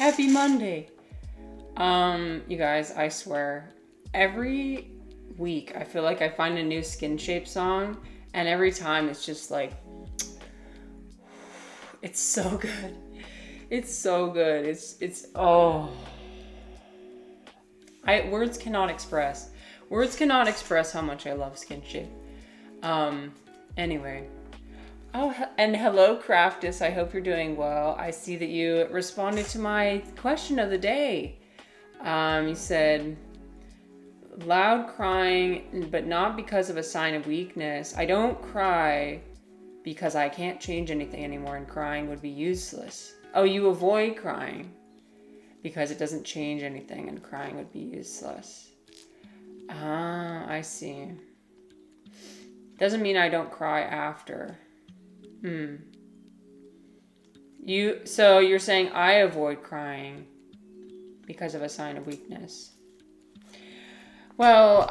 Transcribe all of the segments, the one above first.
Happy Monday. You guys, I swear, every week I feel like I find a new Skin Shape song, and every time it's just like, it's so good. It's so good. Words cannot express. Words cannot express how much I love Skin Shape. Anyway. Oh, and hello, Craftus. I hope you're doing well. I see that you responded to my question of the day. You said, loud crying, but not because of a sign of weakness. I don't cry because I can't change anything anymore, and crying would be useless. Oh, you avoid crying because it doesn't change anything, and crying would be useless. Ah, I see. Doesn't mean I don't cry after. So you're saying I avoid crying because of a sign of weakness. Well,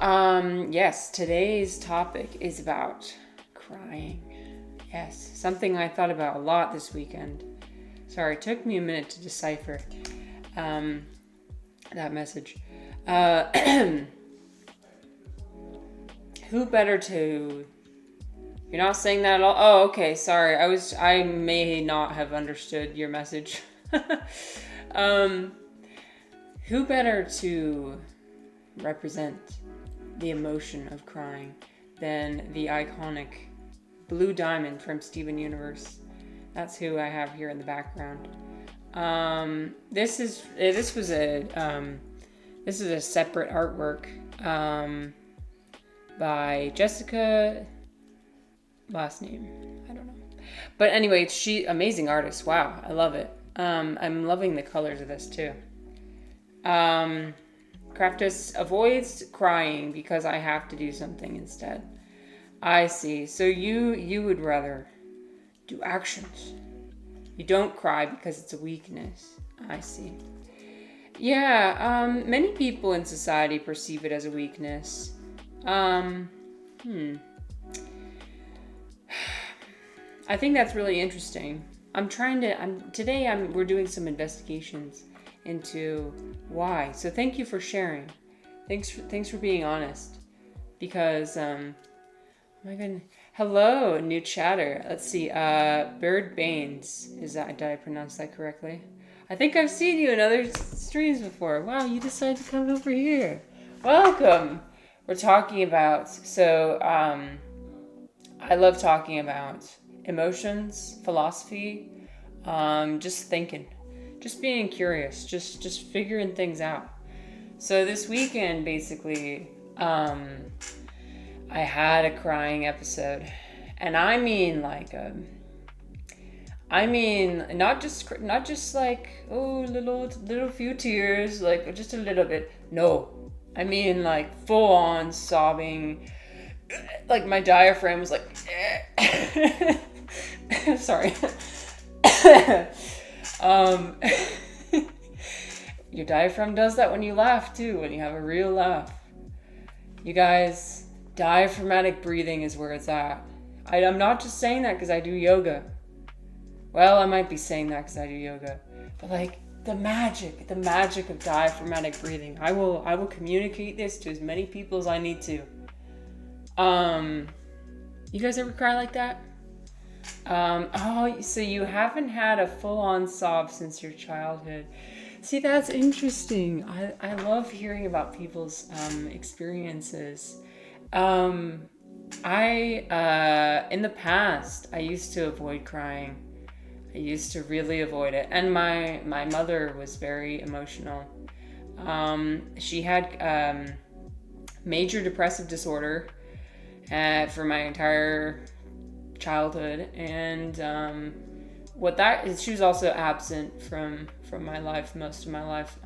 yes, today's topic is about crying. Yes, something I thought about a lot this weekend. Sorry, it took me a minute to decipher that message. Who better to... You're not saying that at all? Oh, okay, sorry. I may not have understood your message. Who better to represent the emotion of crying than the iconic Blue Diamond from Steven Universe? That's who I have here in the background. This is a separate artwork by Jessica. Last name, I don't know. But anyway, amazing artist. Wow, I love it. I'm loving the colors of this too. Craftus avoids crying because I have to do something instead. I see. So you would rather do actions. You don't cry because it's a weakness. I see. Yeah, many people in society perceive it as a weakness. I think that's really interesting. We're doing some investigations into why. So thank you for sharing. Thanks for being honest. Because, oh my goodness. Hello, new chatter. Let's see, Bird Baines. Did I pronounce that correctly? I think I've seen you in other streams before. Wow, you decided to come over here. Welcome. We're talking about, I love talking about emotions, philosophy, just thinking, just being curious, just figuring things out. So this weekend, basically, I had a crying episode, and I mean not just like, oh, little few tears, like just a little bit. No, I mean like full on sobbing. Like my diaphragm was like, sorry. Your diaphragm does that when you laugh too, when you have a real laugh. You guys, diaphragmatic breathing is where it's at. I'm not just saying that because I do yoga. Well, I might be saying that because I do yoga, but like the magic of diaphragmatic breathing. I will communicate this to as many people as I need to. You guys ever cry like that? So you haven't had a full-on sob since your childhood. See, that's interesting. I love hearing about people's experiences. In the past, I used to avoid crying. I used to really avoid it. And my mother was very emotional. She had major depressive disorder for my entire childhood, and what that is, she was also absent from my life most of my life,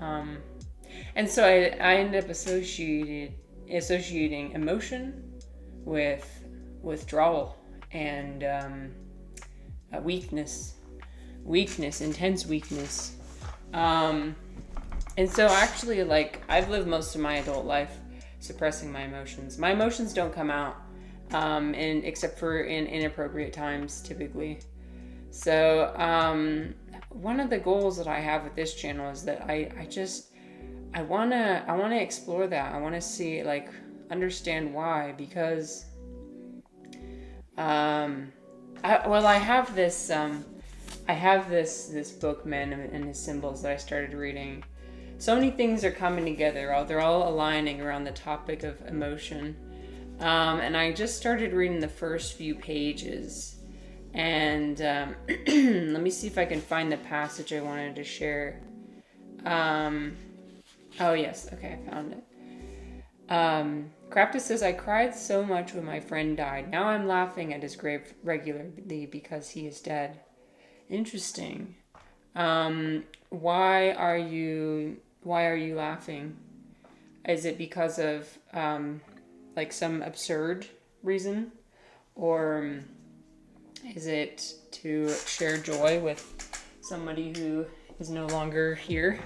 and so I ended up associating emotion with withdrawal and weakness, intense weakness, and so actually, like, I've lived most of my adult life suppressing my emotions. My emotions don't come out except for in inappropriate times, typically. So one of the goals that I have with this channel is that I wanna explore that. I wanna see, like, understand why, because I have this book, Man and His Symbols, that I started reading. So many things are coming together. They're all aligning around the topic of emotion. And I just started reading the first few pages. And let me see if I can find the passage I wanted to share. Oh, yes. Okay, I found it. Craftus says, I cried so much when my friend died. Now I'm laughing at his grave regularly because he is dead. Interesting. Why are you laughing? Is it because of like some absurd reason, or is it to share joy with somebody who is no longer here?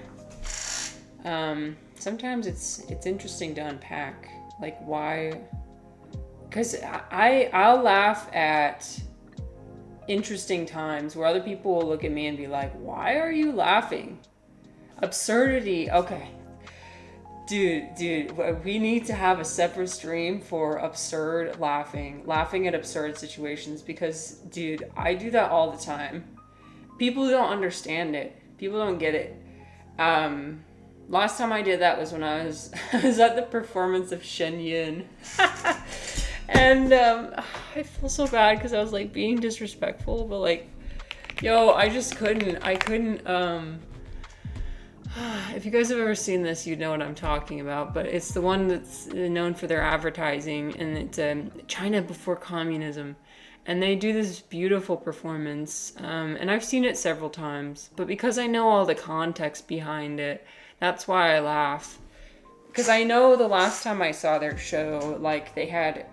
Sometimes it's interesting to unpack, like, why, because I'll laugh at interesting times where other people will look at me and be like, why are you laughing? Absurdity. Okay. Dude, we need to have a separate stream for absurd laughing at absurd situations, because, dude, I do that all the time. People don't understand it. People don't get it. Last time I did that was when I was at the performance of Shen Yun. And I feel so bad because I was, like, being disrespectful, but, like, yo, I couldn't. If you guys have ever seen this, you know what I'm talking about, but it's the one that's known for their advertising, and it's China Before Communism, and they do this beautiful performance, and I've seen it several times, but because I know all the context behind it, that's why I laugh. Because I know the last time I saw their show, like, they had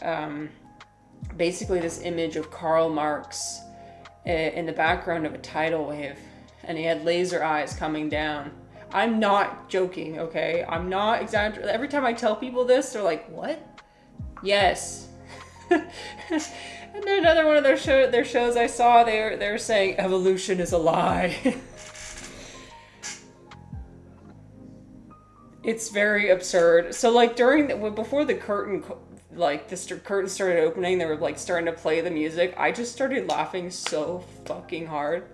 basically this image of Karl Marx in the background of a tidal wave, and he had laser eyes coming down. I'm not joking, okay? I'm not exaggerating. Every time I tell people this, they're like, what? Yes. And then another one of their shows I saw, they're saying evolution is a lie. It's very absurd. So, like, before the curtain, like, the curtain started opening, they were, like, starting to play the music. I just started laughing so fucking hard.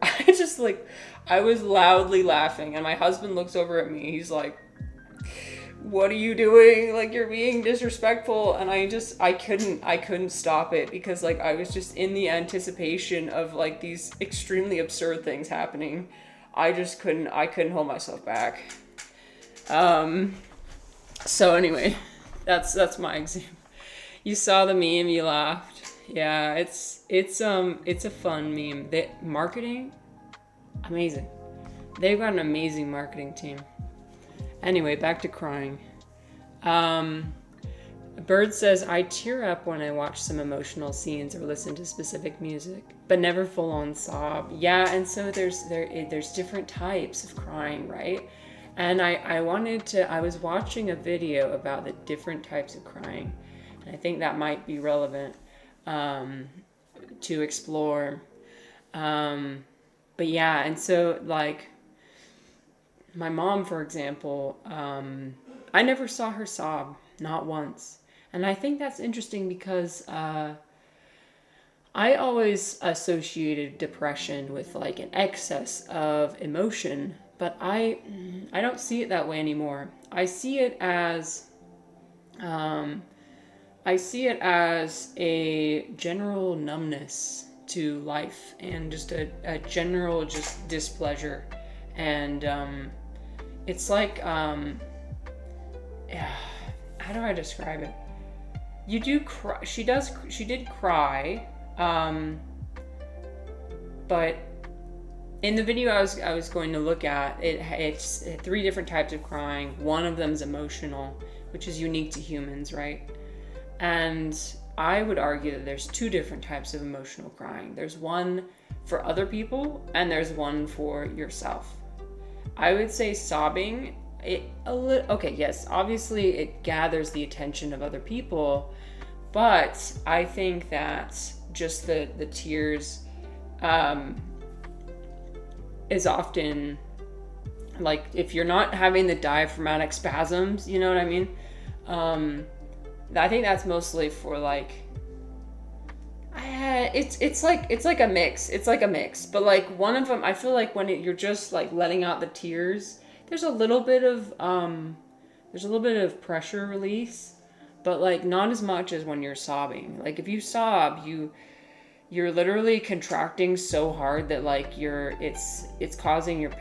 I was loudly laughing, and my husband looks over at me. He's like, what are you doing? Like, you're being disrespectful. And I couldn't stop it, because, like, I was just in the anticipation of, like, these extremely absurd things happening. I couldn't hold myself back. So anyway, that's my example. You saw the meme, you laughed. Yeah, it's a fun meme. Marketing, amazing. They've got an amazing marketing team. Anyway, back to crying. Bird says, I tear up when I watch some emotional scenes or listen to specific music, but never full on sob. Yeah, and so there's different types of crying, right? And I was watching a video about the different types of crying, and I think that might be relevant to explore. But yeah, and so, like, my mom, for example, I never saw her sob, not once. And I think that's interesting because I always associated depression with, like, an excess of emotion, but I don't see it that way anymore. I see it as a general numbness to life, and just a general just displeasure. And it's like, how do I describe it? You do cry. She did cry, but in the video I was going to look at, it's 3 different types of crying. One of them is emotional, which is unique to humans, right? And I would argue that there's 2 different types of emotional crying. There's one for other people, and there's one for yourself. I would say sobbing, okay, yes, obviously it gathers the attention of other people, but I think that just the tears, is often like, if you're not having the diaphragmatic spasms, you know what I mean? I think that's mostly for like, it's like a mix. It's like a mix. But like one of them, I feel like when you're just like letting out the tears, there's a little bit of pressure release, but like not as much as when you're sobbing. Like if you sob, you're literally contracting so hard that like it's causing your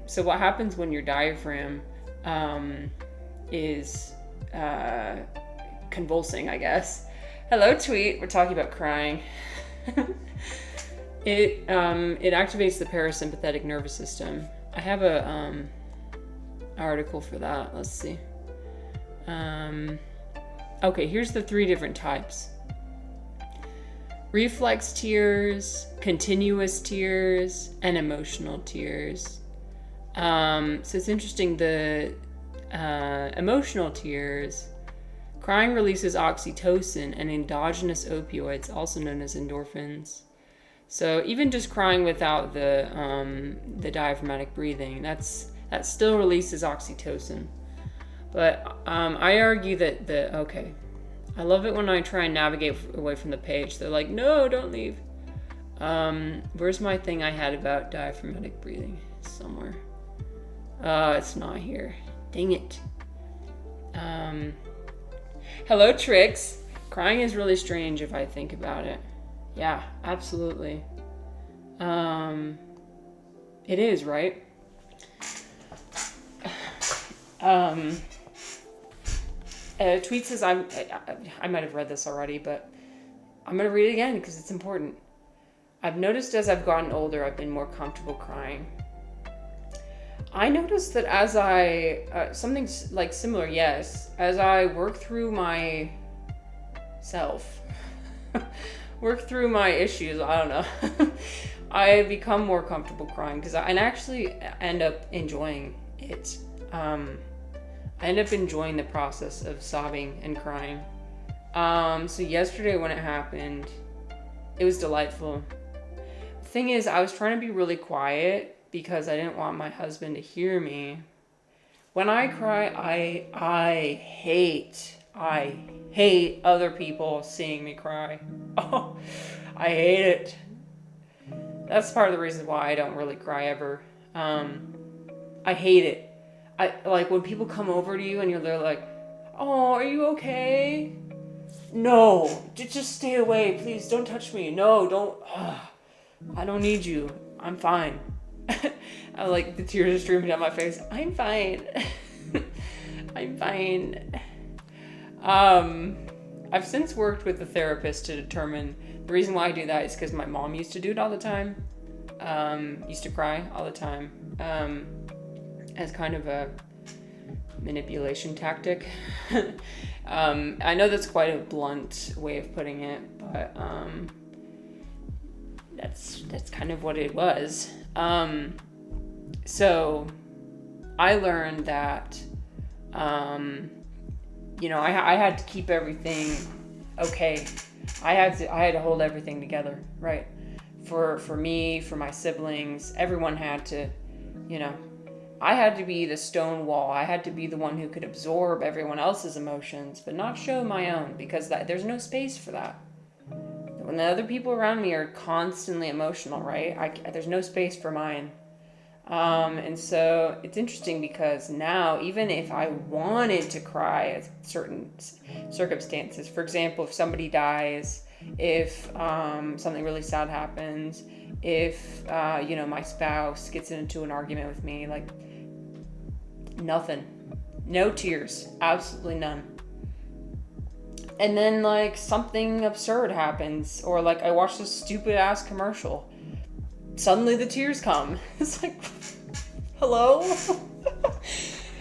so what happens when your diaphragm is convulsing, I guess. Hello, Tweet. We're talking about crying. It activates the parasympathetic nervous system. I have a article for that. Let's see. Okay, here's the 3 different types: reflex tears, continuous tears, and emotional tears. So it's interesting. The emotional tears, crying releases oxytocin and endogenous opioids, also known as endorphins. So even just crying without the diaphragmatic breathing, that still releases oxytocin. But I argue that okay, I love it when I try and navigate away from the page. They're like, no, don't leave. Where's my thing I had about diaphragmatic breathing? Somewhere. It's not here. Dang it. Hello, Trix. Crying is really strange if I think about it. Yeah, absolutely. It is, right? Tweet says, I might have read this already, but I'm going to read it again because it's important. I've noticed as I've gotten older, I've been more comfortable crying. I noticed that as something like similar, yes, as I work through my self, work through my issues, I don't know, I become more comfortable crying and actually end up enjoying it. I end up enjoying the process of sobbing and crying. So yesterday when it happened, it was delightful. The thing is, I was trying to be really quiet because I didn't want my husband to hear me. When I cry, I hate other people seeing me cry. Oh, I hate it. That's part of the reason why I don't really cry ever. I hate it. I like when people come over to you and they're like, "Oh, are you okay?" No, just stay away, please. Don't touch me. No, don't. I don't need you. I'm fine. I like the tears are streaming down my face. I'm fine. I'm fine. I've since worked with a therapist to determine the reason why I do that is because my mom used to do it all the time. Used to cry all the time. As kind of a manipulation tactic. I know that's quite a blunt way of putting it, but that's kind of what it was. So I learned that I had to keep everything okay. I had to hold everything together, right? For me, for my siblings, everyone had to, I had to be the stone wall. I had to be the one who could absorb everyone else's emotions, but not show my own, because there's no space for that. When the other people around me are constantly emotional, right? There's no space for mine. And so it's interesting because now, even if I wanted to cry at certain circumstances, for example, if somebody dies, if something really sad happens, if my spouse gets into an argument with me, like nothing, no tears, absolutely none. And then like something absurd happens, or like I watch this stupid ass commercial, suddenly the tears come. It's like, hello?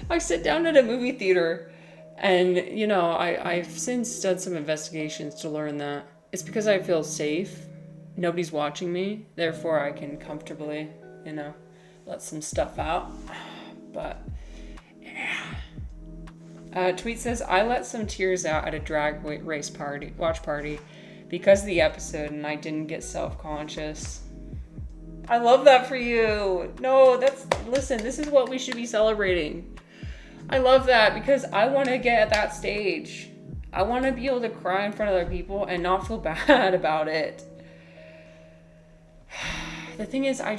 I sit down at a movie theater and I've since done some investigations to learn that it's because I feel safe. Nobody's watching me, therefore I can comfortably, let some stuff out. But yeah. Tweet says, I let some tears out at a drag race watch party because of the episode, and I didn't get self-conscious. I love that for you. No, listen, this is what we should be celebrating. I love that because I want to get at that stage. I want to be able to cry in front of other people and not feel bad about it. The thing is, I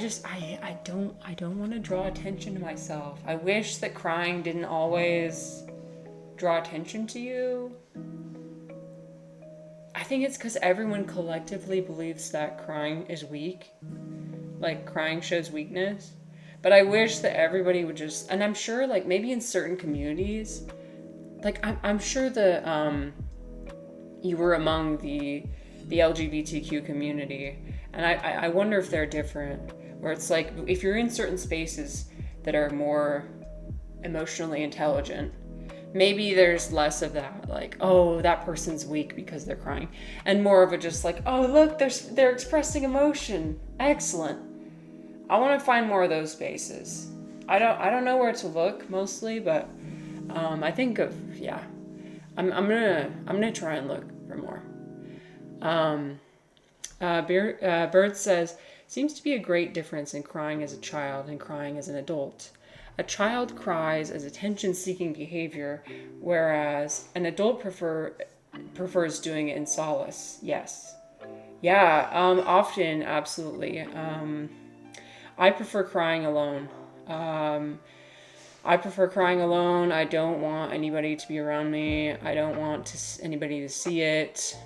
don't want to draw attention to myself. I wish that crying didn't always draw attention to you. I think it's because everyone collectively believes that crying is weak. Like, crying shows weakness. But I wish that everybody would just, and I'm sure, like, maybe in certain communities, like, I'm sure that you were among the LGBTQ community, and I wonder if they're different, where it's like, if you're in certain spaces that are more emotionally intelligent, maybe there's less of that, like, oh, that person's weak because they're crying, and more of a just like, oh, look, they're expressing emotion. Excellent. I want to find more of those spaces. I don't know where to look mostly, but I think I'm gonna try and look for more. Bird says, seems to be a great difference in crying as a child and crying as an adult. A child cries as attention-seeking behavior, whereas an adult prefers doing it in solace. Yes. Yeah, often, absolutely. I prefer crying alone. I don't want anybody to be around me. I don't want anybody to see it.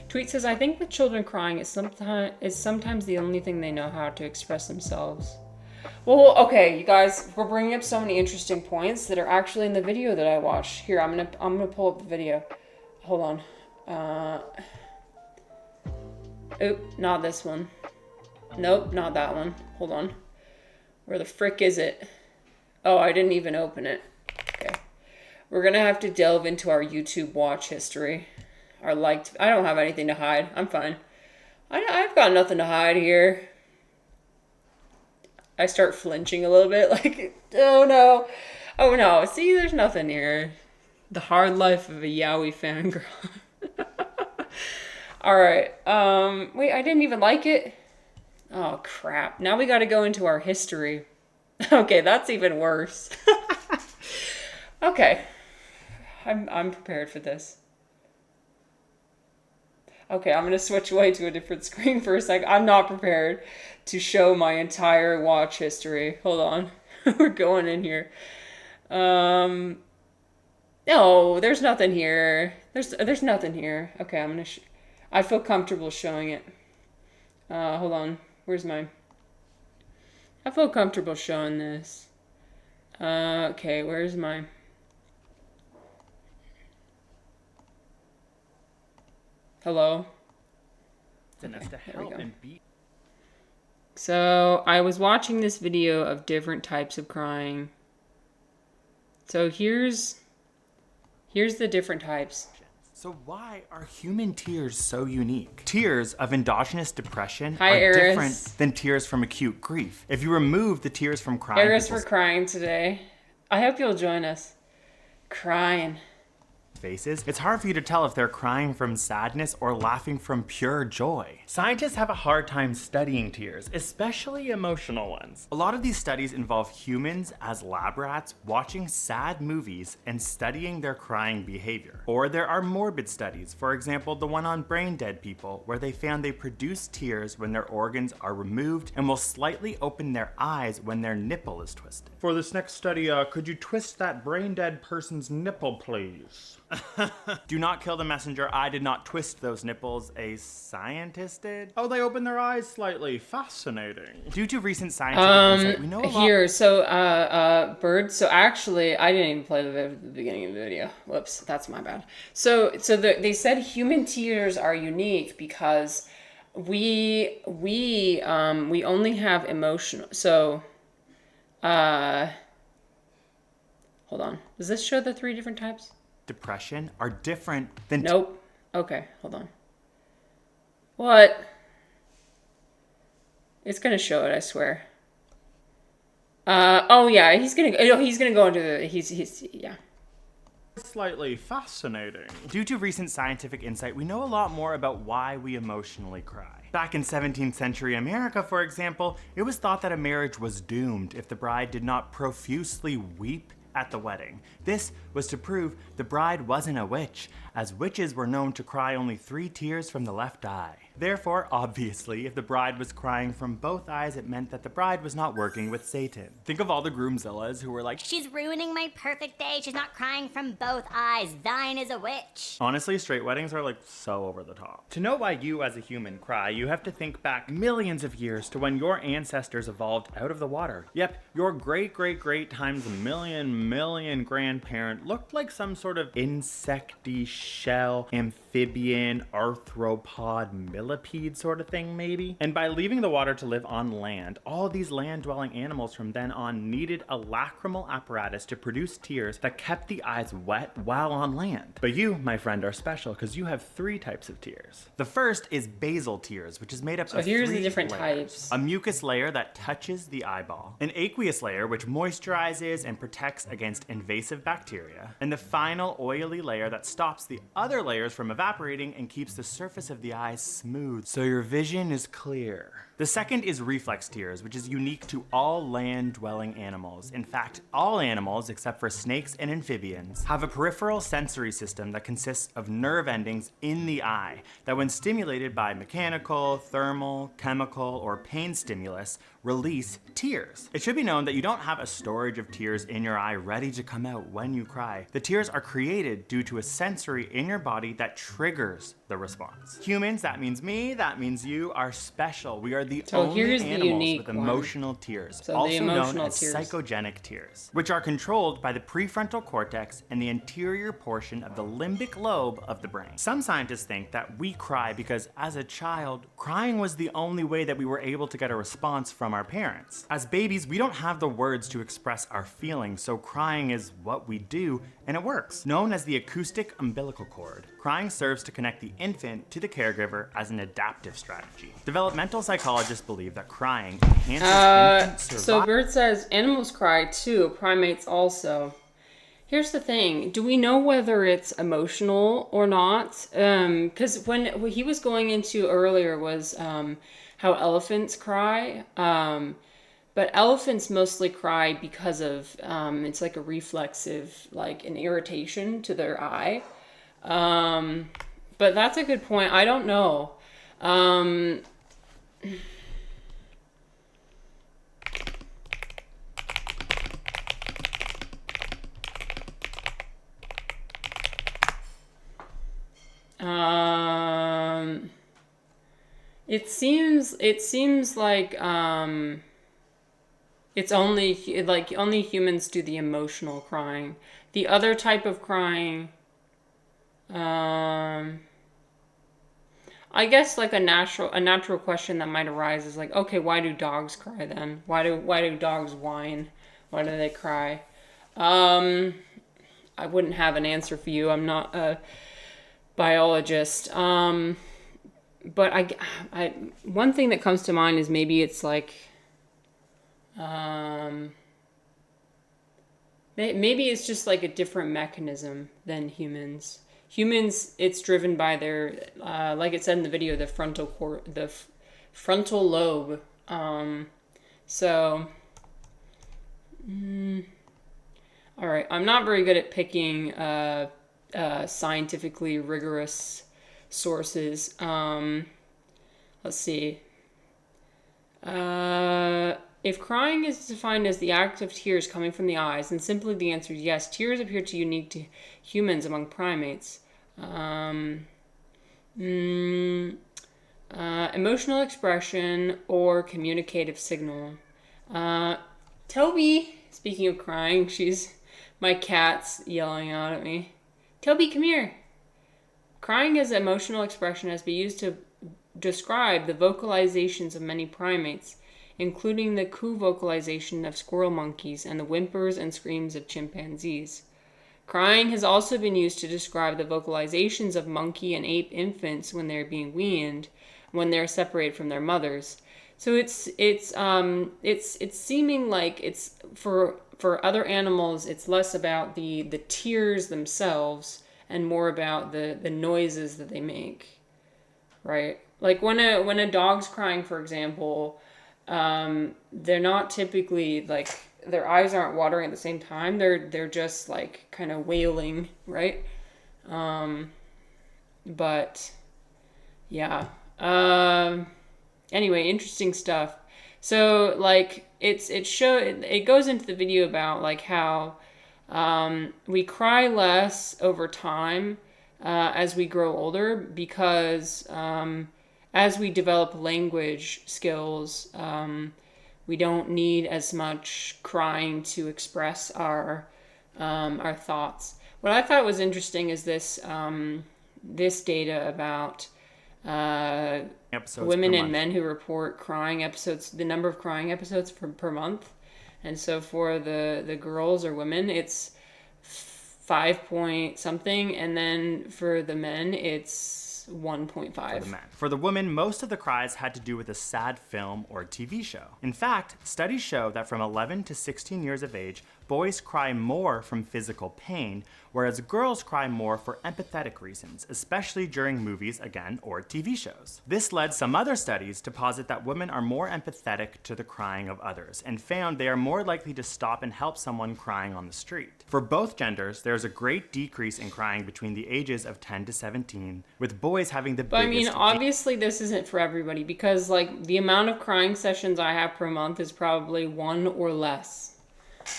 Tweet says, I think with children crying is sometimes the only thing they know how to express themselves. Well, okay, you guys, we're bringing up so many interesting points that are actually in the video that I watched. Here, I'm gonna pull up the video. Hold on. Oh, not this one. Nope, not that one. Hold on. Where the frick is it? Oh, I didn't even open it. Okay. We're gonna have to delve into our YouTube watch history. I don't have anything to hide. I'm fine. I've got nothing to hide here. I start flinching a little bit, like, oh no. Oh no, see, there's nothing here. The hard life of a yaoi fangirl. Alright, wait, I didn't even like it? Oh crap, now we gotta go into our history. Okay, that's even worse. Okay, I'm prepared for this. Okay, I'm gonna switch away to a different screen for a second. I'm not prepared to show my entire watch history. Hold on. We're going in here. No, there's nothing here. There's nothing here. Okay, I feel comfortable showing it. Hold on. Where's mine? I feel comfortable showing this. Okay, where's mine? Hello? Enough to help and beat. So I was watching this video of different types of crying. So here's the different types. So why are human tears so unique? Tears of endogenous depression Hi, are Eris. different than tears from acute grief. If you remove the tears from crying, Eris, we're crying today. I hope you'll join us. Crying. faces, it's hard for you to tell if they're crying from sadness or laughing from pure joy. Scientists have a hard time studying tears, especially emotional ones. A lot of these studies involve humans as lab rats watching sad movies and studying their crying behavior. Or there are morbid studies, for example, the one on brain dead people, where they found they produce tears when their organs are removed and will slightly open their eyes when their nipple is twisted. For this next study, could you twist that brain dead person's nipple, please? Do not kill the messenger. I did not twist those nipples. A scientist did. Oh, they open their eyes slightly. Fascinating. Due to recent scientific insight, we know a lot. Here, so, Bird, so actually, I didn't even play the beginning of the video. Whoops, that's my bad. They said human tears are unique because we only have emotional, so, hold on. Does this show the 3 different types? Depression are different than... Nope. Okay, hold on. What? It's gonna show it, I swear. Oh yeah, he's gonna go into the, yeah. Slightly fascinating. Due to recent scientific insight, we know a lot more about why we emotionally cry. Back in 17th century America, for example, it was thought that a marriage was doomed if the bride did not profusely weep at the wedding. This was to prove the bride wasn't a witch, as witches were known to cry only 3 tears from the left eye. Therefore, obviously, if the bride was crying from both eyes, it meant that the bride was not working with Satan. Think of all the groomzillas who were like, She's ruining my perfect day. She's not crying from both eyes. Thine is a witch. honestly, straight weddings are like so over the top. To know why you as a human cry, you have to think back millions of years to when your ancestors evolved out of the water. Yep, your great times a million grandparent looked like some sort of insecty shell, amphibian, arthropod, millipede sort of thing maybe. And by leaving the water to live on land, all these land-dwelling animals from then on needed a lacrimal apparatus to produce tears that kept the eyes wet while on land. But you, my friend, are special because you have 3 types of tears. The first is basal tears, which is made up of here's 3 the different layers. types. A mucus layer that touches the eyeball, an aqueous layer which moisturizes and protects against invasive bacteria, and the final oily layer that stops the other layers from evaporating and keeps the surface of the eyes smooth so your vision is clear. The second is reflex tears, which is unique to all land-dwelling animals. In fact, all animals, except for snakes and amphibians, have a peripheral sensory system that consists of nerve endings in the eye that, when stimulated by mechanical, thermal, chemical, or pain stimulus, release tears. It should be known that you don't have a storage of tears in your eye ready to come out when you cry. The tears are created due to a sensory in your body that triggers the response. Humans, that means me, that means you, are special. We are the only here's the animals unique with one. emotional tears, So the also known emotional as tears. psychogenic tears, which are controlled by the prefrontal cortex and the anterior portion of the limbic lobe of the brain. Some scientists think that we cry because as a child, crying was the only way that we were able to get a response from our parents. As babies, we don't have the words to express our feelings, so crying is what we do, and it works. Known as the acoustic umbilical cord, crying serves to connect the infant to the caregiver as an adaptive strategy. Developmental psychologists believe that crying enhances infant So survival. Bert says animals cry too, primates also. Here's the thing. Do we know whether it's emotional or not? Because what he was going into earlier was how elephants cry. But elephants mostly cry because of, it's like a reflexive, like an irritation to their eye. But that's a good point. I don't know. It seems like it's only humans do the emotional crying. The other type of crying, I guess like a natural question that might arise is like, okay, why do dogs cry then? Why do dogs whine? Why do they cry? I wouldn't have an answer for you. I'm not a biologist. But I one thing that comes to mind is maybe it's like, maybe it's just like a different mechanism than humans. Humans, it's driven by their, like it said in the video, the frontal lobe. All right, I'm not very good at picking scientifically rigorous sources. Let's see. If crying is defined as the act of tears coming from the eyes, then simply the answer is yes. Tears appear to be unique to humans among primates. Emotional expression or communicative signal. Toby, speaking of crying, my cat's yelling out at me. Toby, come here. Crying as emotional expression has been used to describe the vocalizations of many primates, including the coo vocalization of squirrel monkeys and the whimpers and screams of chimpanzees. Crying has also been used to describe the vocalizations of monkey and ape infants when they're being weaned, when they're separated from their mothers. So it's seeming like it's for other animals, it's less about the tears themselves and more about the noises that they make, right? Like when a dog's crying, for example, they're not typically like their eyes aren't watering at the same time. They're just like kind of wailing, right? But yeah. Anyway, interesting stuff. So like it goes into the video about like how we cry less over time as we grow older because as we develop language skills, we don't need as much crying to express our thoughts. What I thought was interesting is this data about Episodes women per and month. men who report crying episodes, the number of crying episodes per month. And so for the girls or women, it's 5 point something, and then for the men, it's 1.5. For the men. For the women, most of the cries had to do with a sad film or TV show. In fact, studies show that from 11 to 16 years of age, boys cry more from physical pain, whereas girls cry more for empathetic reasons, especially during movies, again, or TV shows. This led some other studies to posit that women are more empathetic to the crying of others, and found they are more likely to stop and help someone crying on the street. For both genders, there's a great decrease in crying between the ages of 10 to 17, with boys having the But I biggest mean, obviously this isn't for everybody because like the amount of crying sessions I have per month is probably one or less.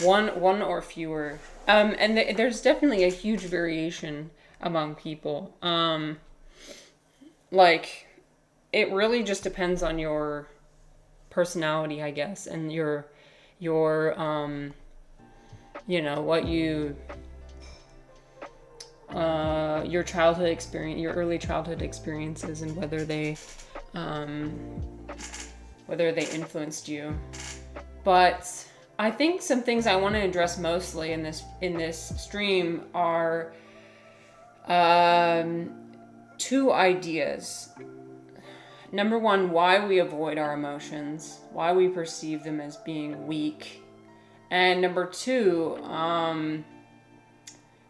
One or fewer. And there's definitely a huge variation among people. Like it really just depends on your personality, I guess, and your you know, what you your childhood experience, your early childhood experiences, and whether they influenced you. But I think some things I want to address mostly in this stream are two ideas. Number one, why we avoid our emotions, why we perceive them as being weak, and number two,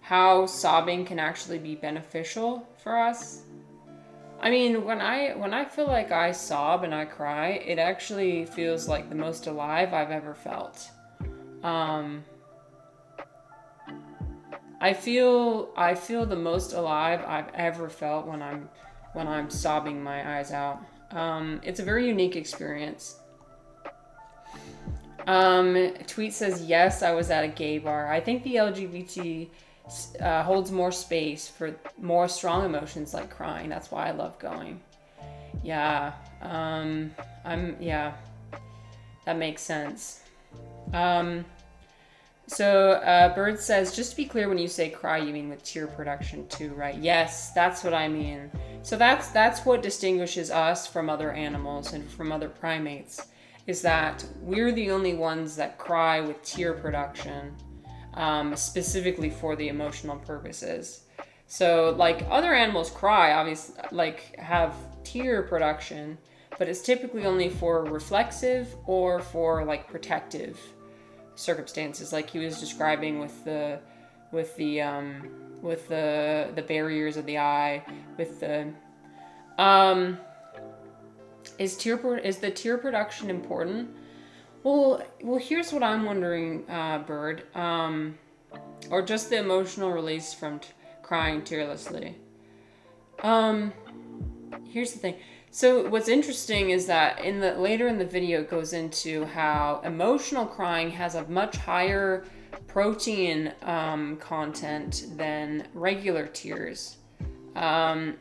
how sobbing can actually be beneficial for us. I mean, when I feel like I sob and I cry, it actually feels like the most alive I've ever felt. I feel the most alive I've ever felt when I'm sobbing my eyes out. It's a very unique experience. Tweet says, yes, I was at a gay bar. I think the LGBT holds more space for more strong emotions like crying. That's why I love going. Yeah. That makes sense. So Bird says, just to be clear, when you say cry, you mean with tear production too, right? Yes, that's what I mean. So that's what distinguishes us from other animals and from other primates, is that we're the only ones that cry with tear production, specifically for the emotional purposes. So like other animals cry, obviously, like have tear production, but it's typically only for reflexive or for like protective circumstances, like he was describing with the barriers of the eye, with the is the tear production important? Well, here's what I'm wondering, Bird, or just the emotional release from crying tearlessly. Here's the thing. So what's interesting is that later in the video it goes into how emotional crying has a much higher protein content than regular tears. So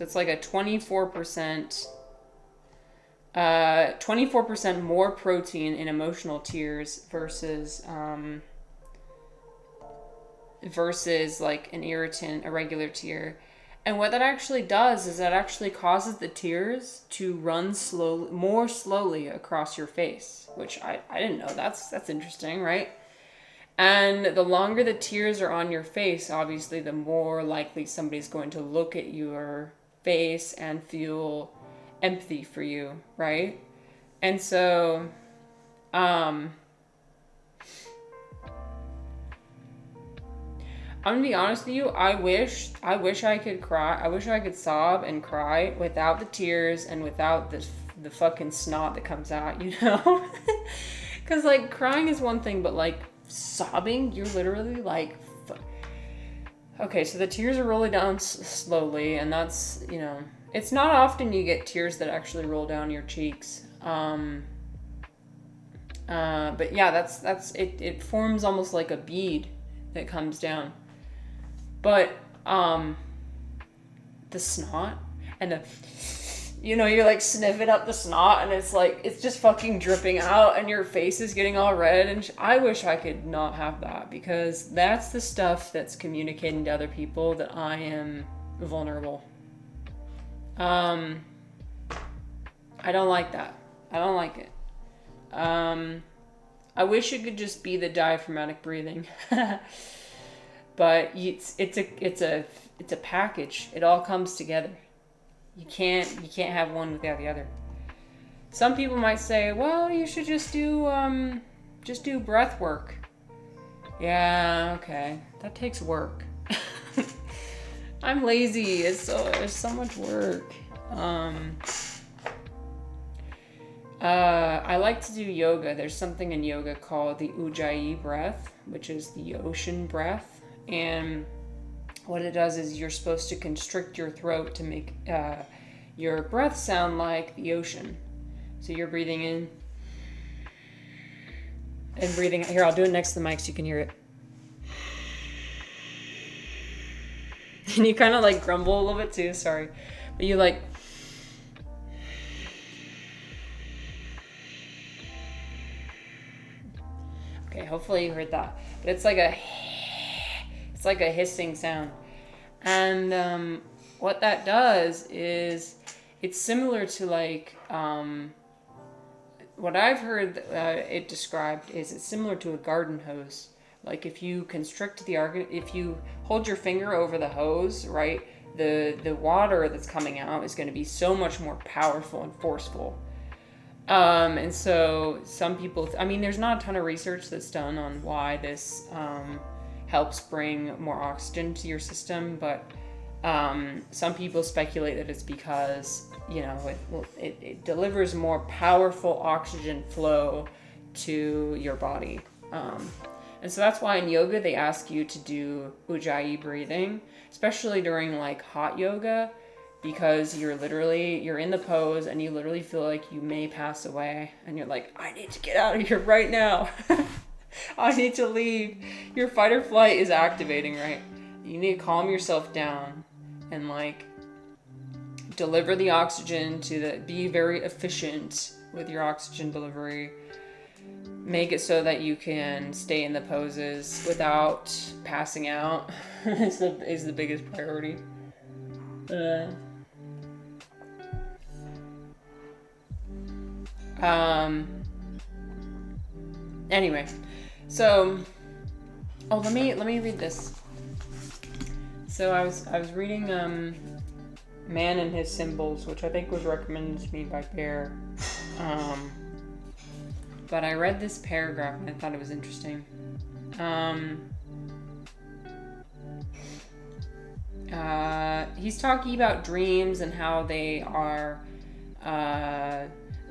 it's like a 24% more protein in emotional tears versus like an irritant, a regular tear. And what that actually does is that actually causes the tears to run more slowly across your face, which I didn't know. That's interesting, right? And the longer the tears are on your face, obviously, the more likely somebody's going to look at your face and feel empathy for you, right? And so, I'm gonna be honest with you. I wish I could cry. I wish I could sob and cry without the tears and without the fucking snot that comes out. You know, because like crying is one thing, but like sobbing, you're literally like. Okay, so the tears are rolling down slowly, and that's, you know, it's not often you get tears that actually roll down your cheeks. But yeah, that's it. It forms almost like a bead that comes down. But the snot and the, you know, you're like sniffing up the snot, and it's like it's just fucking dripping out, and your face is getting all red. And I wish I could not have that, because that's the stuff that's communicating to other people that I am vulnerable. I don't like that. I don't like it. I wish it could just be the diaphragmatic breathing. But it's a package. It all comes together. You can't have one without the other. Some people might say, well, you should just do breath work. Yeah, okay. That takes work. I'm lazy. It's so much work. I like to do yoga. There's something in yoga called the Ujjayi breath, which is the ocean breath. And what it does is you're supposed to constrict your throat to make your breath sound like the ocean. So you're breathing in and breathing out. Here, I'll do it next to the mic so you can hear it. And you kind of like grumble a little bit too, sorry. But you like... Okay, hopefully you heard that. But it's like a hissing sound. And what that does is it's similar to like what I've heard it described is it's similar to a garden hose. Like if you constrict if you hold your finger over the hose, right, the water that's coming out is going to be so much more powerful and forceful. And so some people, I mean, there's not a ton of research that's done on why this helps bring more oxygen to your system, but some people speculate that it's because, you know, it delivers more powerful oxygen flow to your body. And so that's why in yoga they ask you to do Ujjayi breathing, especially during like hot yoga, because you're in the pose and you literally feel like you may pass away, and you're like, I need to get out of here right now. I need to leave. Your fight or flight is activating, right? You need to calm yourself down and like deliver the oxygen be very efficient with your oxygen delivery. Make it so that you can stay in the poses without passing out is the biggest priority. Anyway, so let me read this. So I was reading Man and His Symbols, which I think was recommended to me by Bear. But I read this paragraph and I thought it was interesting. He's talking about dreams and how they are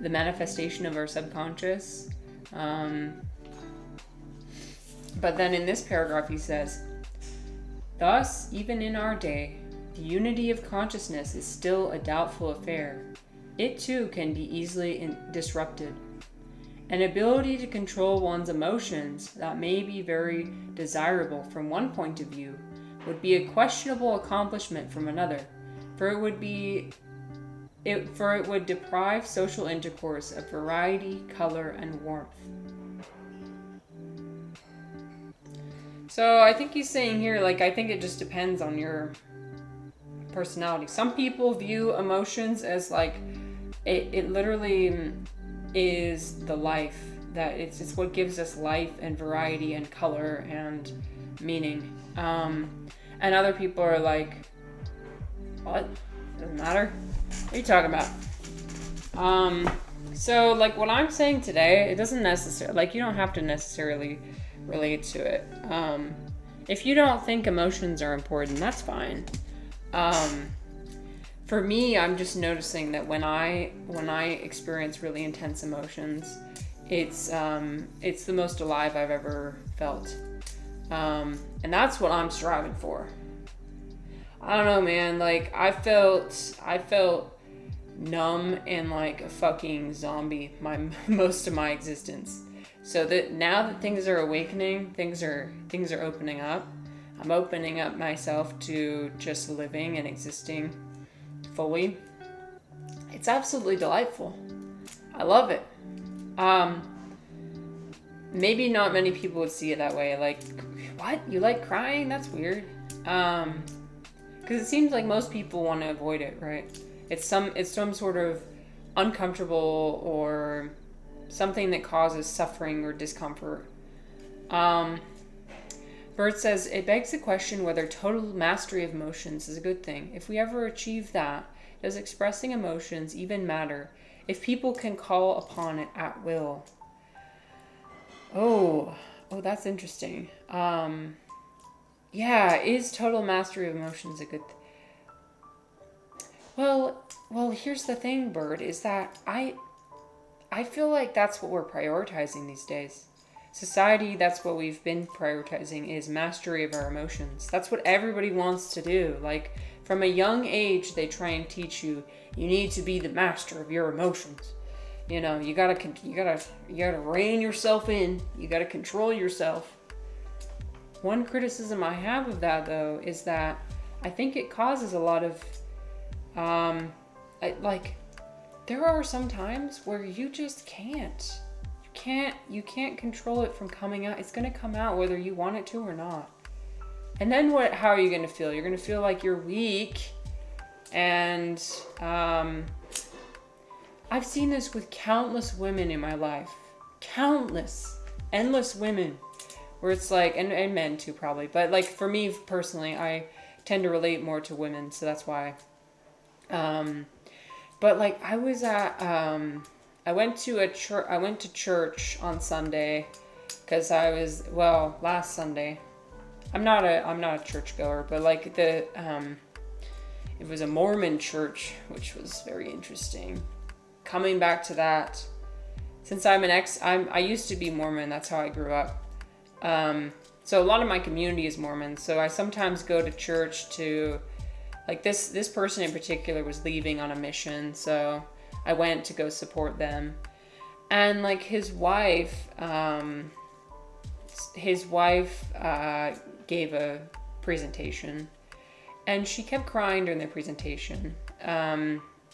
the manifestation of our subconscious. But then in this paragraph he says, thus, even in our day, the unity of consciousness is still a doubtful affair. It too can be easily disrupted. An ability to control one's emotions that may be very desirable from one point of view would be a questionable accomplishment from another, for it would deprive social intercourse of variety, color, and warmth. So I think he's saying here, like, I think it just depends on your personality. Some people view emotions as like, it literally is the life, that it's what gives us life and variety and color and meaning. And other people are like, what? Doesn't matter. What are you talking about? So like what I'm saying today, it doesn't necessarily, like, you don't have to necessarily relate to it. If you don't think emotions are important, that's fine. For me, I'm just noticing that when I experience really intense emotions, it's the most alive I've ever felt. And that's what I'm striving for. I don't know, man. Like, I felt numb and like a fucking zombie most of my existence. So that now that things are awakening, things are opening up. I'm opening up myself to just living and existing fully. It's absolutely delightful. I love it. Maybe not many people would see it that way. Like, what? You like crying? That's weird. Because it seems like most people want to avoid it, right? It's some sort of uncomfortable or something that causes suffering or discomfort. Bert says, it begs the question whether total mastery of emotions is a good thing. If we ever achieve that, does expressing emotions even matter? If people can call upon it at will? Oh, that's interesting. Yeah, is total mastery of emotions a good thing? Well, here's the thing, Bird, is that I feel like that's what we're prioritizing these days. Society, that's what we've been prioritizing, is mastery of our emotions. That's what everybody wants to do. Like, from a young age, they try and teach you, you need to be the master of your emotions. You know, you gotta rein yourself in. You gotta control yourself. One criticism I have of that, though, is that I think it causes a lot of, there are some times where you just can't. You can't control it from coming out. It's gonna come out whether you want it to or not. And then how are you gonna feel? You're gonna feel like you're weak. And I've seen this with countless women in my life. Endless women. Where it's like, and men too probably. But like for me personally, I tend to relate more to women, so that's why. But like I was at, I went to church on Sunday, because last Sunday. I'm not a churchgoer, but like it was a Mormon church, which was very interesting. Coming back to that, since I used to be Mormon, that's how I grew up. So a lot of my community is Mormon, so I sometimes go to church to, like this person in particular was leaving on a mission, so I went to go support them. And like his wife gave a presentation, and she kept crying during the presentation.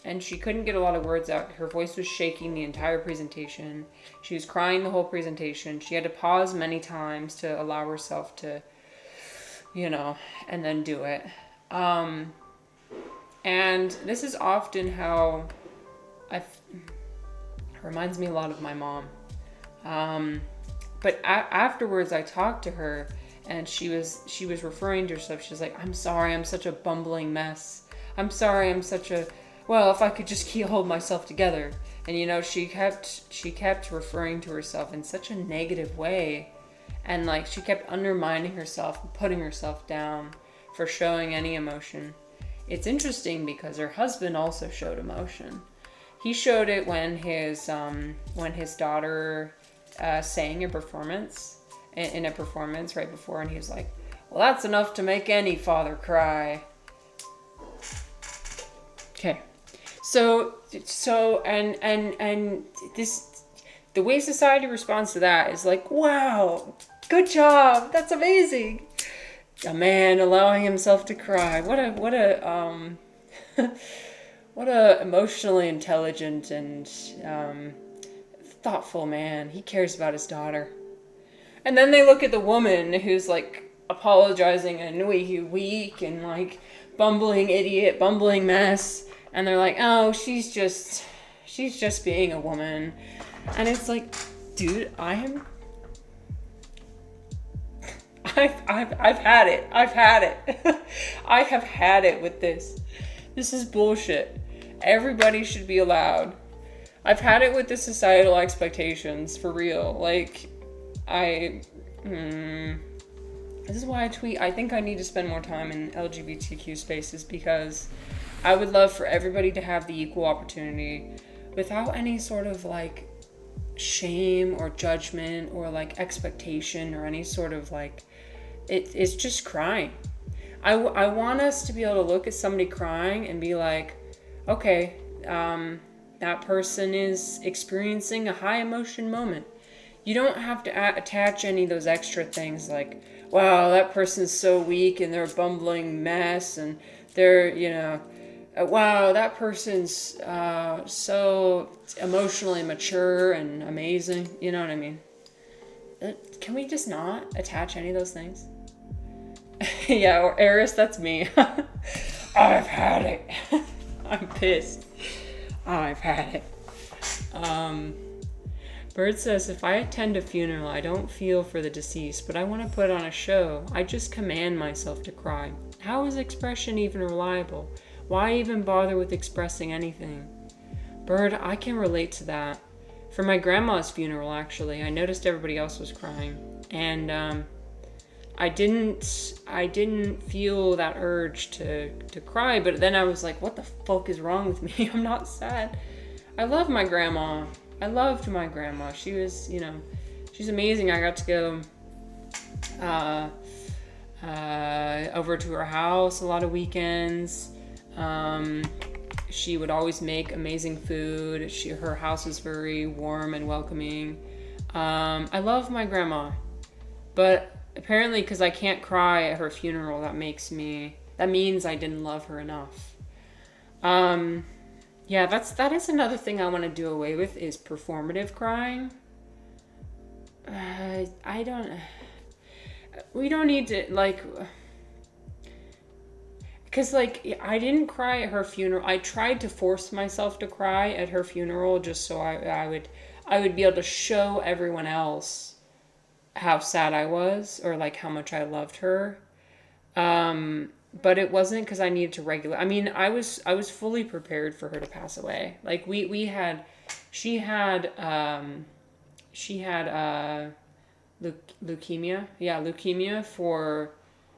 And she couldn't get a lot of words out. Her voice was shaking the entire presentation. She was crying the whole presentation. She had to pause many times to allow herself to, and then do it. And this is often how reminds me a lot of my mom. But afterwards I talked to her, and she was referring to herself. She was like, I'm sorry, I'm such a bumbling mess. I'm sorry, I'm such a, well, if I could just hold myself together. And she kept referring to herself in such a negative way. And like she kept undermining herself and putting herself down for showing any emotion. It's interesting because her husband also showed emotion. He showed it when his daughter sang in a performance right before, and he was like, well, that's enough to make any father cry. Okay. So and this, the way society responds to that is like, wow, good job, that's amazing. A man allowing himself to cry. What a emotionally intelligent and thoughtful man. He cares about his daughter. And then they look at the woman who's like apologizing and weak and like bumbling idiot, bumbling mess. And they're like, oh, she's just being a woman. And it's like, dude, I've had it. I have had it with this. This is bullshit. Everybody should be allowed. I've had it with the societal expectations, for real. Like, This is why I tweet. I think I need to spend more time in LGBTQ spaces because I would love for everybody to have the equal opportunity without any sort of like shame or judgment or like expectation or any sort of like, it's just crying. I want us to be able to look at somebody crying and be like, okay, that person is experiencing a high emotion moment. You don't have to attach any of those extra things like, wow, that person's so weak and they're a bumbling mess and they're, wow, that person's so emotionally mature and amazing. You know what I mean? Can we just not attach any of those things? Yeah, or Eris, that's me. I've had it. I'm pissed. I've had it. Bird says, if I attend a funeral, I don't feel for the deceased, but I want to put on a show. I just command myself to cry. How is expression even reliable? Why even bother with expressing anything? Bird, I can relate to that. For my grandma's funeral, actually, I noticed everybody else was crying. And, I didn't feel that urge to cry, but then I was like, what the fuck is wrong with me? I'm not sad. I love my grandma. I loved my grandma. She was, she's amazing. I got to go over to her house a lot of weekends. She would always make amazing food. Her house is very warm and welcoming. I love my grandma, but apparently, because I can't cry at her funeral, that means I didn't love her enough. Yeah, that is another thing I want to do away with is performative crying. We don't need to, like, because, like, I didn't cry at her funeral. I tried to force myself to cry at her funeral just so I would be able to show everyone else how sad I was or like how much I loved her. But it wasn't because I needed to regulate. I mean, I was fully prepared for her to pass away. Like she had leukemia. Yeah, leukemia for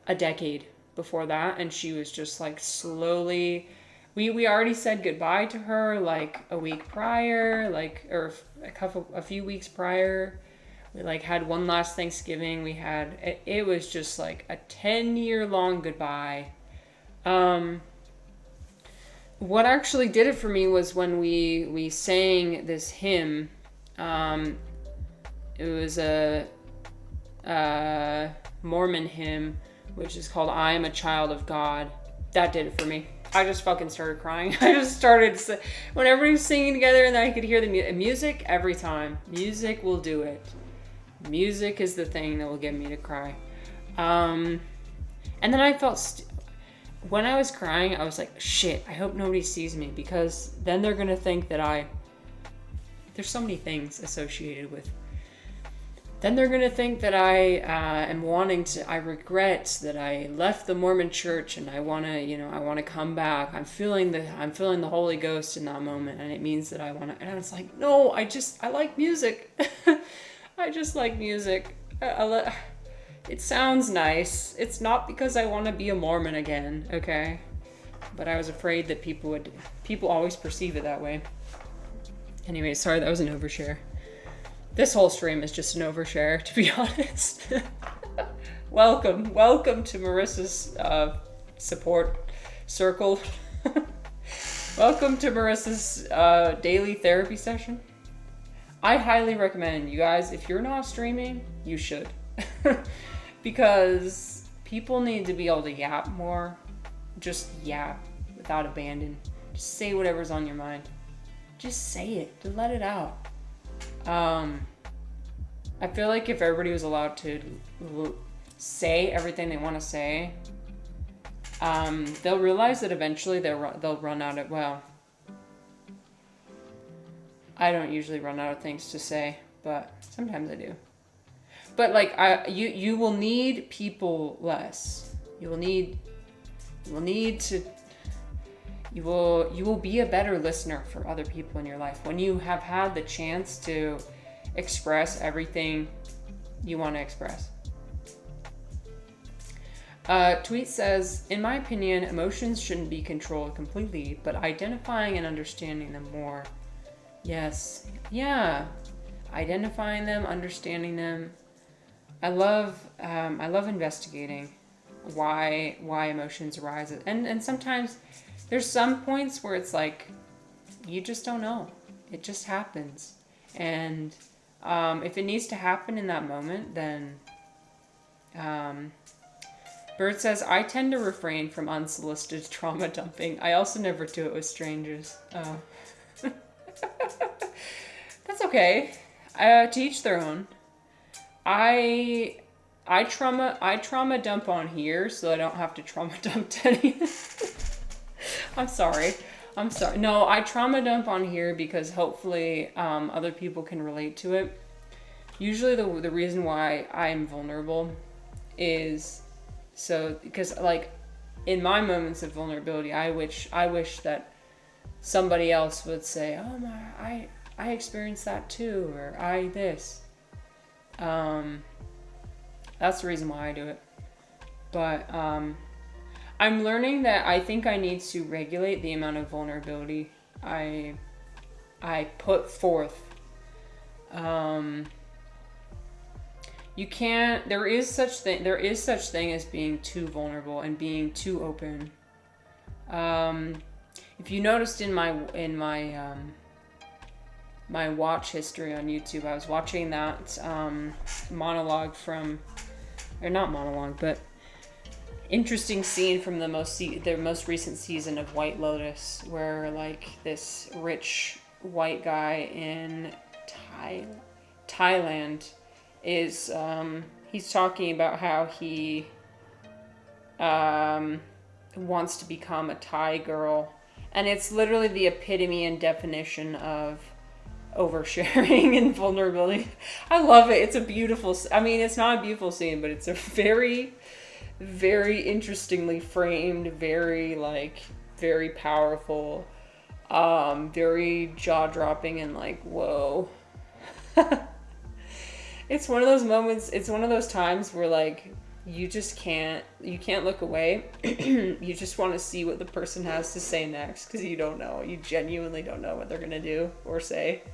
a decade before that, and she was just like slowly. We already said goodbye to her like a week prior, or a few weeks prior. We like had one last Thanksgiving. It was just like a 10-year long goodbye. What actually did it for me was when we sang this hymn. It was a Mormon hymn, which is called I Am a Child of God. That did it for me. I just fucking started crying. I just started, when everybody was singing together and then I could hear the music every time. Music will do it. Music is the thing that will get me to cry. And then I felt, when I was crying, I was like, shit, I hope nobody sees me because then they're going to think that there's so many things associated with. Then they're going to think that I regret that I left the Mormon church and I want to come back. I'm feeling the Holy Ghost in that moment. And it means that I want to, and it's like, no, I like music. I just like music. It sounds nice. It's not because I want to be a Mormon again, okay? But I was afraid that people always perceive it that way. Anyway, sorry, that was an overshare. This whole stream is just an overshare, to be honest. Welcome to Marissa's support circle. Welcome to Marissa's daily therapy session. I highly recommend you guys, if you're not streaming, you should. Because people need to be able to yap more. Just yap without abandon. Just say whatever's on your mind. Just say it. Just let it out. I feel like if everybody was allowed to say everything they want to say, they'll realize that eventually they'll run out of, well, I don't usually run out of things to say, but sometimes I do. But like you will need people less. You will be a better listener for other people in your life when you have had the chance to express everything you want to express. Tweet says, in my opinion, emotions shouldn't be controlled completely, but identifying and understanding them more. Yes. Yeah. Identifying them, understanding them. I love investigating why emotions arise. And sometimes there's some points where it's like, you just don't know. It just happens. And if it needs to happen in that moment, then Bird says, I tend to refrain from unsolicited trauma dumping. I also never do it with strangers. Oh. That's okay. To each their own. I trauma dump on here so I don't have to trauma dump to anyone. I'm sorry. No, I trauma dump on here because hopefully other people can relate to it. Usually the reason why I'm vulnerable is because like in my moments of vulnerability, I wish that somebody else would say, "Oh my, I experienced that too," or "I this." That's the reason why I do it. But I'm learning that I think I need to regulate the amount of vulnerability I put forth. You can't. There is such thing as being too vulnerable and being too open. If you noticed in my my watch history on YouTube, I was watching that monologue from, or not monologue, but interesting scene from the most recent season of White Lotus, where like this rich white guy in Thailand is he's talking about how he wants to become a Thai girl, and it's literally the epitome and definition of oversharing and vulnerability. I love it. It's a beautiful, I mean, it's not a beautiful scene, but it's a very, very interestingly framed, very powerful, very jaw-dropping, and like, whoa. It's one of those moments, it's one of those times where like you can't look away. You just want to see what the person has to say next, because you don't know. You genuinely don't know what they're gonna do or say.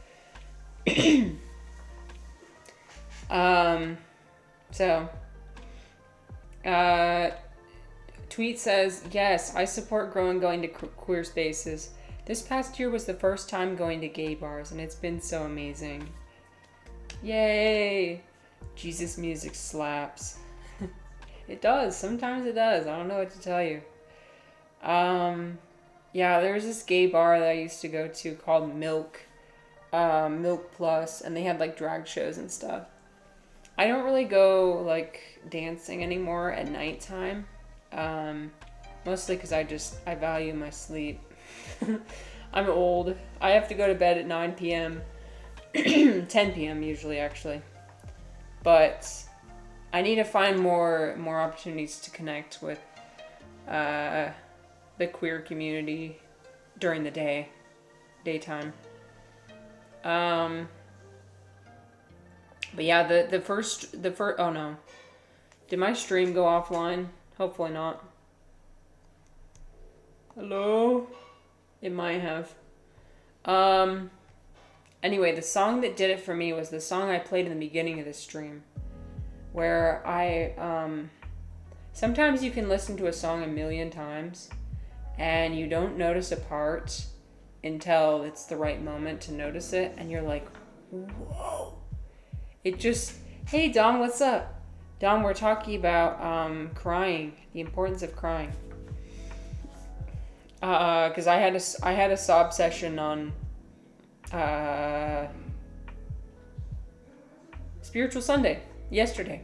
Tweet says, yes, I support going to queer spaces. This past year was the first time going to gay bars, and it's been so amazing. Yay! Jesus music slaps. It does. Sometimes it does. I don't know what to tell you. Yeah, there was this gay bar that I used to go to called Milk Plus, and they had like drag shows and stuff. I don't really go like dancing anymore at nighttime. Mostly because I value my sleep. I'm old. I have to go to bed at 9 p.m. 10 p.m. usually, actually. But I need to find more opportunities to connect with the queer community during the daytime. But yeah, the first oh no. Did my stream go offline? Hopefully not. Hello? It might have. Anyway, the song that did it for me was the song I played in the beginning of the stream, where sometimes you can listen to a song 1,000,000 times and you don't notice a part until it's the right moment to notice it, and you're like, whoa. It just, hey Dom, what's up? Dom, we're talking about crying, the importance of crying. Because I had a sob session on Spiritual Sunday yesterday.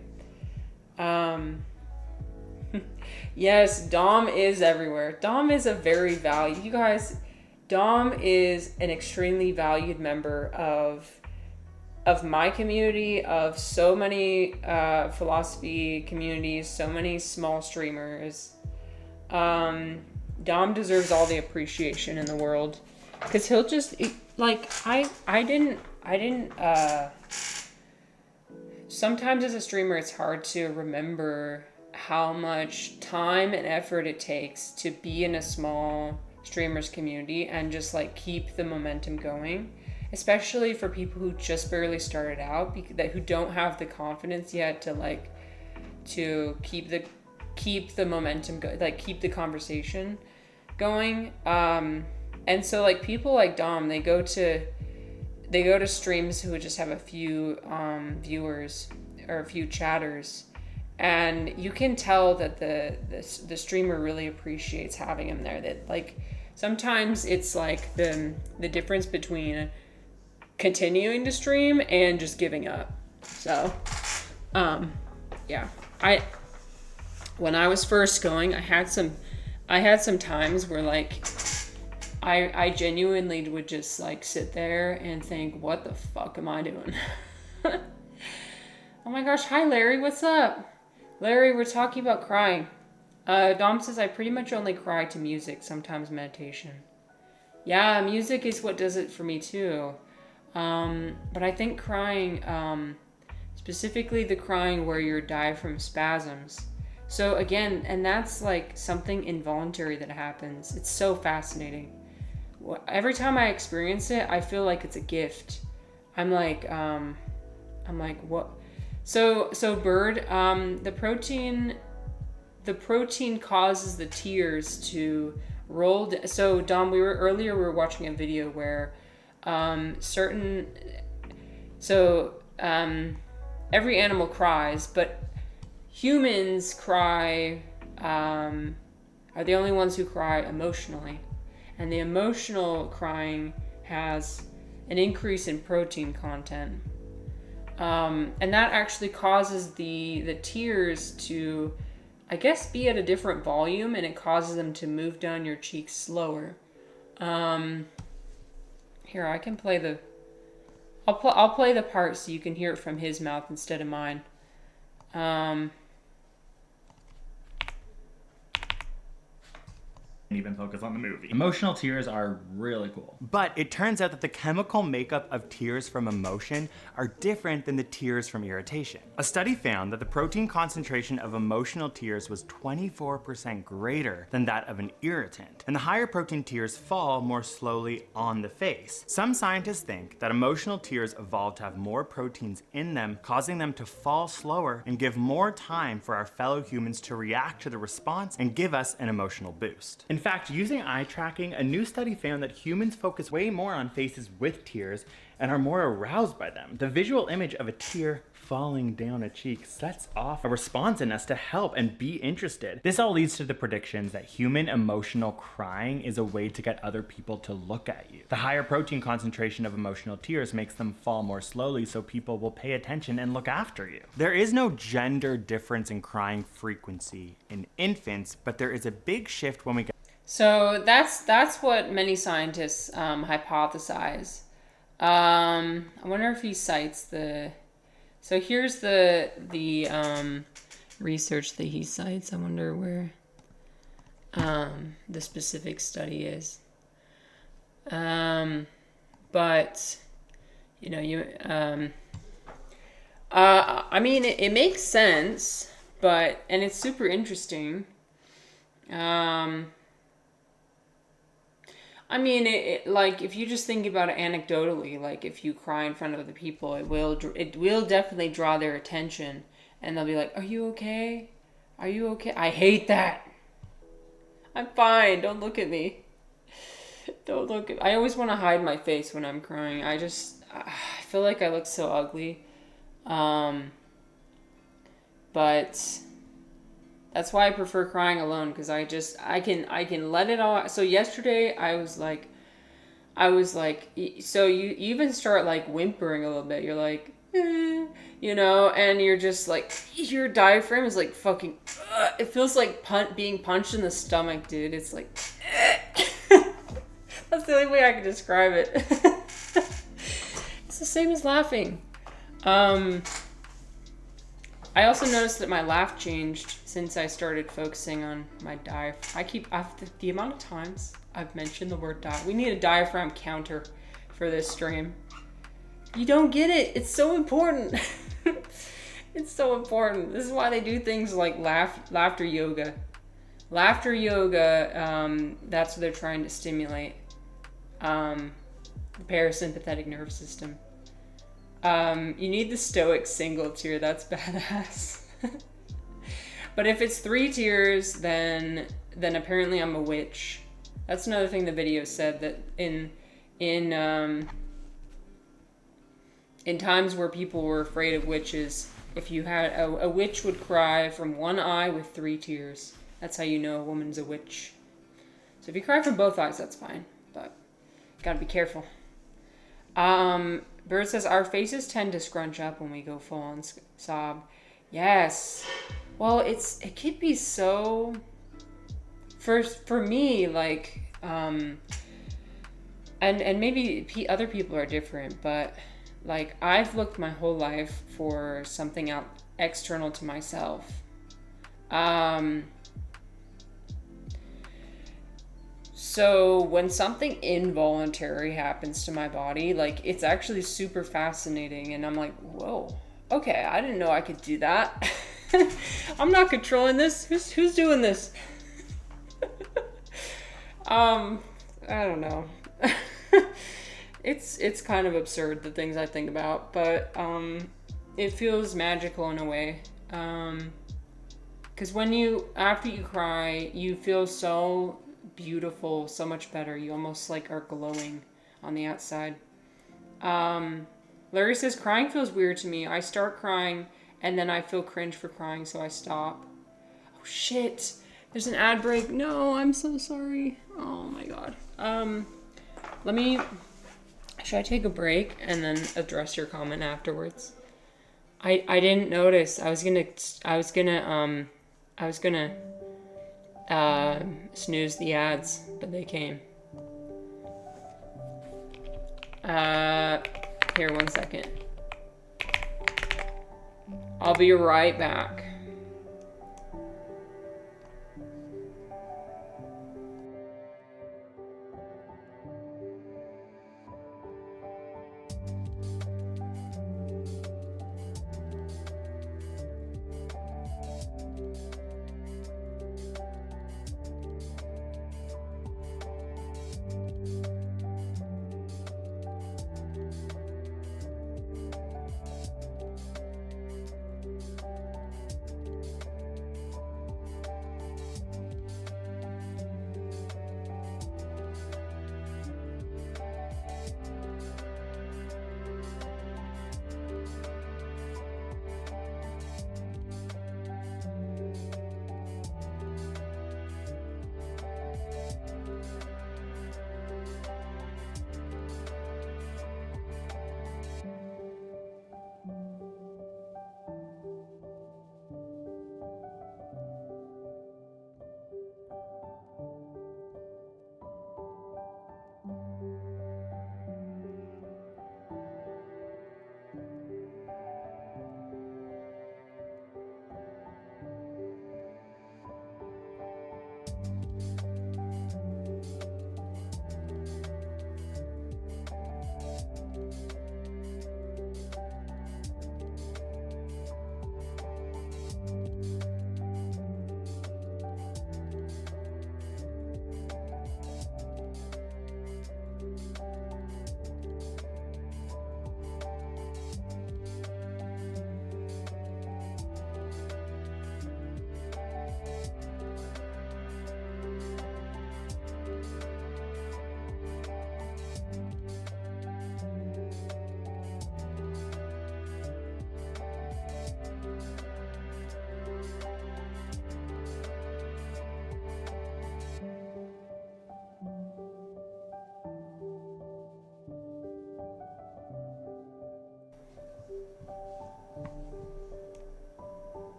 Yes, Dom is everywhere. Dom is a very valued, you guys. Dom is an extremely valued member of my community, of so many philosophy communities, so many small streamers. Dom deserves all the appreciation in the world, because he'll just like I didn't sometimes as a streamer it's hard to remember how much time and effort it takes to be in a small streamers community and just like keep the momentum going, especially for people who just barely started out, who don't have the confidence yet to keep the momentum like keep the conversation going. And so like people like Dom, they go to streams who just have a few viewers or a few chatters, and you can tell that the streamer really appreciates having him there. That like sometimes it's like the difference between continuing to stream and just giving up. So yeah, when I was first going, I had some times where like I genuinely would just like sit there and think, what the fuck am I doing? Oh my gosh, hi Larry, what's up? Larry, we're talking about crying. Dom says I pretty much only cry to music, sometimes meditation. Yeah, music is what does it for me too. But I think crying, specifically the crying where you die from spasms. So again, and that's like something involuntary that happens. It's so fascinating. Every time I experience it, I feel like it's a gift. I'm like, what? So Bird, the protein causes the tears to roll. So Dom, we were watching a video where every animal cries, but humans cry, are the only ones who cry emotionally. And the emotional crying has an increase in protein content. And that actually causes the tears to, I guess, be at a different volume, and it causes them to move down your cheeks slower. Here, I can play I'll play the part so you can hear it from his mouth instead of mine. Even focus on the movie. Emotional tears are really cool. But it turns out that the chemical makeup of tears from emotion are different than the tears from irritation. A study found that the protein concentration of emotional tears was 24% greater than that of an irritant, and the higher protein tears fall more slowly on the face. Some scientists think that emotional tears evolved to have more proteins in them, causing them to fall slower and give more time for our fellow humans to react to the response and give us an emotional boost. In fact, using eye tracking, a new study found that humans focus way more on faces with tears and are more aroused by them. The visual image of a tear falling down a cheek sets off a response in us to help and be interested. This all leads to the predictions that human emotional crying is a way to get other people to look at you. The higher protein concentration of emotional tears makes them fall more slowly, so people will pay attention and look after you. There is no gender difference in crying frequency in infants, but there is a big shift when we get. So that's what many scientists hypothesize. I wonder if he cites the. So here's the research that he cites. I wonder where the specific study is. But you know I mean it makes sense, and it's super interesting. I mean, it like if you just think about it anecdotally, like if you cry in front of other people, it will definitely draw their attention, and they'll be like, "Are you okay? Are you okay?" I hate that. I'm fine. Don't look at me. Don't look at. I always want to hide my face when I'm crying. I feel like I look so ugly. But that's why I prefer crying alone, because I can let it all. So yesterday I was like, so you even start like whimpering a little bit. You're like, you know, and you're just like, your diaphragm is like fucking, it feels like being punched in the stomach, dude. It's like, that's the only way I can describe it. It's the same as laughing. I also noticed that my laugh changed since I started focusing on my diaphragm. The amount of times I've mentioned the word diaphragm. We need a diaphragm counter for this stream. You don't get it. It's so important. It's so important. This is why they do things like laughter yoga. Laughter yoga, that's what they're trying to stimulate. The parasympathetic nervous system. You need the stoic single tear. That's badass. But if it's 3 tears, then apparently I'm a witch. That's another thing the video said, that in times where people were afraid of witches, if you had a witch would cry from one eye with 3 tears. That's how you know a woman's a witch. So if you cry from both eyes, that's fine, but gotta be careful. Bird says, our faces tend to scrunch up when we go full on sob. Yes. Well, it could be so, for me, like, and maybe other people are different, but like, I've looked my whole life for something out external to myself. So when something involuntary happens to my body, like, it's actually super fascinating, and I'm like, whoa, okay, I didn't know I could do that. I'm not controlling this. Who's doing this? I don't know. It's kind of absurd, the things I think about, but it feels magical in a way. Because after you cry, you feel so beautiful, so much better. You almost like are glowing on the outside. Larry says, crying feels weird to me. I start crying and then I feel cringe for crying, so I stop. Oh shit, there's an ad break. No, I'm so sorry. Oh my god. Should I take a break and then address your comment afterwards? I didn't notice. I was gonna snooze the ads, but they came. Here, 1 second. I'll be right back.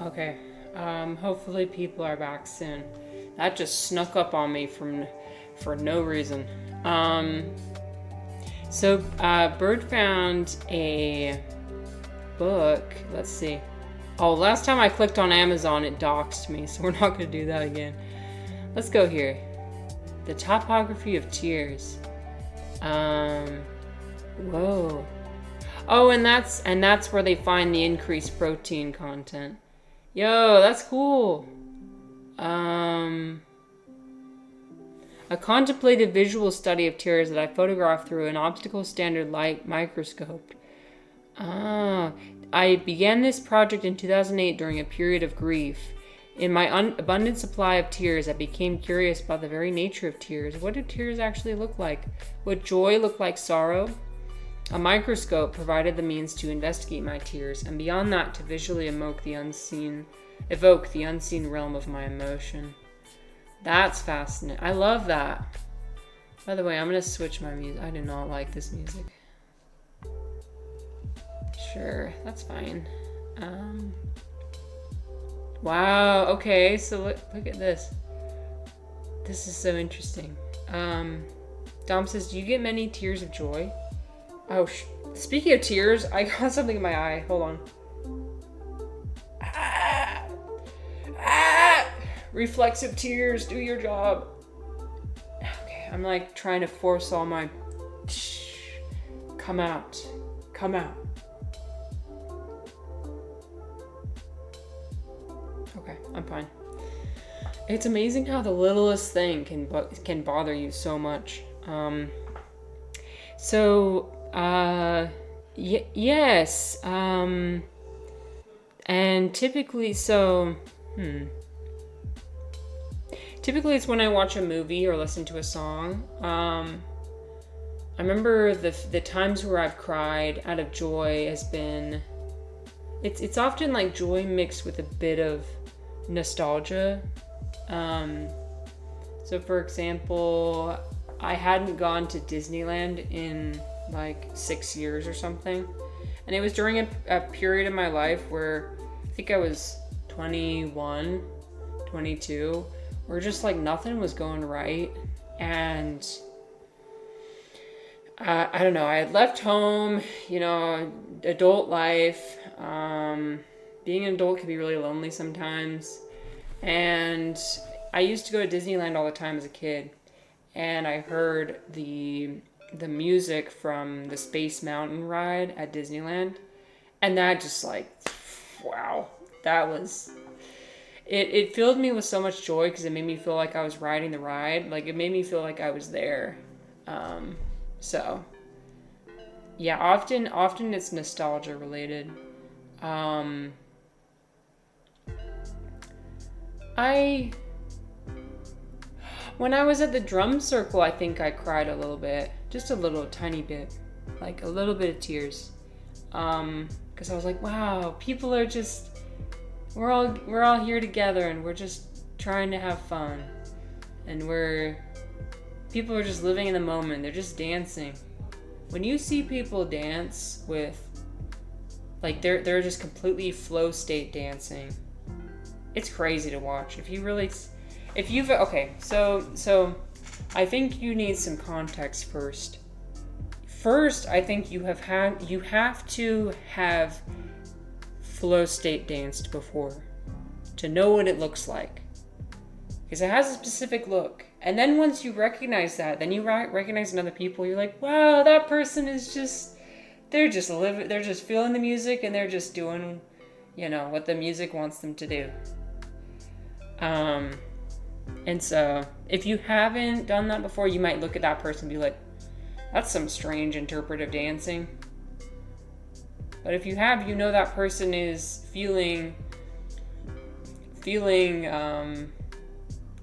Okay, hopefully people are back soon. That just snuck up on me for no reason. So Bird found a book. Let's see. Oh, last time I clicked on Amazon, it doxed me, so we're not going to do that again. Let's go here. The Topography of Tears. Whoa. Oh, and that's where they find the increased protein content. Yo, that's cool. A contemplative visual study of tears that I photographed through an optical standard light microscope. I began this project in 2008 during a period of grief. In my abundant supply of tears, I became curious about the very nature of tears. What do tears actually look like? Would joy look like sorrow? A microscope provided the means to investigate my tears, and beyond that, to visually evoke the unseen realm of my emotion. That's fascinating. I love that. By the way, I'm gonna switch my music. I do not like this music. Sure, that's fine. Wow, okay, so look at this. This is so interesting. Dom says, do you get many tears of joy? Oh, speaking of tears, I got something in my eye. Hold on. Reflexive tears, do your job. Okay, I'm like trying to force all my... Come out. Come out. Okay, I'm fine. It's amazing how the littlest thing can bother you so much. Yes. And typically, typically it's when I watch a movie or listen to a song. I remember the times where I've cried out of joy has been... It's often like joy mixed with a bit of nostalgia. So for example, I hadn't gone to Disneyland in like 6 years or something. And it was during a period of my life where I think I was 21, 22, where just like nothing was going right. And I don't know, I had left home, adult life. Being an adult can be really lonely sometimes. And I used to go to Disneyland all the time as a kid. And I heard the music from the Space Mountain ride at Disneyland. And that just like, wow, that was... It filled me with so much joy because it made me feel like I was riding the ride. Like, it made me feel like I was there. So, yeah, often it's nostalgia related. When I was at the drum circle, I think I cried a little bit. Just a little tiny bit. Like a little bit of tears. Because I was like, wow, people are just... We're all here together and we're just trying to have fun. And people are just living in the moment. They're just dancing. When you see people dance with, like, they're just completely flow state dancing. It's crazy to watch. Okay, so I think you need some context first. First, I think you have to have flow state danced before to know what it looks like, because it has a specific look. And then once you recognize that, then you recognize in other people. You're like, wow, that person is just, they're just feeling the music and they're just doing, what the music wants them to do. And so if you haven't done that before, you might look at that person and be like, that's some strange interpretive dancing. But if you have, that person is feeling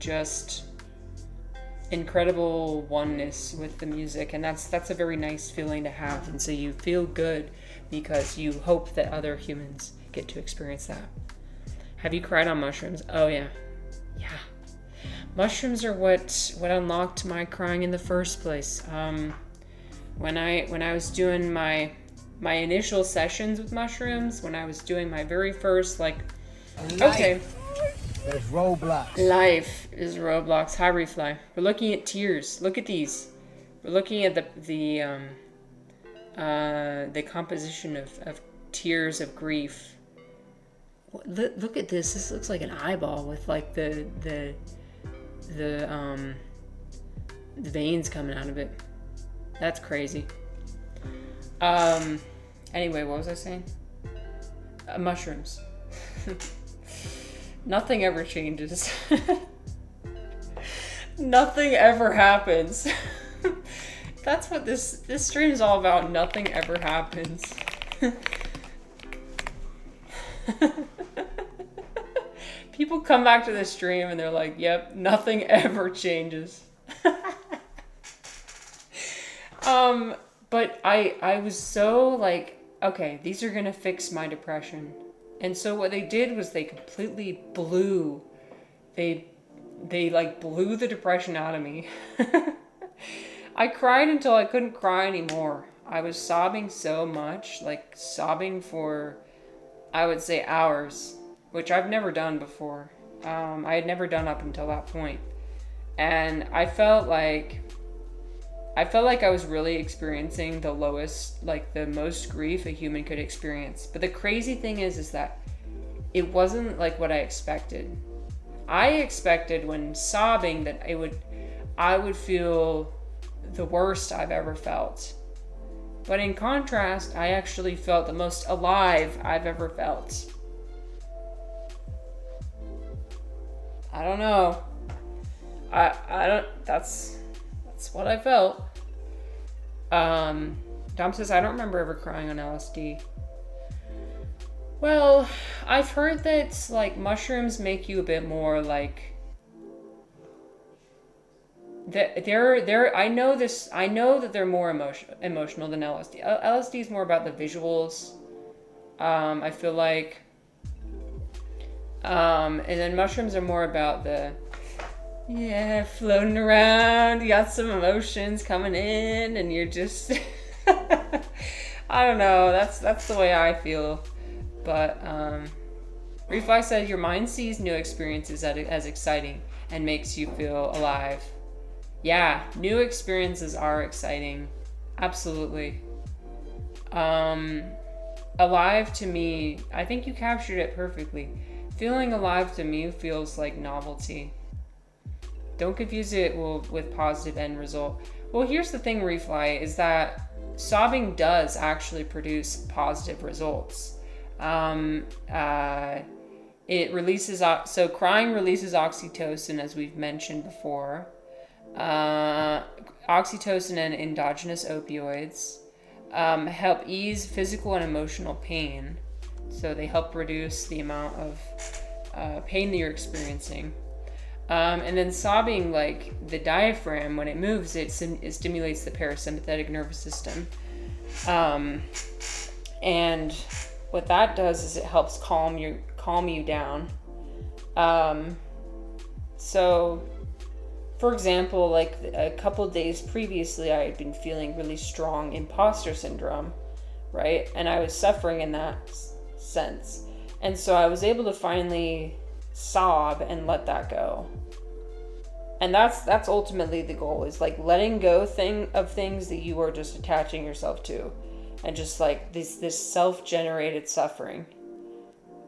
just incredible oneness with the music, and that's a very nice feeling to have. And so you feel good because you hope that other humans get to experience that. Have you cried on mushrooms? Oh yeah. Mushrooms are what unlocked my crying in the first place. When I was doing my initial sessions with mushrooms, when I was doing my very first, okay. There's Roblox. Life is Roblox. Hi, Refly. We're looking at tears. Look at these. We're looking at the composition of tears of grief. Look at this. This looks like an eyeball with like the veins coming out of it. That's crazy. Anyway, what was I saying? Mushrooms. Nothing ever changes. Nothing ever happens. That's what this stream is all about. Nothing ever happens. People come back to the stream and they're like, yep, nothing ever changes. But I was so like, okay, these are gonna fix my depression. And so what they did was they completely blew the depression out of me. I cried until I couldn't cry anymore. I was sobbing so much, like sobbing for, I would say, hours, which I've never done before. I had never done up until that point. And I felt like I was really experiencing the lowest, like the most grief a human could experience. But the crazy thing is that it wasn't like what I expected. I expected when sobbing that I would feel the worst I've ever felt. But in contrast, I actually felt the most alive I've ever felt. I don't know. That's what I felt. Dom says, I don't remember ever crying on LSD. Well, I've heard that like mushrooms make you a bit more like I know that they're more emotional than LSD. LSD is more about the visuals. I feel like and then mushrooms are more about the floating around. You got some emotions coming in and you're just I don't know, that's the way I feel. But Reflex said your mind sees new experiences as exciting and makes you feel alive. Yeah, new experiences are exciting. Absolutely. Alive to me, I think you captured it perfectly. Feeling alive to me feels like novelty. Don't confuse it with positive end result. Well, here's the thing, Refly, is that sobbing does actually produce positive results. It releases, so crying releases oxytocin, as we've mentioned before. Oxytocin and endogenous opioids help ease physical and emotional pain. So they help reduce the amount of pain that you're experiencing. And then sobbing, like the diaphragm, when it moves, it stimulates the parasympathetic nervous system. And what that does is it helps calm you down. So, for example, like a couple days previously, I had been feeling really strong imposter syndrome, right? And I was suffering in that sense. And so I was able to finally sob and let that go. And that's ultimately the goal, is like letting go of things that you are just attaching yourself to, and just like this self-generated suffering.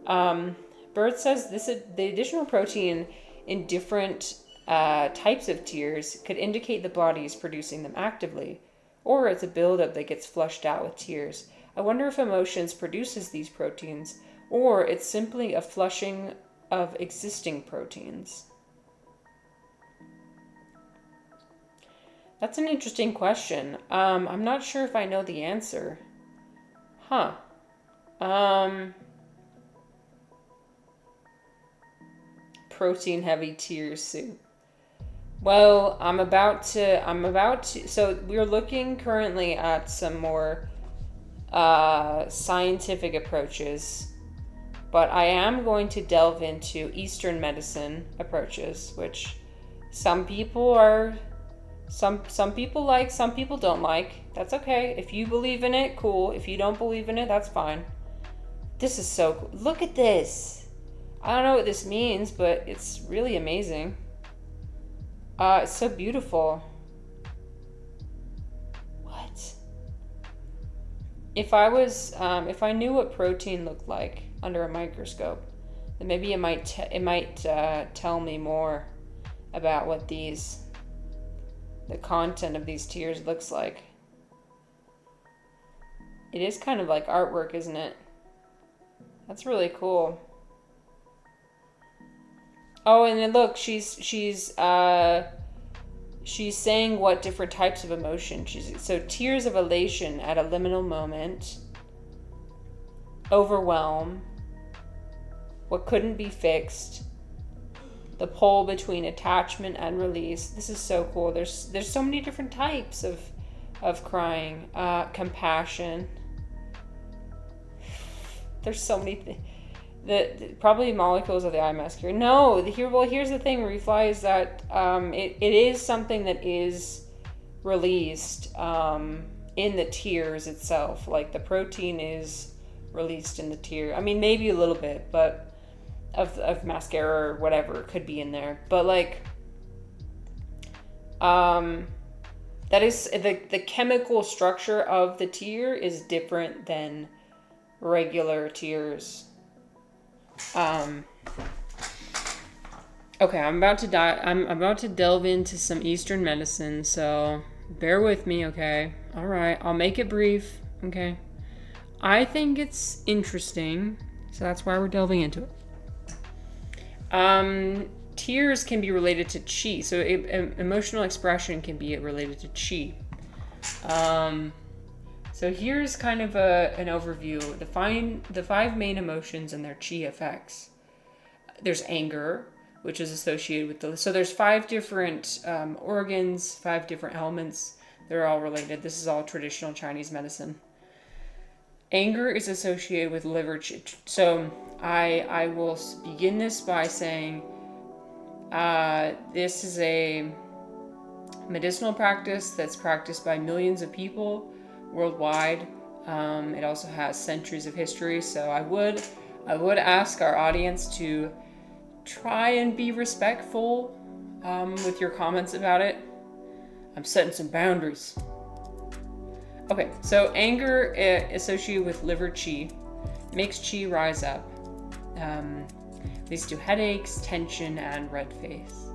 Bert says the additional protein in different types of tears could indicate the body is producing them actively, or it's a buildup that gets flushed out with tears. I wonder if emotions produces these proteins, or it's simply a flushing of existing proteins. That's an interesting question. I'm not sure if I know the answer. Protein heavy tears soup. Well, I'm about to, so we're looking currently at some more scientific approaches, but I am going to delve into Eastern medicine approaches, which some people like, some people don't like. That's okay. If you believe in it, cool. If you don't believe in it, that's fine. This is so cool. Look at this. I don't know what this means, but it's really amazing. It's so beautiful. What? If I knew what protein looked like under a microscope, then maybe it might tell me more about what the content of these tears looks like. It is kind of like artwork, isn't it? That's really cool. Oh, and then look, she's saying what different types of emotion. So tears of elation at a liminal moment, overwhelm, what couldn't be fixed, the pull between attachment and release. This is so cool. There's so many different types of crying. Compassion. There's so many the probably molecules of the eye mascara. No, here's the thing, Refly, is that it is something that is released in the tears itself. Like the protein is released in the tear. I mean, maybe a little bit, but of mascara or whatever could be in there. But like that is the chemical structure of the tear is different than regular tears. Okay, I'm about to delve into some Eastern medicine, so bear with me, okay? All right, I'll make it brief, okay? I think it's interesting, so that's why we're delving into it. Tears can be related to chi, so emotional expression can be related to chi. So here's kind of an overview. The five main emotions and their chi effects. There's anger, which is associated with so there's 5 different organs, 5 different elements. They're all related. This is all traditional Chinese medicine. Anger is associated with liver chi. So I will begin this by saying this is a medicinal practice that's practiced by millions of people worldwide. It also has centuries of history, so I would ask our audience to try and be respectful with your comments about it. I'm setting some boundaries. Okay, so anger associated with liver chi makes chi rise up, leads to headaches, tension, and red face.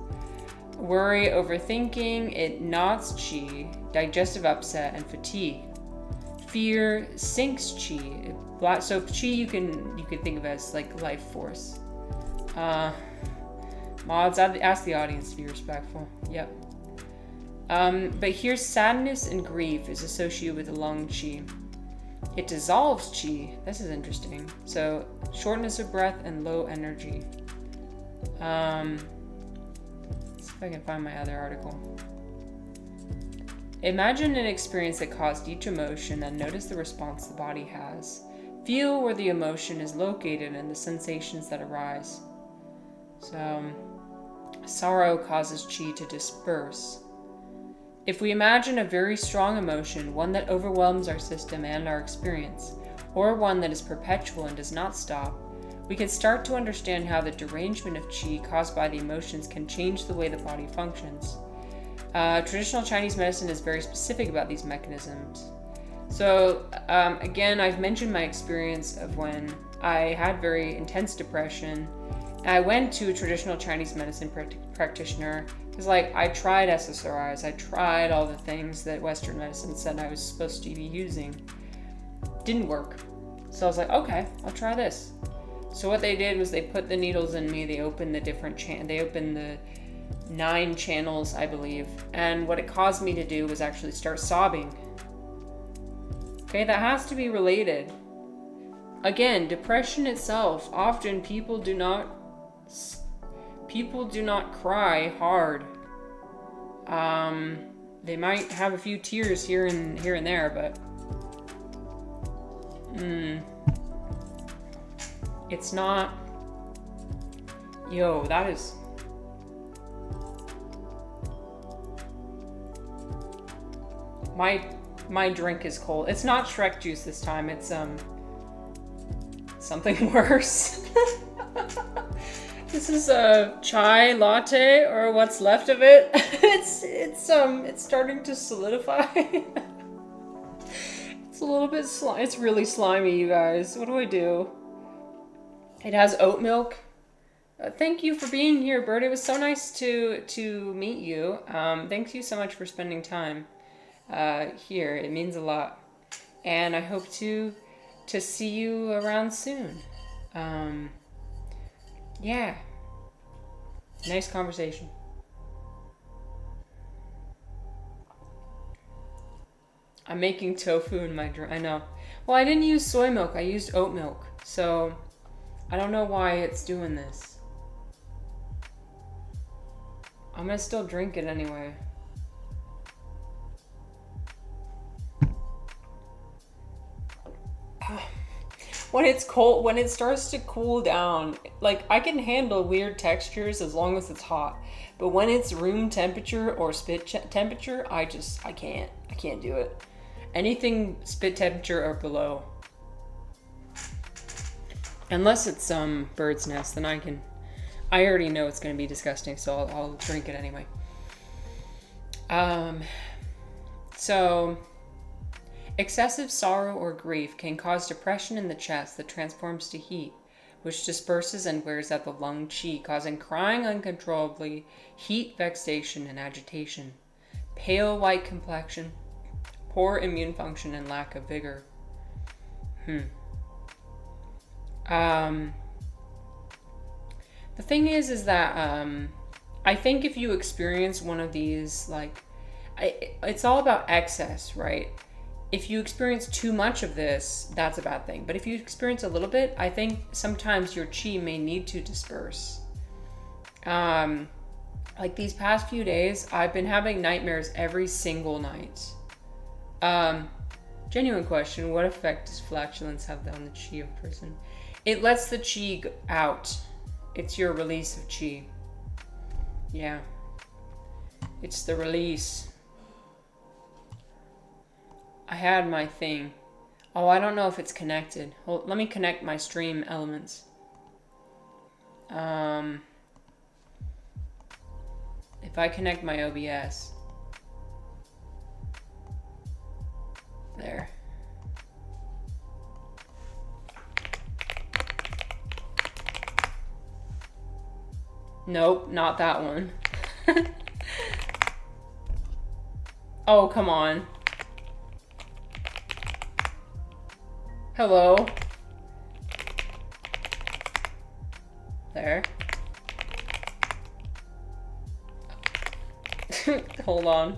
Worry, overthinking, it knots chi, digestive upset, and fatigue. Fear sinks chi. So chi you can think of as like life force. Mods, I'd ask the audience to be respectful. Yep. But here's sadness and grief is associated with the lung chi. It dissolves chi. This is interesting. So shortness of breath and low energy. Let's see if I can find my other article. Imagine an experience that caused each emotion and notice the response the body has. Feel where the emotion is located and the sensations that arise. So, sorrow causes chi to disperse. If we imagine a very strong emotion, one that overwhelms our system and our experience, or one that is perpetual and does not stop, we can start to understand how the derangement of chi caused by the emotions can change the way the body functions. Traditional Chinese medicine is very specific about these mechanisms. So, again, I've mentioned my experience of when I had very intense depression. I went to a traditional Chinese medicine practitioner because, like, I tried SSRIs, I tried all the things that Western medicine said I was supposed to be using. Didn't work. So I was like, okay, I'll try this. So what they did was they put the needles in me, they opened the different they opened the 9 channels, I believe. And what it caused me to do was actually start sobbing. Okay, that has to be related. Again, depression itself, often people do not cry hard. They might have a few tears here and there, but it's not. Yo, that is. My drink is cold. It's not Shrek juice this time. It's something worse. This is a chai latte, or what's left of it. It's starting to solidify. It's a little bit it's really slimy, you guys. What do I do? It has oat milk. Thank you for being here, Bert. It was so nice to meet you. Thank you so much for spending time here. It means a lot. and I hope to see you around soon. Yeah. Nice conversation. I'm making tofu in my drink. I know. Well, I didn't use soy milk. I used oat milk. So, I don't know why it's doing this. I'm gonna still drink it anyway. When it's cold, when it starts to cool down, like, I can handle weird textures as long as it's hot. But when it's room temperature or spit temperature, I can't do it. Anything spit temperature or below. Unless it's some bird's nest, then I already know it's going to be disgusting, so I'll drink it anyway. So, excessive sorrow or grief can cause depression in the chest that transforms to heat, which disperses and wears out the lung qi, causing crying uncontrollably, heat, vexation, and agitation, pale white complexion, poor immune function, and lack of vigor. The thing is that I think if you experience one of these, like, it's all about excess, right? If you experience too much of this, that's a bad thing. But if you experience a little bit, I think sometimes your chi may need to disperse. Like these past few days, I've been having nightmares every single night. Genuine question, what effect does flatulence have on the chi of a person? It lets the chi out. It's your release of chi. Yeah. It's the release. I had my thing. Oh, I don't know if it's connected. Well, let me connect my stream elements. If I connect my OBS. There. Nope, not that one. Oh, come on. Hello. There. Hold on.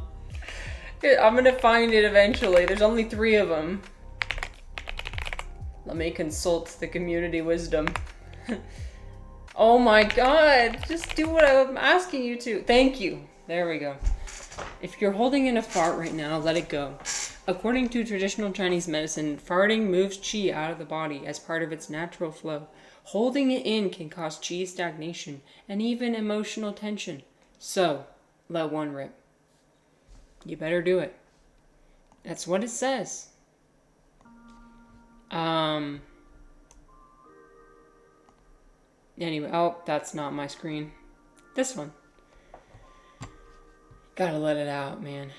I'm gonna find it eventually. There's only 3 of them. Let me consult the community wisdom. Oh my god, just do what I'm asking you to. Thank you. There we go. If you're holding in a fart right now, let it go. According to traditional Chinese medicine, farting moves qi out of the body as part of its natural flow. Holding it in can cause qi stagnation and even emotional tension. So, let one rip. You better do it. That's what it says. Anyway, oh, that's not my screen. This one. Gotta let it out, man.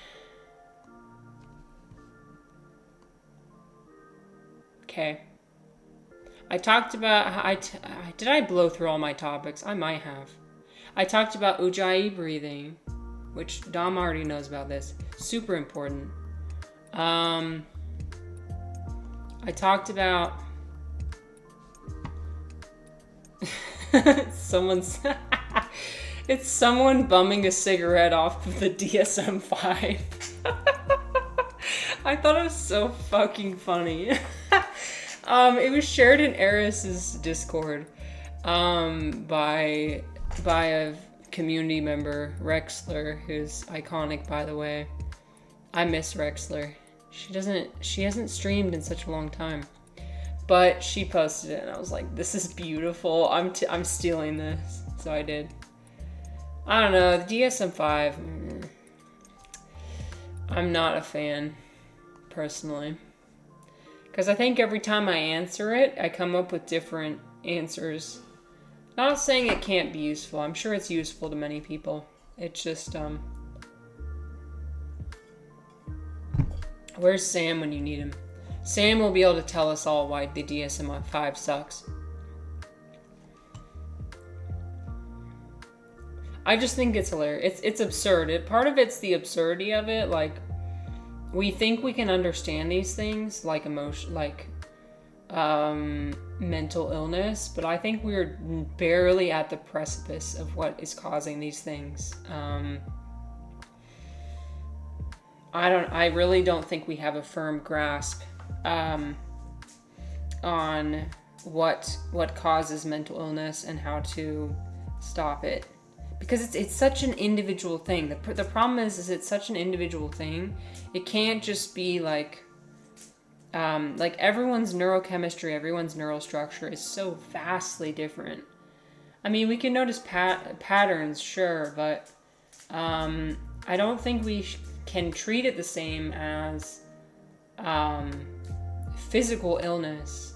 Okay. I talked about, did I blow through all my topics? I might have. I talked about Ujjayi breathing, which Dom already knows about this. Super important. I talked about it's someone bumming a cigarette off of the DSM-5. I thought it was so fucking funny. It was shared in Eris's Discord by a community member, Rexler, who's iconic, by the way. I miss Rexler. She hasn't streamed in such a long time. But she posted it and I was like, this is beautiful. I'm stealing this. So I did. I don't know, the DSM-5, I'm not a fan, personally. Because I think every time I answer it, I come up with different answers. Not saying it can't be useful. I'm sure it's useful to many people. It's just, where's Sam when you need him? Sam will be able to tell us all why the DSM-5 sucks. I just think it's hilarious. It's absurd. Part of it's the absurdity of it. Like, we think we can understand these things like emotion, like mental illness, but I think we're barely at the precipice of what is causing these things. I really don't think we have a firm grasp on what causes mental illness and how to stop it, because it's such an individual thing. The problem is it's such an individual thing. It can't just be like everyone's neurochemistry, everyone's neural structure is so vastly different. I mean, we can notice patterns, sure, but I don't think we can treat it the same as physical illness.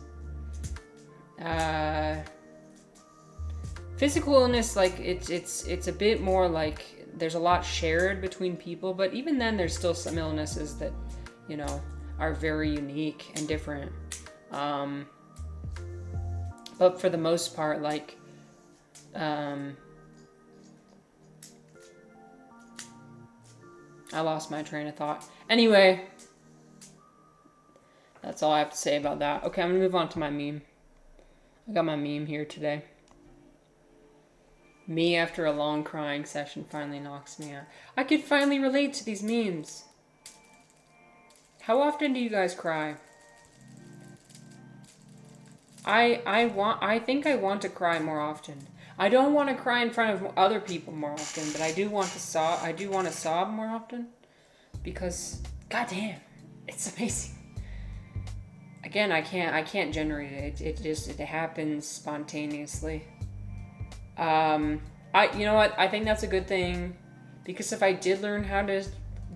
Physical illness, like it's a bit more like there's a lot shared between people, but even then there's still some illnesses that, you know, are very unique and different. But for the most part, like I lost my train of thought. Anyway, that's all I have to say about that. Okay, I'm gonna move on to my meme. I got my meme here today. Me after a long crying session finally knocks me out. I could finally relate to these memes. How often do you guys cry? I think I want to cry more often. I don't want to cry in front of other people more often, but I do want to sob. I do want to sob more often because, goddamn, it's amazing. Again, I can't generate it. It happens spontaneously. You know what? I think that's a good thing, because if I did learn how to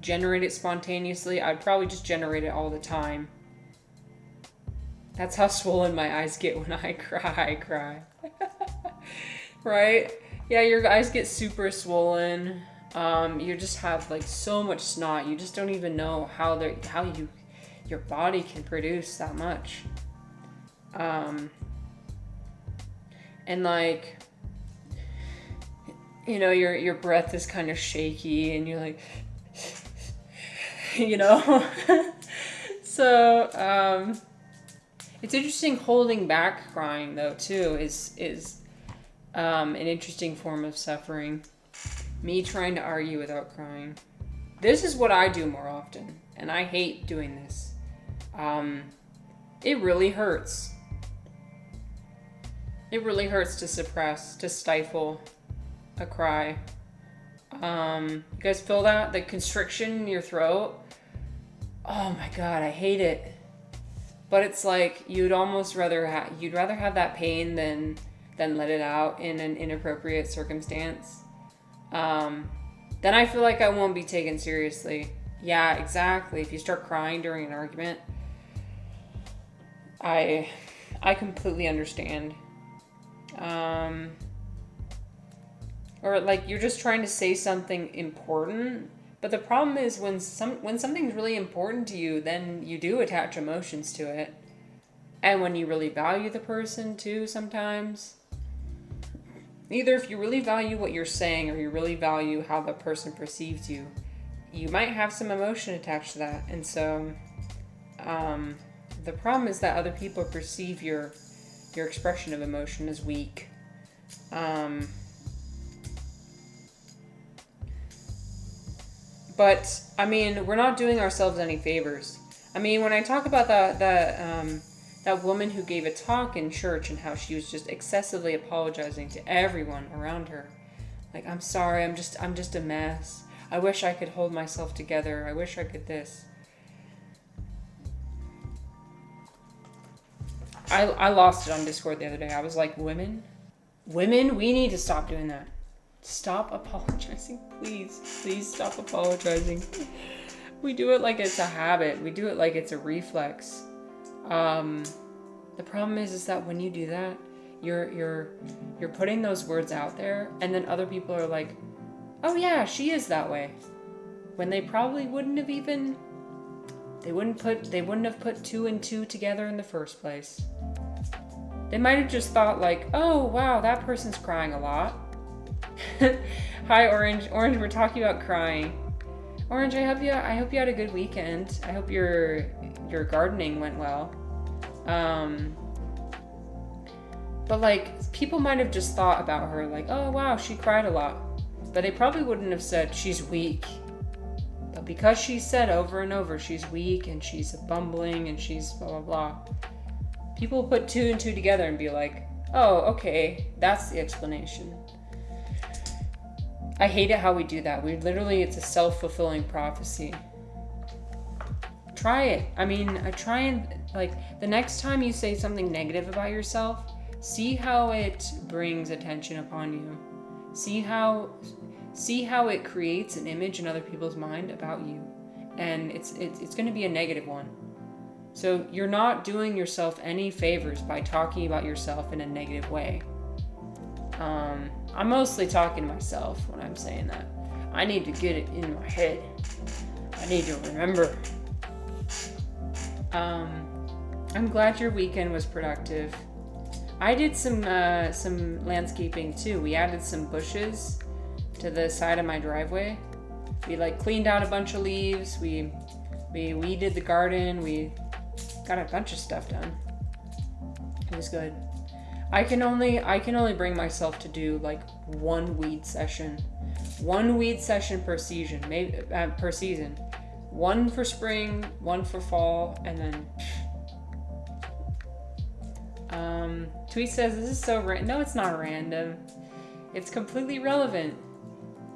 generate it spontaneously, I'd probably just generate it all the time. That's how swollen my eyes get when I cry. Right? Yeah, your eyes get super swollen. You just have like so much snot. You just don't even know how your body can produce that much. And like, you know, your breath is kind of shaky and you're like, you know. So it's interesting. Holding back crying though too is an interesting form of suffering. Me trying to argue without crying. This is what I do more often, and I hate doing this. It really hurts. It really hurts to suppress, to stifle a cry. You guys feel that? The constriction in your throat? Oh my god, I hate it. But it's like you'd rather have that pain than let it out in an inappropriate circumstance. Then I feel like I won't be taken seriously. Yeah, exactly. If you start crying during an argument, I completely understand. Or like you're just trying to say something important, but the problem is when something's really important to you, then you do attach emotions to it. And when you really value the person too, sometimes, either if you really value what you're saying or you really value how the person perceives you, you might have some emotion attached to that. And so the problem is that other people perceive your expression of emotion as weak. But I mean, we're not doing ourselves any favors. I mean, when I talk about that woman who gave a talk in church and how she was just excessively apologizing to everyone around her, like, I'm sorry, I'm just a mess. I wish I could hold myself together. I wish I could this. I lost it on Discord the other day. I was like, women, we need to stop doing that. Stop apologizing, please stop apologizing. We do it like it's a habit. We do it like it's a reflex. The problem is that when you do that, you're putting those words out there, and then other people are like, oh yeah, she is that way, when they probably wouldn't have put two and two together in the first place. They might have just thought like, oh wow, that person's crying a lot. Hi, Orange. Orange, we're talking about crying. Orange, I hope you had a good weekend. I hope your gardening went well. But like, people might have just thought about her like, oh wow, she cried a lot. But they probably wouldn't have said she's weak. But because she said over and over she's weak and she's bumbling and she's blah blah blah, people put two and two together and be like, oh, okay, that's the explanation. I hate it how we do that. It's a self-fulfilling prophecy. Try it. I mean, I try and, like, the next time you say something negative about yourself, see how it brings attention upon you. See how it creates an image in other people's mind about you. And it's going to be a negative one. So you're not doing yourself any favors by talking about yourself in a negative way. I'm mostly talking to myself when I'm saying that. I need to get it in my head. I need to remember. I'm glad your weekend was productive. I did some landscaping too. We added some bushes to the side of my driveway. We like cleaned out a bunch of leaves. We weeded the garden. We got a bunch of stuff done. It was good. I can only bring myself to do like one weed session per season, maybe per season. One for spring, one for fall, and then. Tweet says this is so random. No, it's not random. It's completely relevant.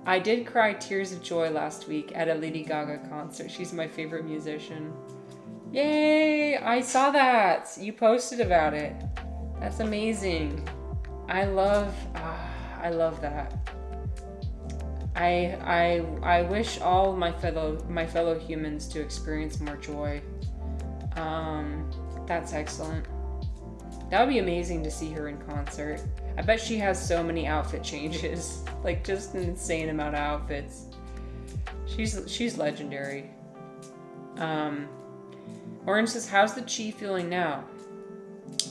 I did cry tears of joy last week at a Lady Gaga concert. She's my favorite musician. Yay! I saw that. You posted about it. That's amazing. I love that. I wish all my fellow humans to experience more joy. That's excellent. That would be amazing to see her in concert. I bet she has so many outfit changes, like just an insane amount of outfits. She's legendary. Orange says, "How's the chi feeling now?"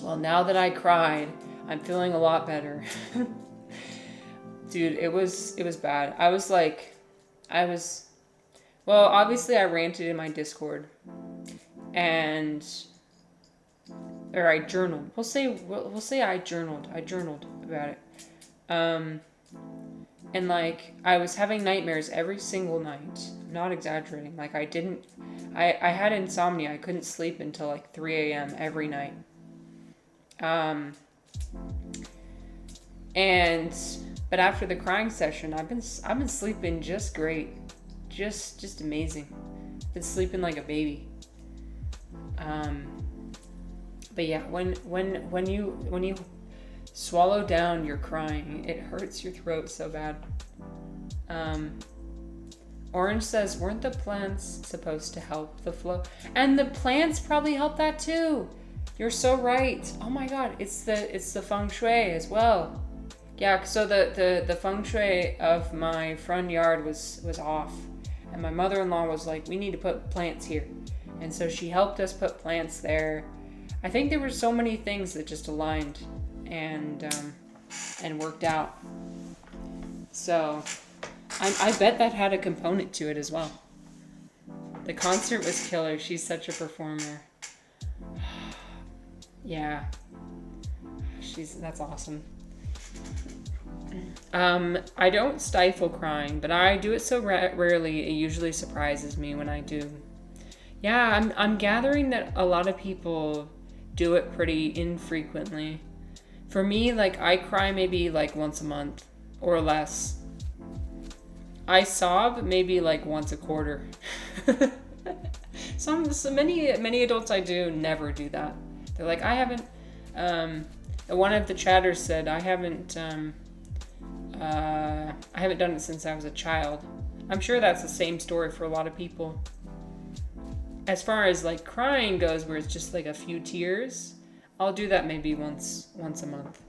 Well, now that I cried, I'm feeling a lot better. Dude, it was bad. Well, obviously I ranted in my Discord, or I journaled. We'll say I journaled. I journaled about it. And like I was having nightmares every single night. I'm not exaggerating. Like I had insomnia. I couldn't sleep until like 3 a.m. every night. But after the crying session, I've been sleeping just great. Just amazing. Been sleeping like a baby. But yeah, when you swallow down your crying, it hurts your throat so bad. Orange says, weren't the plants supposed to help the flow? And the plants probably help that too. You're so right. Oh my god, it's the feng shui as well. Yeah, so the feng shui of my front yard was off. And my mother-in-law was like, we need to put plants here. And so she helped us put plants there. I think there were so many things that just aligned and worked out. So I bet that had a component to it as well. The concert was killer. She's such a performer. Yeah. That's awesome. I don't stifle crying, but I do it so rarely, it usually surprises me when I do. Yeah, I'm gathering that a lot of people do it pretty infrequently. For me, like, I cry maybe like once a month or less. I sob maybe like once a quarter. Many adults I do never do that. They're like, I haven't, one of the chatters said, I haven't done it since I was a child. I'm sure that's the same story for a lot of people. As far as like crying goes, where it's just like a few tears, I'll do that maybe once a month.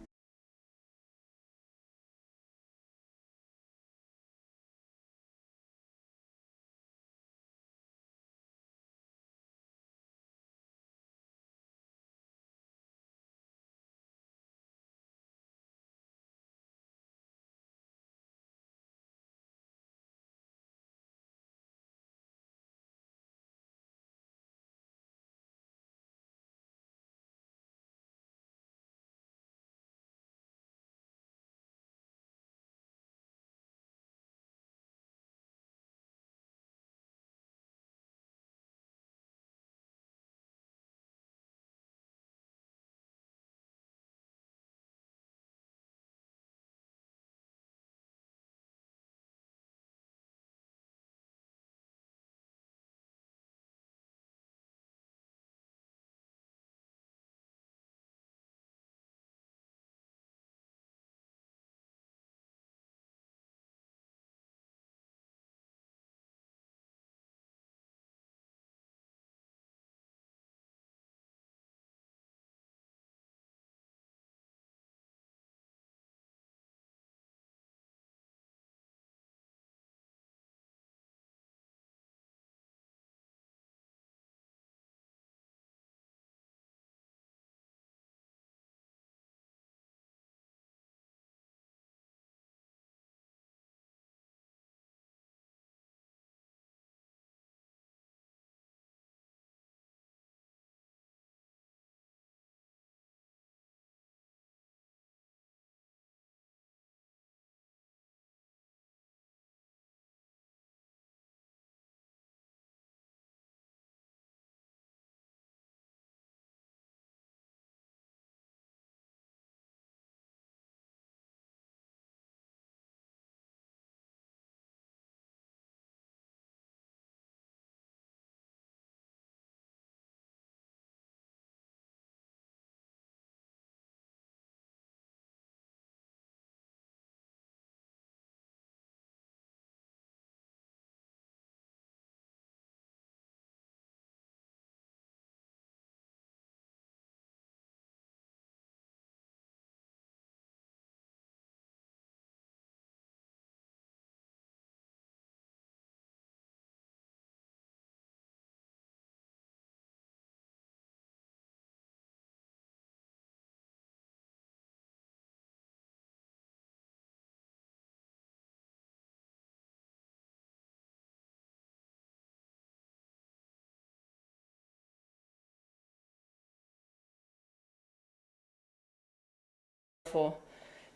beautiful,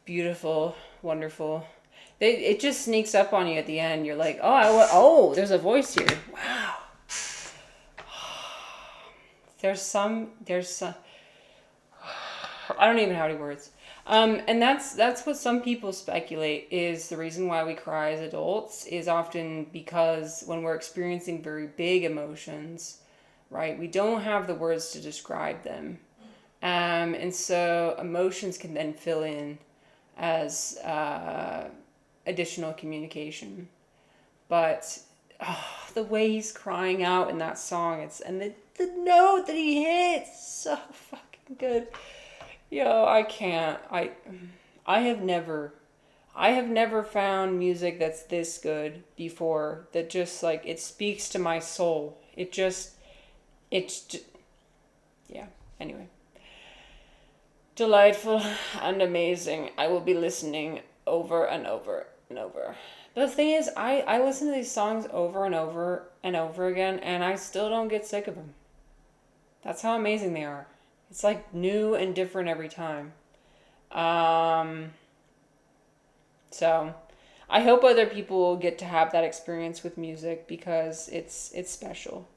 beautiful, wonderful. It just sneaks up on you at the end. You're like, oh, there's a voice here. Wow. There's some, I don't even have any words. And that's what some people speculate is the reason why we cry as adults is often because when we're experiencing very big emotions, right, we don't have the words to describe them. And so emotions can then fill in as additional communication. But the way he's crying out in that song, and the note that he hits, so fucking good. Yo, I can't. I have never found music that's this good before. That just like it speaks to my soul. Yeah. Anyway, delightful and amazing. I will be listening over and over and over. The thing is, I listen to these songs over and over and over again, and I still don't get sick of them. That's how amazing they are. It's like new and different every time. So I hope other people get to have that experience with music because it's special.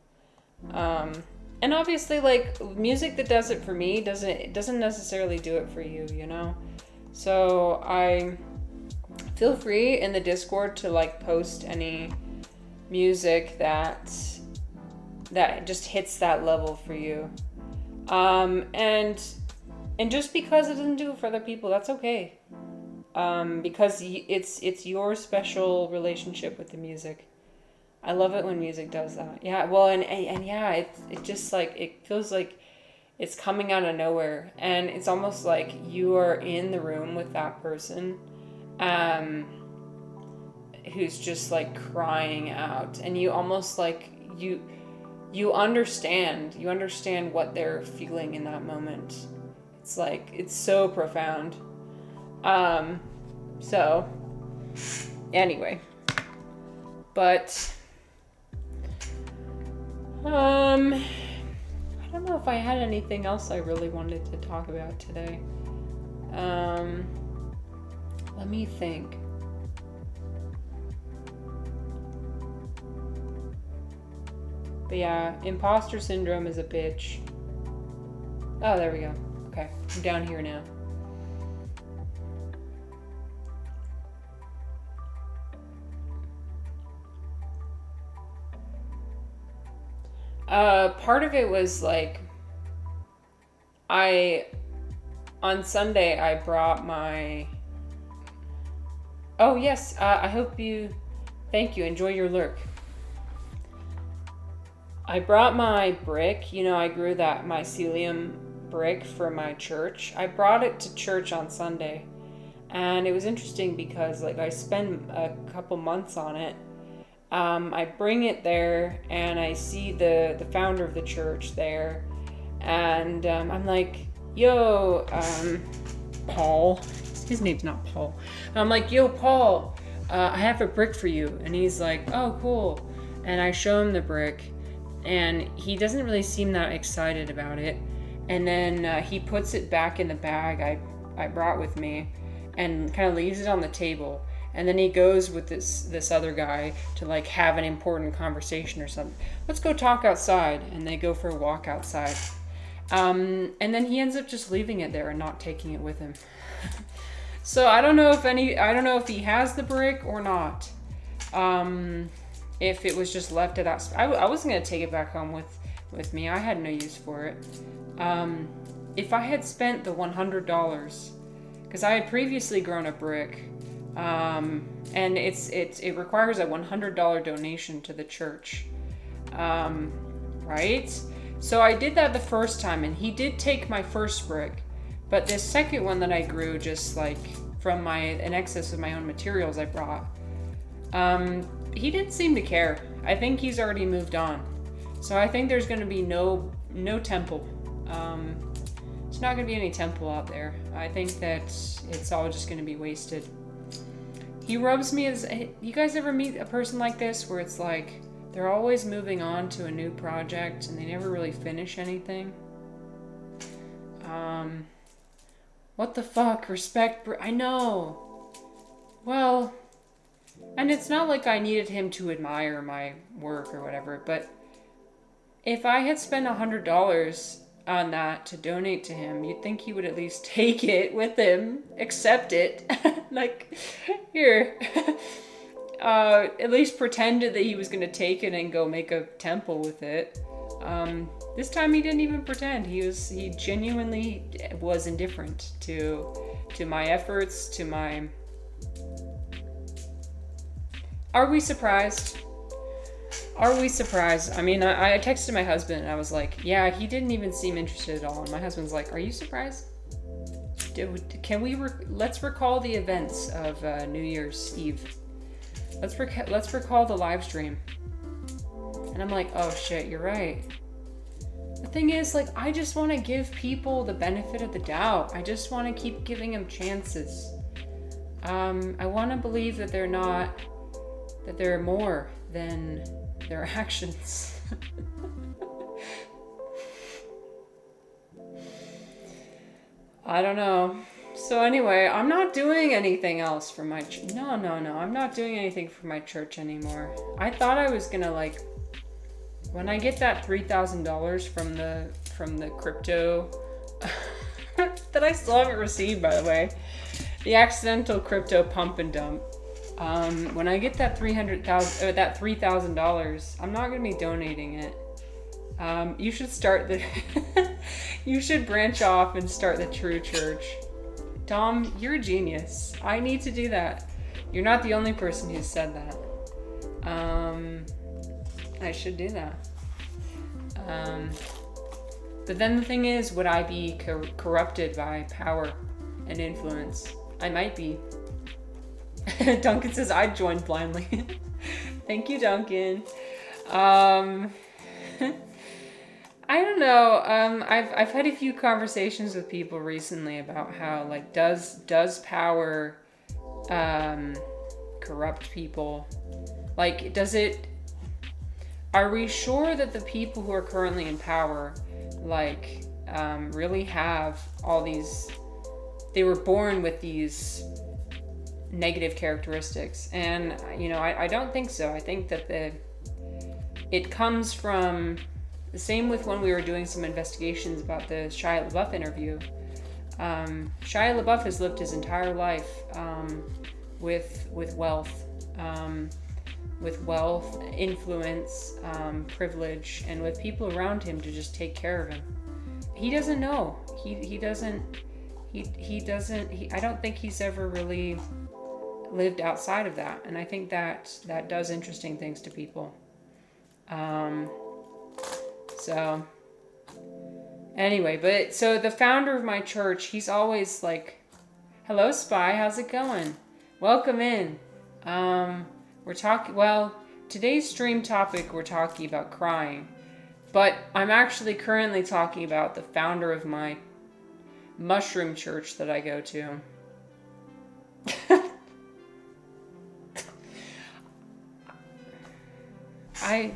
And obviously, like, music that does it for me doesn't necessarily do it for you, you know? So I feel free in the Discord to like post any music that just hits that level for you. And just because it doesn't do it for other people, that's okay. Because it's your special relationship with the music. I love it when music does that. Yeah, well, and yeah, it just like, it feels like it's coming out of nowhere. And it's almost like you are in the room with that person, who's just like crying out. And you almost like, you understand what they're feeling in that moment. It's like, it's so profound. So anyway, but I don't know if I had anything else I really wanted to talk about today. Let me think. But yeah, imposter syndrome is a bitch. Oh, there we go. Okay, I'm down here now. Part of it was like, on Sunday, I brought my, oh yes, thank you, enjoy your lurk. I brought my brick, I grew that mycelium brick for my church. I brought it to church on Sunday, and it was interesting because like I spent a couple months on it. I bring it there and I see the founder of the church there, and I'm like, yo, Paul, his name's not Paul. I'm like, yo, Paul, I have a brick for you. And he's like, oh, cool. And I show him the brick, and he doesn't really seem that excited about it. And then he puts it back in the bag I brought with me and kind of leaves it on the table. And then he goes with this other guy to like have an important conversation or something. Let's go talk outside. And they go for a walk outside. And then he ends up just leaving it there and not taking it with him. So I don't know if he has the brick or not. If it was just left at that spot. I wasn't going to take it back home with me. I had no use for it. If I had spent the $100, because I had previously grown a brick, and it requires a $100 donation to the church, right? So I did that the first time, and he did take my first brick, but this second one that I grew just like from an excess of my own materials I brought, he didn't seem to care. I think he's already moved on. So I think there's going to be no temple. There's not going to be any temple out there. I think that it's all just going to be wasted. He rubs me as... You guys ever meet a person like this where it's like they're always moving on to a new project and they never really finish anything? What the fuck? Respect, I know. Well, and it's not like I needed him to admire my work or whatever, but if I had spent $100 on that to donate to him, you'd think he would at least take it with him, accept it, like, here. At least pretended that he was going to take it and go make a temple with it. This time he didn't even pretend. He genuinely was indifferent to my efforts, to my... Are we surprised? Are we surprised? I mean, I texted my husband and I was like, yeah, he didn't even seem interested at all. And my husband's like, are you surprised? Let's recall the events of New Year's Eve. Let's recall the live stream. And I'm like, oh shit, you're right. The thing is, like, I just want to give people the benefit of the doubt. I just want to keep giving them chances. I want to believe that they're more than their actions. I don't know. So anyway, I'm not doing anything else for my No, I'm not doing anything for my church anymore. I thought I was gonna, like, when I get that $3,000 from the crypto that I still haven't received, by the way, the accidental crypto pump and dump. When I get that $3,000, I'm not gonna be donating it. You should start you should branch off and start the True Church. Tom, you're a genius. I need to do that. You're not the only person who said that. I should do that. But then the thing is, would I be corrupted by power and influence? I might be. Duncan says I'd join blindly. Thank you, Duncan. I don't know. I've had a few conversations with people recently about how, like, does power corrupt people? Like, are we sure that the people who are currently in power, like, really have all these, they were born with these negative characteristics? And, you know, I don't think so. I think that it comes from the same with when we were doing some investigations about the Shia LaBeouf interview. Shia LaBeouf has lived his entire life with wealth, influence, privilege, and with people around him to just take care of him. He doesn't know. I don't think he's ever really lived outside of that, and I think that does interesting things to people. So anyway, so the founder of my church, he's always like, hello, Spy, how's it going? Welcome in. Today's stream topic, we're talking about crying, but I'm actually currently talking about the founder of my mushroom church that I go to. I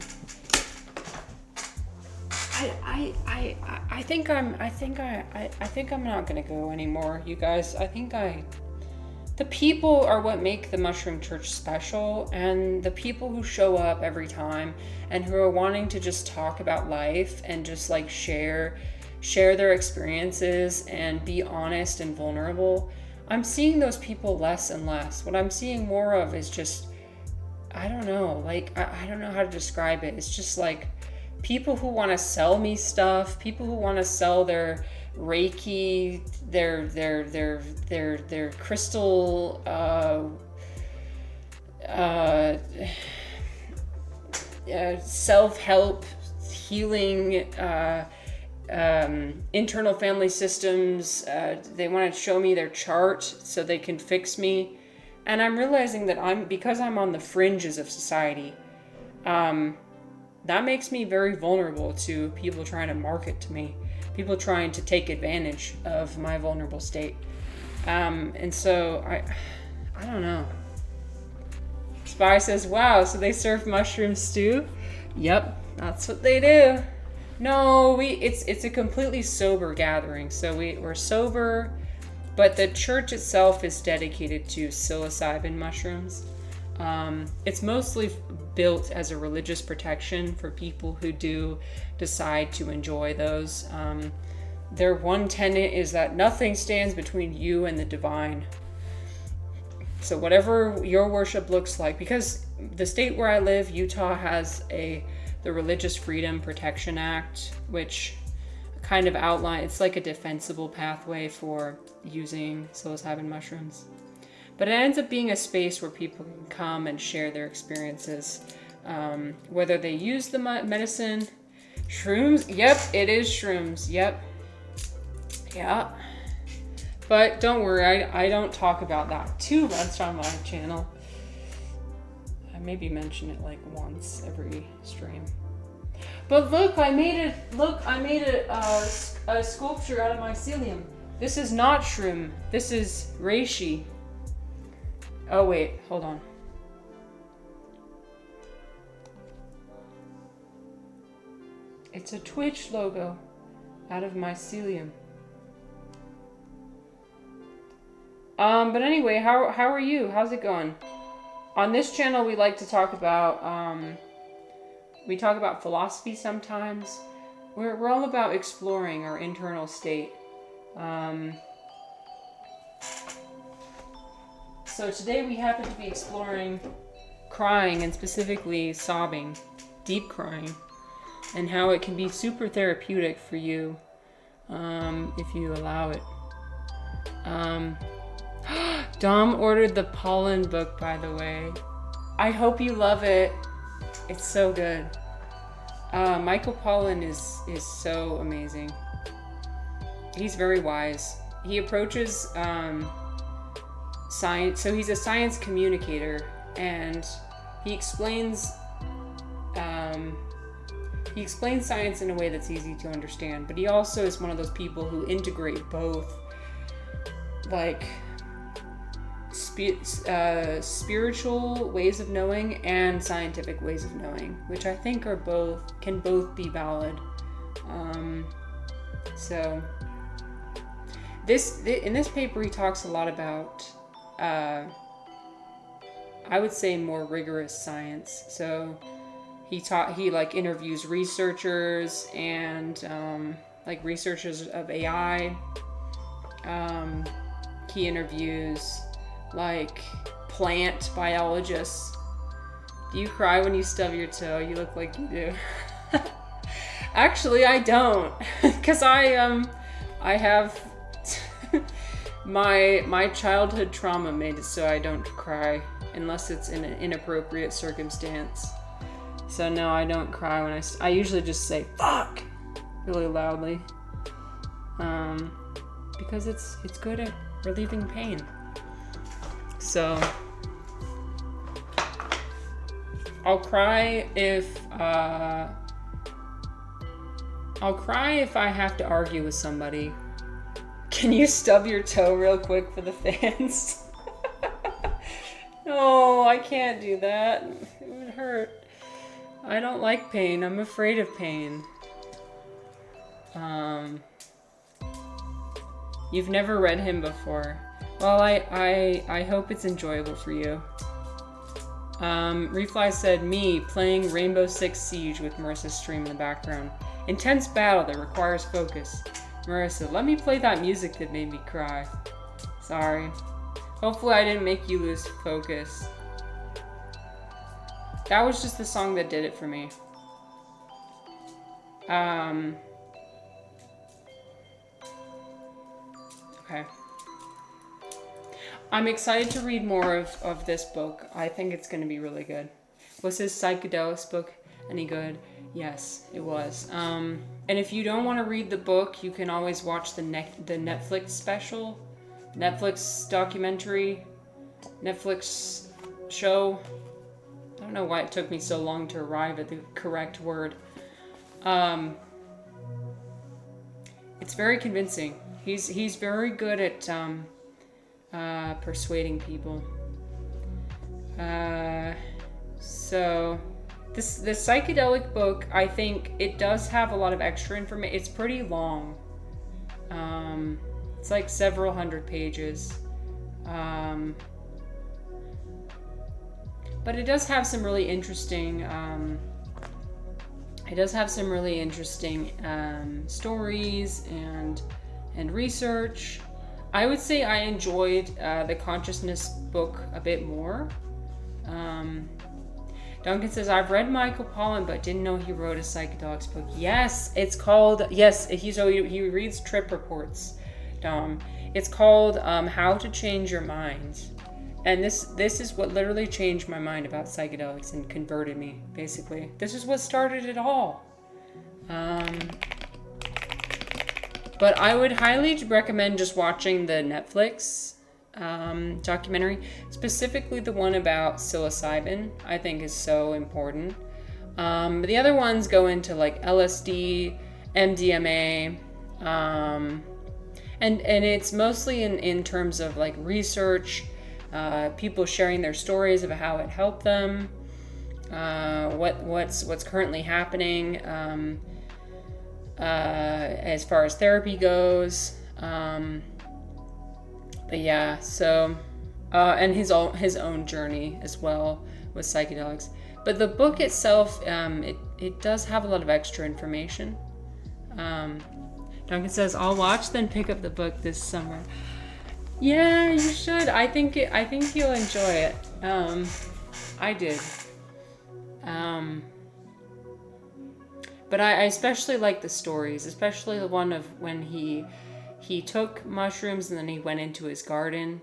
think I'm not gonna go anymore, you guys. The people are what make the Mushroom Church special, and the people who show up every time and who are wanting to just talk about life and just, like, share their experiences and be honest and vulnerable. I'm seeing those people less and less. What I'm seeing more of is just, I don't know, like, I don't know how to describe it. It's just like people who want to sell me stuff, people who want to sell their Reiki, their crystal, self-help, healing, internal family systems. They want to show me their chart so they can fix me. And I'm realizing that because I'm on the fringes of society, that makes me very vulnerable to people trying to market to me, people trying to take advantage of my vulnerable state. And so I don't know. Spy says, wow, so they serve mushroom stew? Yep, that's what they do. No, it's a completely sober gathering. So we're sober. But the church itself is dedicated to psilocybin mushrooms. It's mostly built as a religious protection for people who do decide to enjoy those. Their one tenet is that nothing stands between you and the divine. So whatever your worship looks like, because the state where I live, Utah, has the Religious Freedom Protection Act, which kind of it's like a defensible pathway for using psilocybin mushrooms. But it ends up being a space where people can come and share their experiences, whether they use the medicine. Shrooms, yep, it is shrooms, yep. Yeah. But don't worry, I don't talk about that too much on my channel. I maybe mention it like once every stream. But look, I made a sculpture out of mycelium. This is not shroom. This is reishi. Oh wait, hold on. It's a Twitch logo out of mycelium. But anyway, how are you? How's it going? On this channel, we like to talk about, we talk about philosophy sometimes. We're all about exploring our internal state. So today we happen to be exploring crying, and specifically sobbing, deep crying, and how it can be super therapeutic for you, if you allow it. Dom ordered the Pollen book, by the way. I hope you love it. It's so good. Michael Pollan is so amazing. He's very wise. He approaches science, so he's a science communicator, and he explains science in a way that's easy to understand, but he also is one of those people who integrate both, like, spiritual ways of knowing and scientific ways of knowing, which I think can both be valid. So in this paper he talks a lot about I would say more rigorous science. So he interviews researchers and researchers of AI. He interviews plant biologists. Do you cry when you stub your toe? You look like you do. Actually, I don't, because I have my childhood trauma made it so I don't cry unless it's in an inappropriate circumstance. So no, I don't cry when I usually just say fuck really loudly, because it's good at relieving pain. So I'll cry if I have to argue with somebody. Can you stub your toe real quick for the fans? No, I can't do that. It would hurt. I don't like pain. I'm afraid of pain. You've never read him before. Well, I hope it's enjoyable for you. Refly said, me playing Rainbow Six Siege with Marissa's stream in the background. Intense battle that requires focus. Marissa, let me play that music that made me cry. Sorry. Hopefully I didn't make you lose focus. That was just the song that did it for me. Okay. I'm excited to read more of this book. I think it's going to be really good. Was his psychedelics book any good? Yes, it was. And if you don't want to read the book, you can always watch the Netflix special, Netflix documentary, Netflix show. I don't know why it took me so long to arrive at the correct word. It's very convincing. He's very good at persuading people. So this psychedelic book, I think it does have a lot of extra information. It's pretty long. It's like several hundred pages. But it does have some really interesting stories and research. I would say I enjoyed the consciousness book a bit more. Duncan says, I've read Michael Pollan, but didn't know he wrote a psychedelics book. Yes, it's called, he reads trip reports, Dom. It's called How to Change Your Mind. And this is what literally changed my mind about psychedelics and converted me, basically. This is what started it all. But I would highly recommend just watching the Netflix documentary, specifically the one about psilocybin. I think is so important. But the other ones go into like LSD, MDMA, and it's mostly in terms of like research, people sharing their stories of how it helped them, what's currently happening as far as therapy goes. But yeah, so and his own journey as well with psychedelics. But the book itself, it does have a lot of extra information. Duncan says, "I'll watch, then pick up the book this summer." Yeah, you should. I think you'll enjoy it. I did. But I especially like the stories, especially the one of when he took mushrooms and then he went into his garden,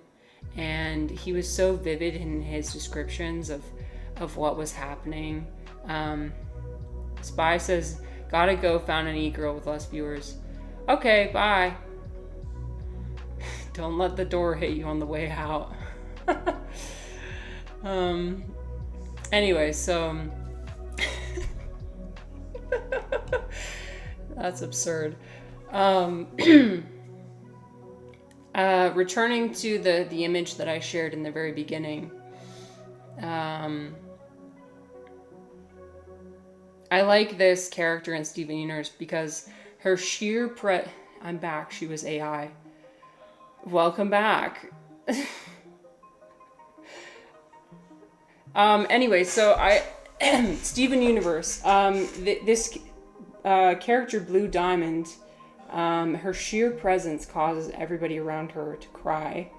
and he was so vivid in his descriptions of what was happening. Spy says, "Gotta go, found an e-girl with less viewers." Okay, bye. Don't let the door hit you on the way out. Anyway, so that's absurd. Returning to the image that I shared in the very beginning. I like this character in Steven Universe because her sheer I'm back. She was AI. Welcome back. Anyway, so Steven Universe. This character, Blue Diamond, her sheer presence causes everybody around her to cry.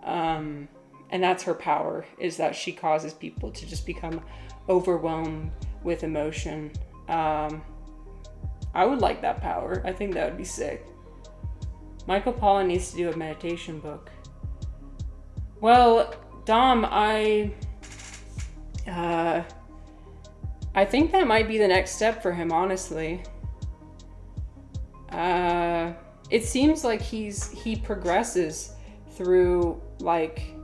And that's her power, is that she causes people to just become overwhelmed with emotion. I would like that power. I think that would be sick. Michael Pollan needs to do a meditation book. Well, Dom, I think that might be the next step for him, honestly. It seems like he progresses through like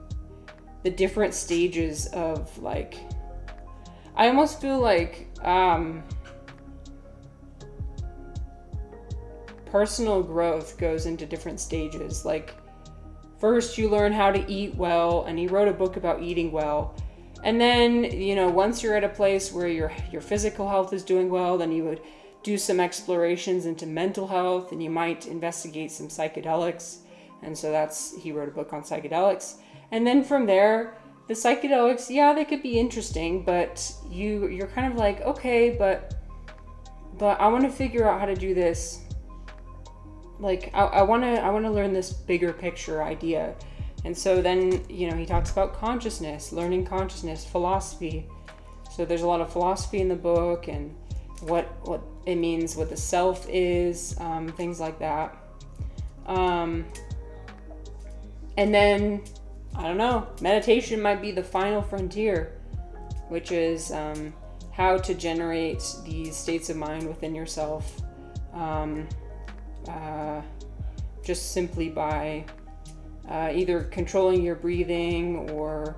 the different stages of like, I almost feel like personal growth goes into different stages. Like first you learn how to eat well, and he wrote a book about eating well. And then, once you're at a place where your physical health is doing well, then you would do some explorations into mental health, and you might investigate some psychedelics. And so he wrote a book on psychedelics. And then from there, the psychedelics, yeah, they could be interesting, but you're kind of like, okay, but I want to figure out how to do this. Like, I want to learn this bigger picture idea. And so then, he talks about consciousness, learning consciousness, philosophy. So there's a lot of philosophy in the book, and what it means, what the self is, things like that. And then, I don't know, meditation might be the final frontier, which is how to generate these states of mind within yourself, just simply by either controlling your breathing or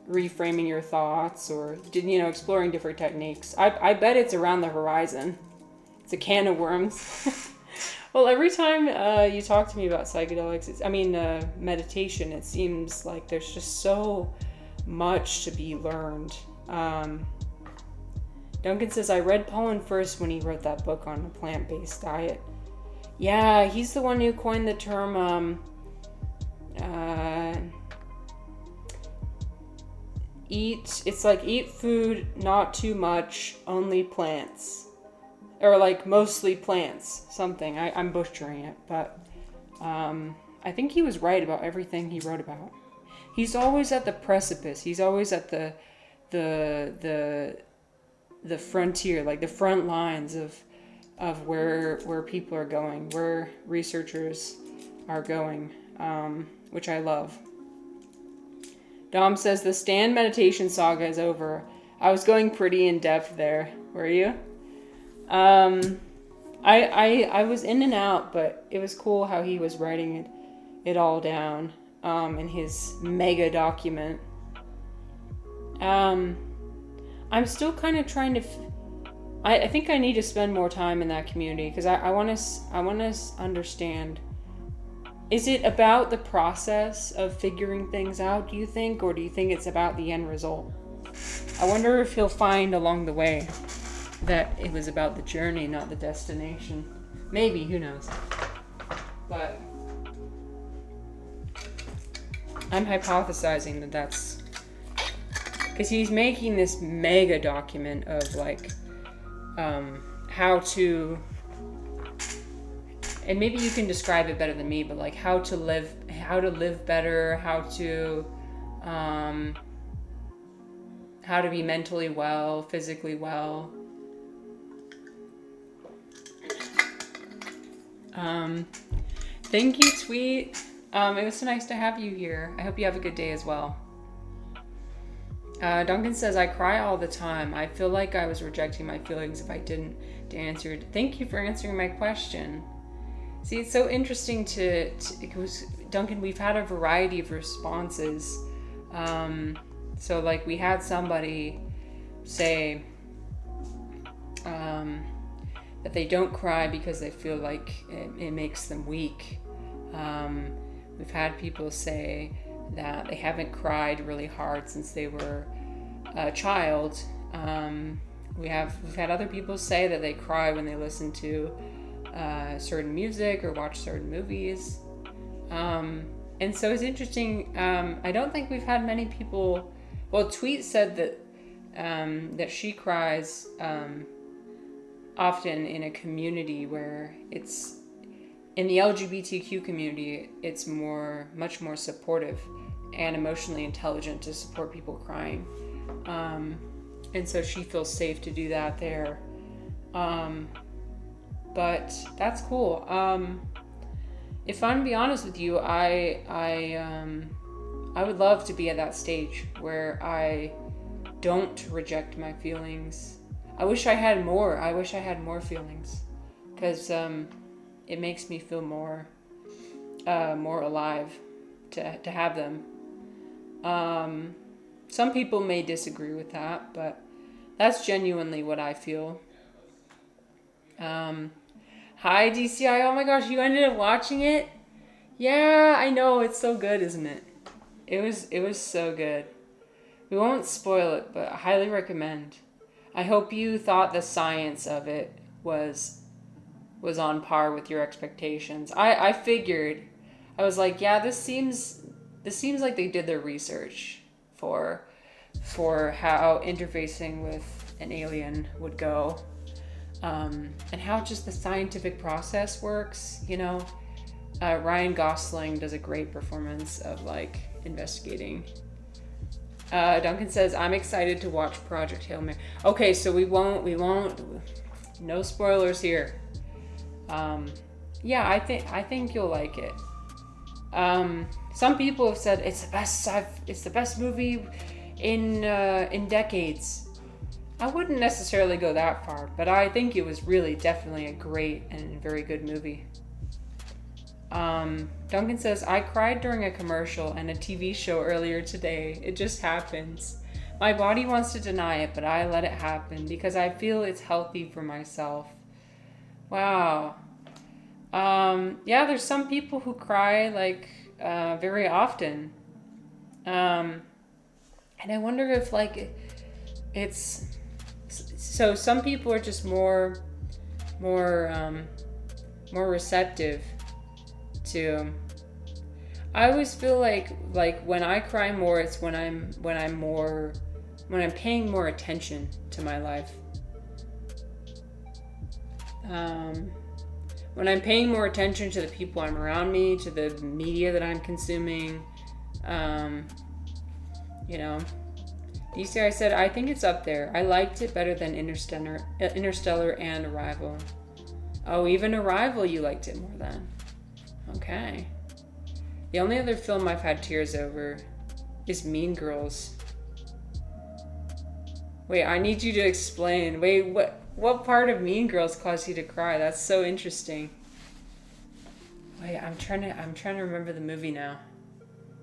reframing your thoughts, or exploring different techniques. I bet it's around the horizon. It's a can of worms. Well, every time you talk to me about psychedelics, meditation, it seems like there's just so much to be learned. Duncan says, I read Pollan first when he wrote that book on a plant-based diet. Yeah, he's the one who coined the term, eat food, not too much, only plants. Or like mostly plants, something. I'm butchering it, but I think he was right about everything he wrote about. He's always at the precipice. He's always at the frontier, like the front lines of where people are going, where researchers are going, which I love. Dom says the stand meditation saga is over. I was going pretty in depth there. Were you? I was in and out, but it was cool how he was writing it all down in his mega document. I'm still kind of trying to. I think I need to spend more time in that community because I want to understand. Is it about the process of figuring things out, do you think, or do you think it's about the end result? I wonder if he'll find along the way that it was about the journey, not the destination. Maybe, who knows? But I'm hypothesizing that that's because he's making this mega document of like how to, and maybe you can describe it better than me, but like how to live better, how to be mentally well, physically well. Thank you, Tweet. It was so nice to have you here. I hope you have a good day as well. Duncan says, I cry all the time. I feel like I was rejecting my feelings if I didn't answer. Thank you for answering my question. See, it's so interesting Duncan, we've had a variety of responses. So like we had somebody say that they don't cry because they feel like it makes them weak. We've had people say that they haven't cried really hard since they were a child. We've had other people say that they cry when they listen to certain music or watch certain movies. And so it's interesting. I don't think we've had many people. Well, Tweet said that she cries often in a community where it's in the LGBTQ community. It's much more supportive and emotionally intelligent to support people crying, and so she feels safe to do that there. But that's cool. If I'm to be honest with you, I would love to be at that stage where I don't reject my feelings. I wish I had more. I wish I had more feelings, because it makes me feel more alive to have them. Some people may disagree with that, but that's genuinely what I feel. Hi DCI, oh my gosh, you ended up watching it? Yeah, I know, it's so good, isn't it? It was so good. We won't spoil it, but I highly recommend. I hope you thought the science of it was on par with your expectations. I figured, I was like, yeah, this seems like they did their research for how interfacing with an alien would go. And how just the scientific process works, you know. Ryan Gosling does a great performance of like investigating. Duncan says, I'm excited to watch Project Hail Mary. Okay, so we won't, no spoilers here. Yeah, I think you'll like it. Some people have said it's the best movie in decades. I wouldn't necessarily go that far, but I think it was really definitely a great and very good movie. Duncan says, I cried during a commercial and a TV show earlier today. It just happens. My body wants to deny it, but I let it happen because I feel it's healthy for myself. Wow. Yeah, there's some people who cry like very often. And I wonder if like it's So some people are just more receptive to. I always feel like when I cry more, it's when I'm paying more attention to my life. When I'm paying more attention to the people I'm around me, to the media that I'm consuming, you know. DC, I said, I think it's up there. I liked it better than Interstellar and Arrival. Oh, even Arrival you liked it more than. Okay. The only other film I've had tears over is Mean Girls. Wait, I need you to explain. Wait, what part of Mean Girls caused you to cry? That's so interesting. Wait, I'm trying to remember the movie now.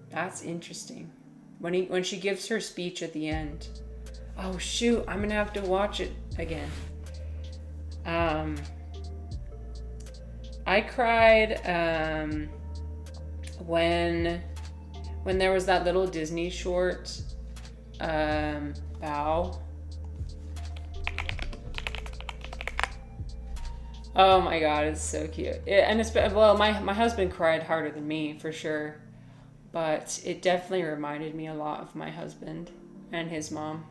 That's interesting. When she gives her speech at the end. Oh shoot, I'm gonna have to watch it again. I cried when there was that little Disney short, Bow. Oh my god, it's so cute. My husband cried harder than me for sure. But it definitely reminded me a lot of my husband and his mom.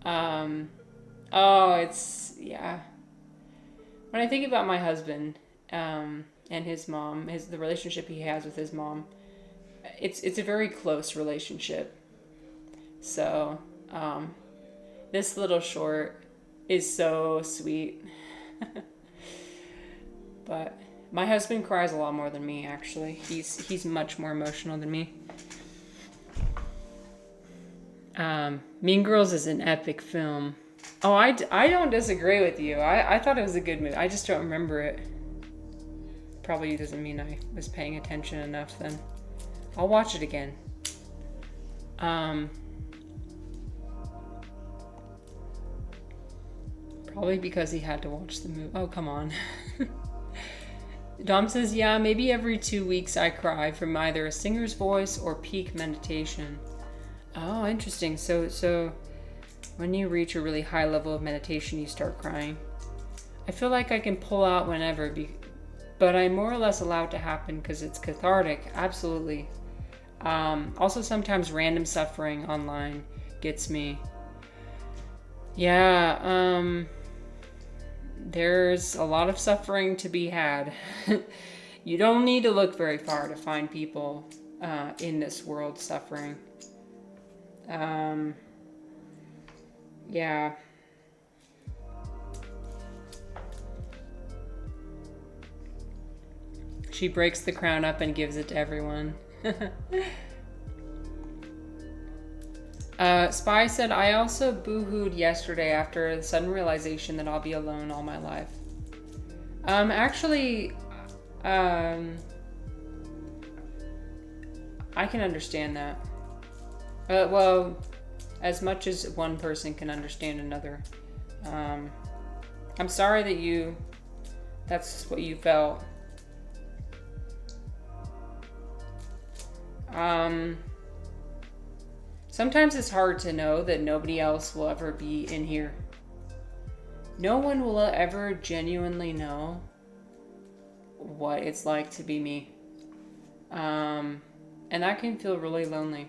When I think about my husband and his mom, the relationship he has with his mom, it's a very close relationship. So this little short is so sweet. But my husband cries a lot more than me, actually. He's much more emotional than me. Mean Girls is an epic film. Oh, I don't disagree with you. I thought it was a good movie. I just don't remember it. Probably doesn't mean I was paying attention enough then. I'll watch it again. Probably because he had to watch the movie. Oh, come on. Dom says, yeah, maybe every 2 weeks I cry from either a singer's voice or peak meditation. Oh, interesting. So when you reach a really high level of meditation, you start crying. I feel like I can pull out whenever, but I more or less allow it to happen because it's cathartic. Absolutely. Also, sometimes random suffering online gets me. Yeah, there's a lot of suffering to be had. You don't need to look very far to find people in this world suffering. Yeah. She breaks the crown up and gives it to everyone. Spy said, I also boo-hooed yesterday after the sudden realization that I'll be alone all my life. Actually, I can understand that. Well, as much as one person can understand another. I'm sorry that that's what you felt. Sometimes it's hard to know that nobody else will ever be in here. No one will ever genuinely know what it's like to be me. And that can feel really lonely.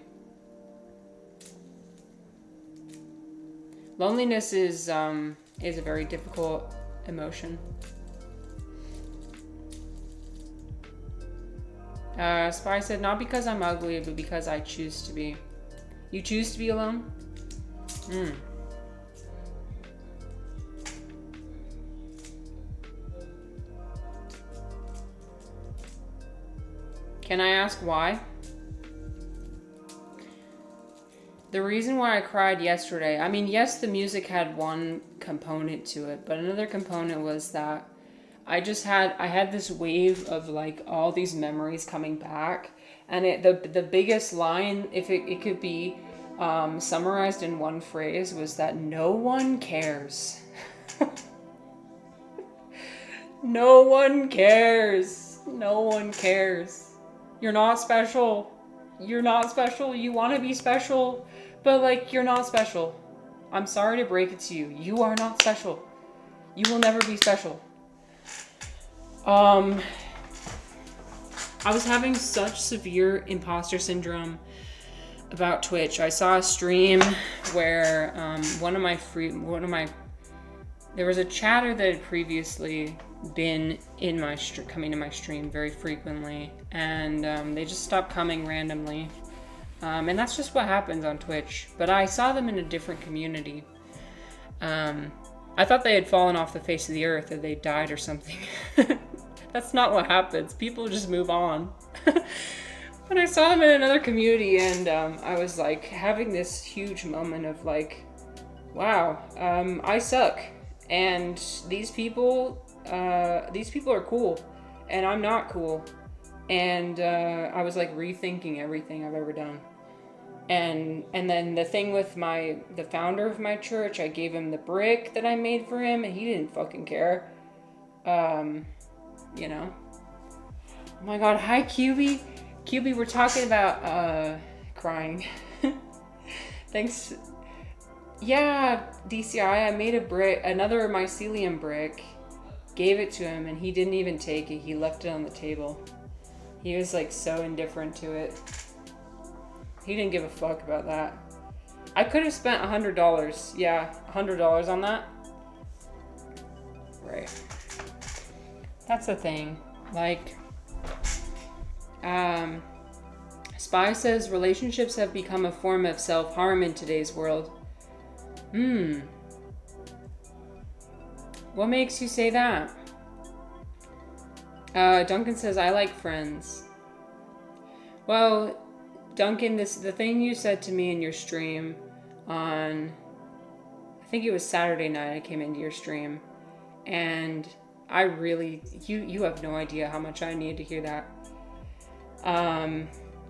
Loneliness is a very difficult emotion. Spy said, not because I'm ugly, but because I choose to be. You choose to be alone? Can I ask why? The reason why I cried yesterday, I mean, yes, the music had one component to it, but another component was that I had this wave of like all these memories coming back, and the biggest line, if it could be summarized in one phrase, was that no one cares. No one cares. No one cares. You're not special. You're not special. You want to be special, but like you're not special. I'm sorry to break it to you. You are not special. You will never be special. I was having such severe imposter syndrome about Twitch. I saw a stream where there was a chatter that had previously been in my coming to my stream very frequently, and they just stopped coming randomly. And that's just what happens on Twitch. But I saw them in a different community. I thought they had fallen off the face of the earth, or they died or something. That's not what happens. People just move on. But I saw them in another community, and I was like having this huge moment of like, wow, I suck, and these people are cool, and I'm not cool. And I was like rethinking everything I've ever done. And then the thing with the founder of my church, I gave him the brick that I made for him, and he didn't fucking care. You know. Oh my god, hi QB. QB, we're talking about crying. Thanks. Yeah, DCI, I made a brick, another mycelium brick, gave it to him, and he didn't even take it. He left it on the table. He was like so indifferent to it. He didn't give a fuck about that. I could have spent $100. Yeah, $100 on that. Right. That's the thing. Like, Spy says relationships have become a form of self-harm in today's world. What makes you say that? Duncan says, I like Friends. Well, Duncan, the thing you said to me in your stream on, I think it was Saturday night, I came into your stream, and I really, you have no idea how much I need to hear that.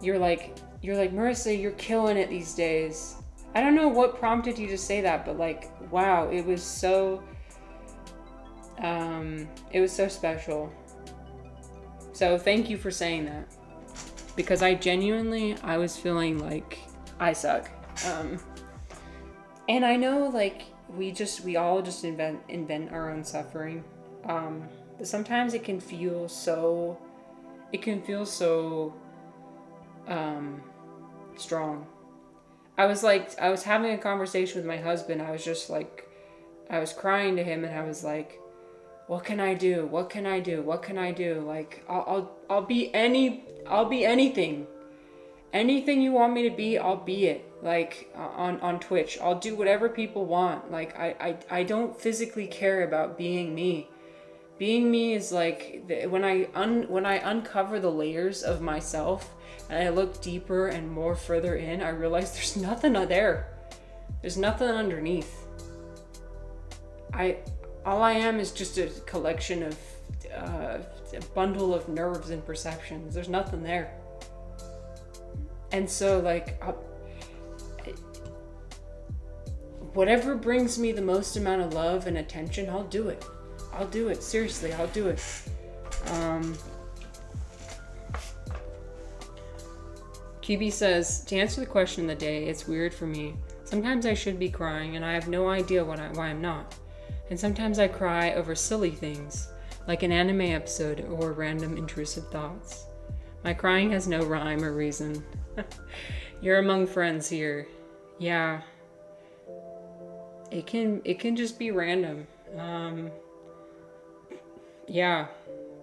You're like, Marissa, you're killing it these days. I don't know what prompted you to say that, but like, wow, it was so special. So thank you for saying that. Because I was feeling like I suck. And I know like we all just invent our own suffering. But sometimes it can feel so strong. I was having a conversation with my husband. I was crying to him, and I was like, what can I do? What can I do? What can I do? Like, I'll be anything. Anything you want me to be, I'll be it. Like, on Twitch, I'll do whatever people want. Like, I don't physically care about being me. Being me is like, when I uncover the layers of myself, and I look deeper and more further in, I realize there's nothing there. There's nothing underneath. All I am is just a collection of, a bundle of nerves and perceptions. There's nothing there. And so, like, whatever brings me the most amount of love and attention, I'll do it. I'll do it. Seriously, I'll do it. QB says, to answer the question of the day, it's weird for me. Sometimes I should be crying, and I have no idea why I'm not. And sometimes I cry over silly things, like an anime episode or random intrusive thoughts. My crying has no rhyme or reason. You're among friends here. Yeah. It can just be random. Yeah.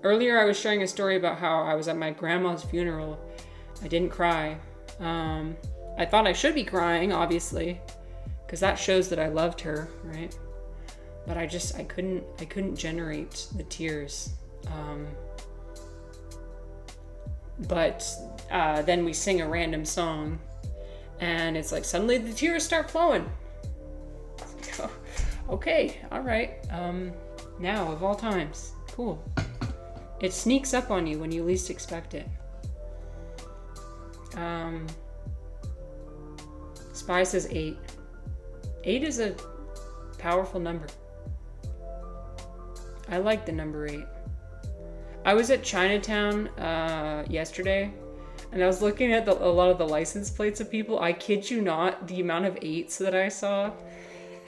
Earlier I was sharing a story about how I was at my grandma's funeral. I didn't cry. I thought I should be crying, obviously, because that shows that I loved her, right? But I couldn't generate the tears. But then we sing a random song, and it's like suddenly the tears start flowing. It's like, oh, okay, all right. Now of all times, cool. It sneaks up on you when you least expect it. Spy says 8. 8 is a powerful number. I like the number 8. I was at Chinatown yesterday, and I was looking at a lot of the license plates of people. I kid you not, the amount of 8s that I saw.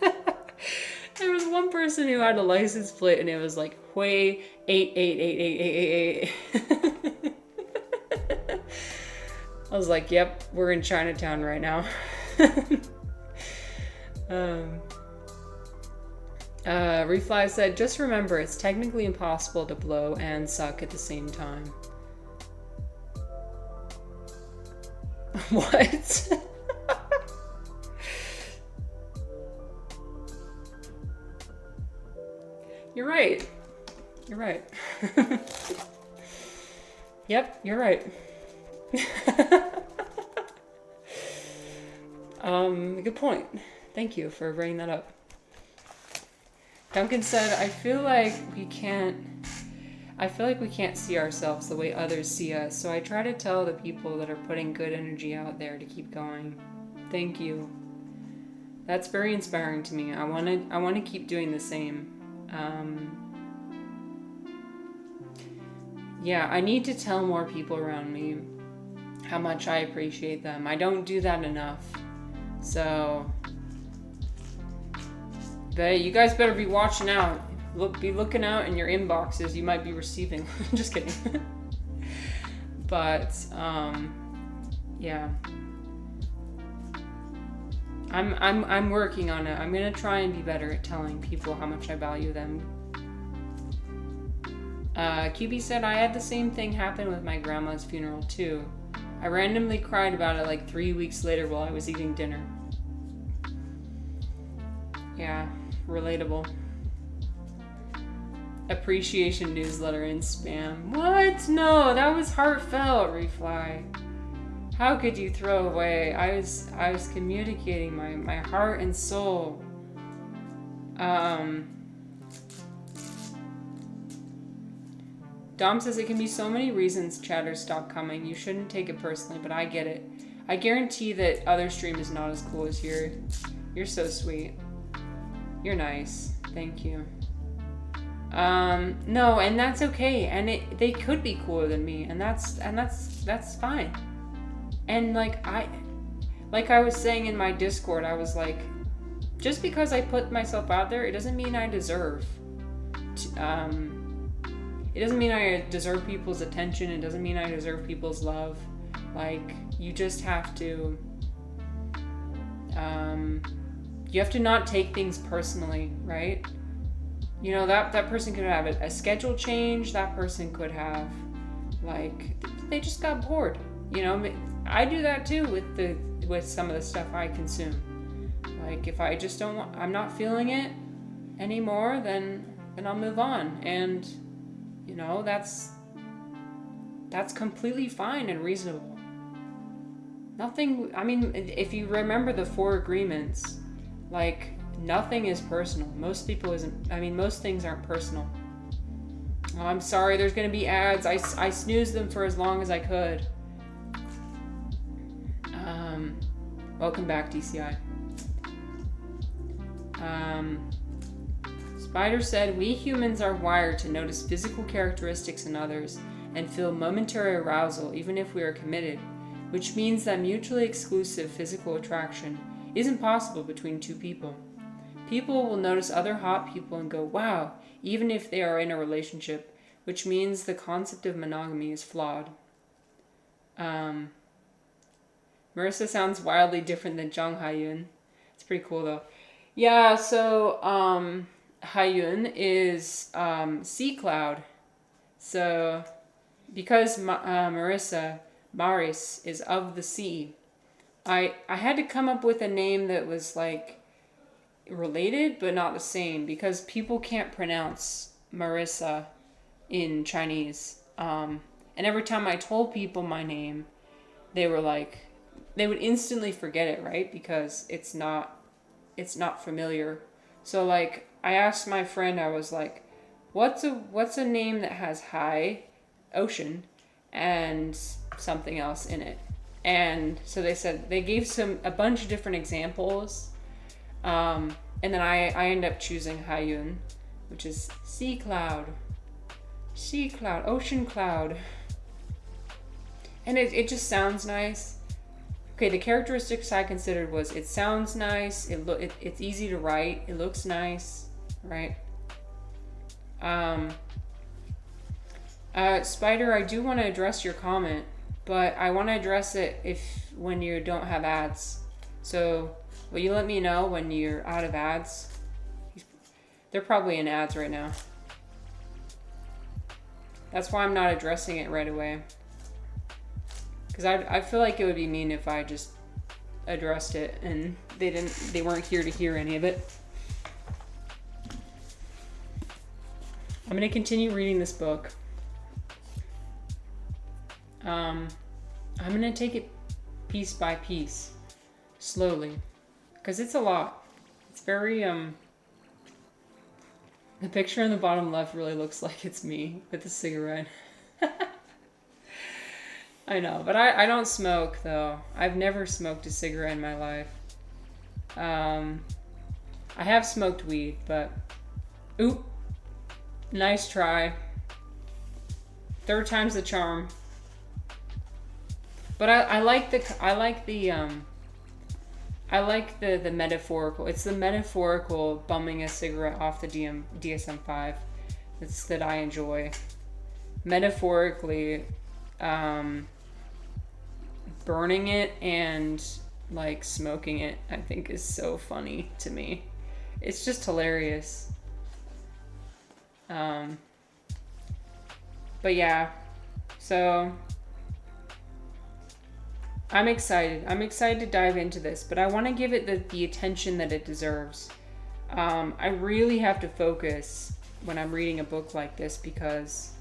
There was one person who had a license plate and it was like Hui 88888888. I was like, yep, we're in Chinatown right now. Refly said, just remember, it's technically impossible to blow and suck at the same time. What? You're right. You're right. Yep, you're right. Good point. Thank you for bringing that up. Duncan said, I feel like we can't see ourselves the way others see us, so I try to tell the people that are putting good energy out there to keep going. Thank you. That's very inspiring to me. I want to keep doing the same. Yeah, I need to tell more people around me how much I appreciate them. I don't do that enough. So, but you guys better be watching out. Be looking out in your inboxes. You might be receiving. Just kidding. But yeah, I'm working on it. I'm gonna try and be better at telling people how much I value them. QB said, I had the same thing happen with my grandma's funeral too. I randomly cried about it like 3 weeks later while I was eating dinner. Yeah, relatable. Appreciation newsletter in spam. What? No, that was heartfelt, Refly. How could you throw away? I was communicating my heart and soul. Dom says it can be so many reasons chatters stop coming. You shouldn't take it personally, but I get it. I guarantee that other stream is not as cool as yours. You're so sweet. You're nice. Thank you. No, and that's okay. And they could be cooler than me, and that's fine. And like I was saying in my Discord, I was like, just because I put myself out there, it doesn't mean I deserve to, it doesn't mean I deserve people's attention. It doesn't mean I deserve people's love. Like, you just have to, you have to not take things personally, right? You know, that person could have a schedule change. That person could have, like, they just got bored. You know, I do that too with some of the stuff I consume. Like, if I just I'm not feeling it anymore, then I'll move on. And, you know, that's completely fine and reasonable. Nothing, I mean, if you remember the 4 agreements, like, nothing is personal. Most things aren't personal. Oh, I'm sorry, there's gonna be ads. I snoozed them for as long as I could. Welcome back, DCI. Spider said, we humans are wired to notice physical characteristics in others and feel momentary arousal even if we are committed, which means that mutually exclusive physical attraction isn't possible between two people. People will notice other hot people and go, wow, even if they are in a relationship, which means the concept of monogamy is flawed. Marissa sounds wildly different than Jung Hae-yoon. It's pretty cool though. Yeah, so Hae-yoon is sea cloud. So because Marissa, Maris, is of the sea, I had to come up with a name that was like related but not the same, because people can't pronounce Marissa in Chinese. And every time I told people my name, they were like, they would instantly forget it, right? Because it's not familiar. So like, I asked my friend, I was like, what's a name that has high ocean and something else in it? And so they gave a bunch of different examples. And then I ended up choosing Hae-yoon, which is sea cloud, ocean cloud. And it just sounds nice. Okay, the characteristics I considered was it sounds nice, it's easy to write, it looks nice, right? Spider, I do want to address your comment, but I want to address it when you don't have ads. So, will you let me know when you're out of ads? They're probably in ads right now. That's why I'm not addressing it right away. Because I feel like it would be mean if I just addressed it and they weren't here to hear any of it. I'm going to continue reading this book. I'm going to take it piece by piece, slowly, because it's a lot. It's very, the picture in the bottom left really looks like it's me with a cigarette. I know, but I don't smoke, though. I've never smoked a cigarette in my life. I have smoked weed, but... Oop. Nice try. Third time's the charm. But I like the metaphorical. It's the metaphorical bumming a cigarette off the DSM-5 that I enjoy. Metaphorically, burning it and like smoking it, I think is so funny to me. It's just hilarious. But yeah, so I'm excited. I'm excited to dive into this, but I want to give it the attention that it deserves. I really have to focus when I'm reading a book like this because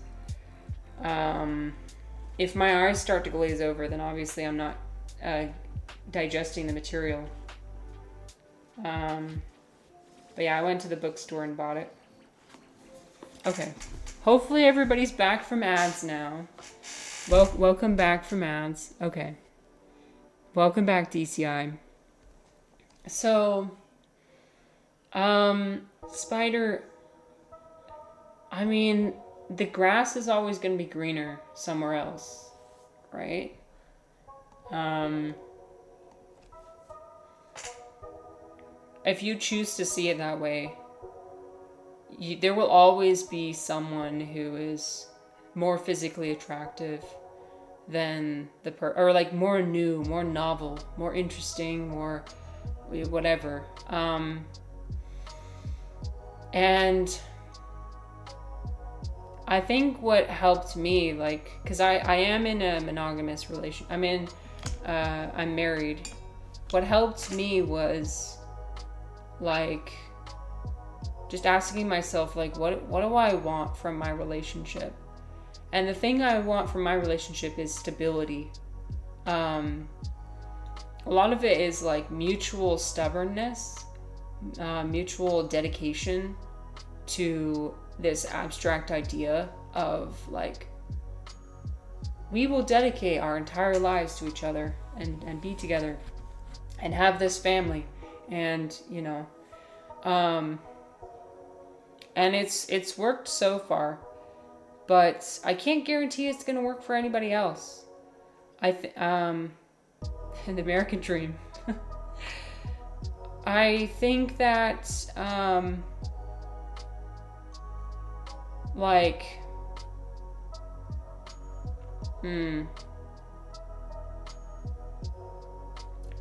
if my eyes start to glaze over, then obviously I'm not digesting the material. But yeah, I went to the bookstore and bought it. Okay. Hopefully everybody's back from ads now. Welcome back from ads. Okay. Welcome back, DCI. So, Spider, I mean, the grass is always going to be greener somewhere else, right? If you choose to see it that way, there will always be someone who is more physically attractive than or like more new, more novel, more interesting, more whatever. And I think what helped me, like, because I am in a monogamous relationship. I'm married. What helped me was, like, just asking myself, like, what do I want from my relationship? And the thing I want from my relationship is stability. A lot of it is, like, mutual stubbornness, mutual dedication to this abstract idea of, like, we will dedicate our entire lives to each other and be together and have this family. And, you know, and it's worked so far, but I can't guarantee it's gonna work for anybody else. The American dream. I think that,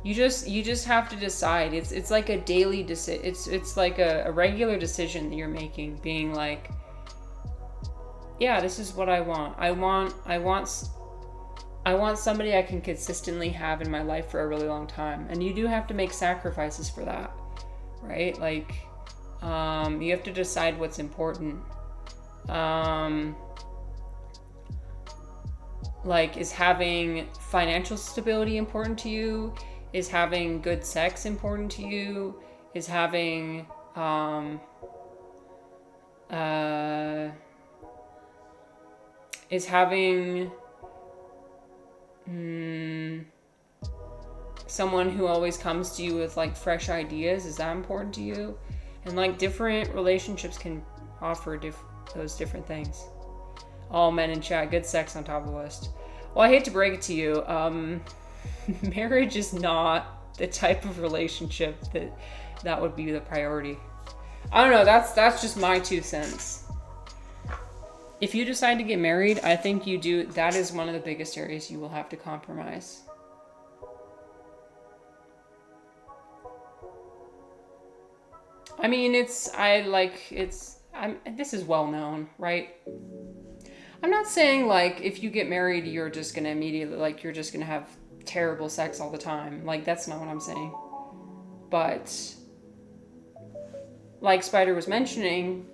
you just have to decide. It's like a daily decision. It's like a regular decision that you're making, being like, yeah, this is what I want. I want somebody I can consistently have in my life for a really long time. And you do have to make sacrifices for that, right? Like, you have to decide what's important. Like, is having financial stability important to you? Is having good sex important to you? Is having, someone who always comes to you with, like, fresh ideas, is that important to you? And, like, different relationships can offer those different things. All men in chat, good sex on top of the list. Well, I hate to break it to you, marriage is not the type of relationship that would be the priority. I don't know, that's just my 2 cents. If you decide to get married, I think that is one of the biggest areas you will have to compromise. I mean, this is well known, right? I'm not saying like if you get married, you're just gonna immediately, like, you're just gonna have terrible sex all the time. Like, that's not what I'm saying. But like Spider was mentioning,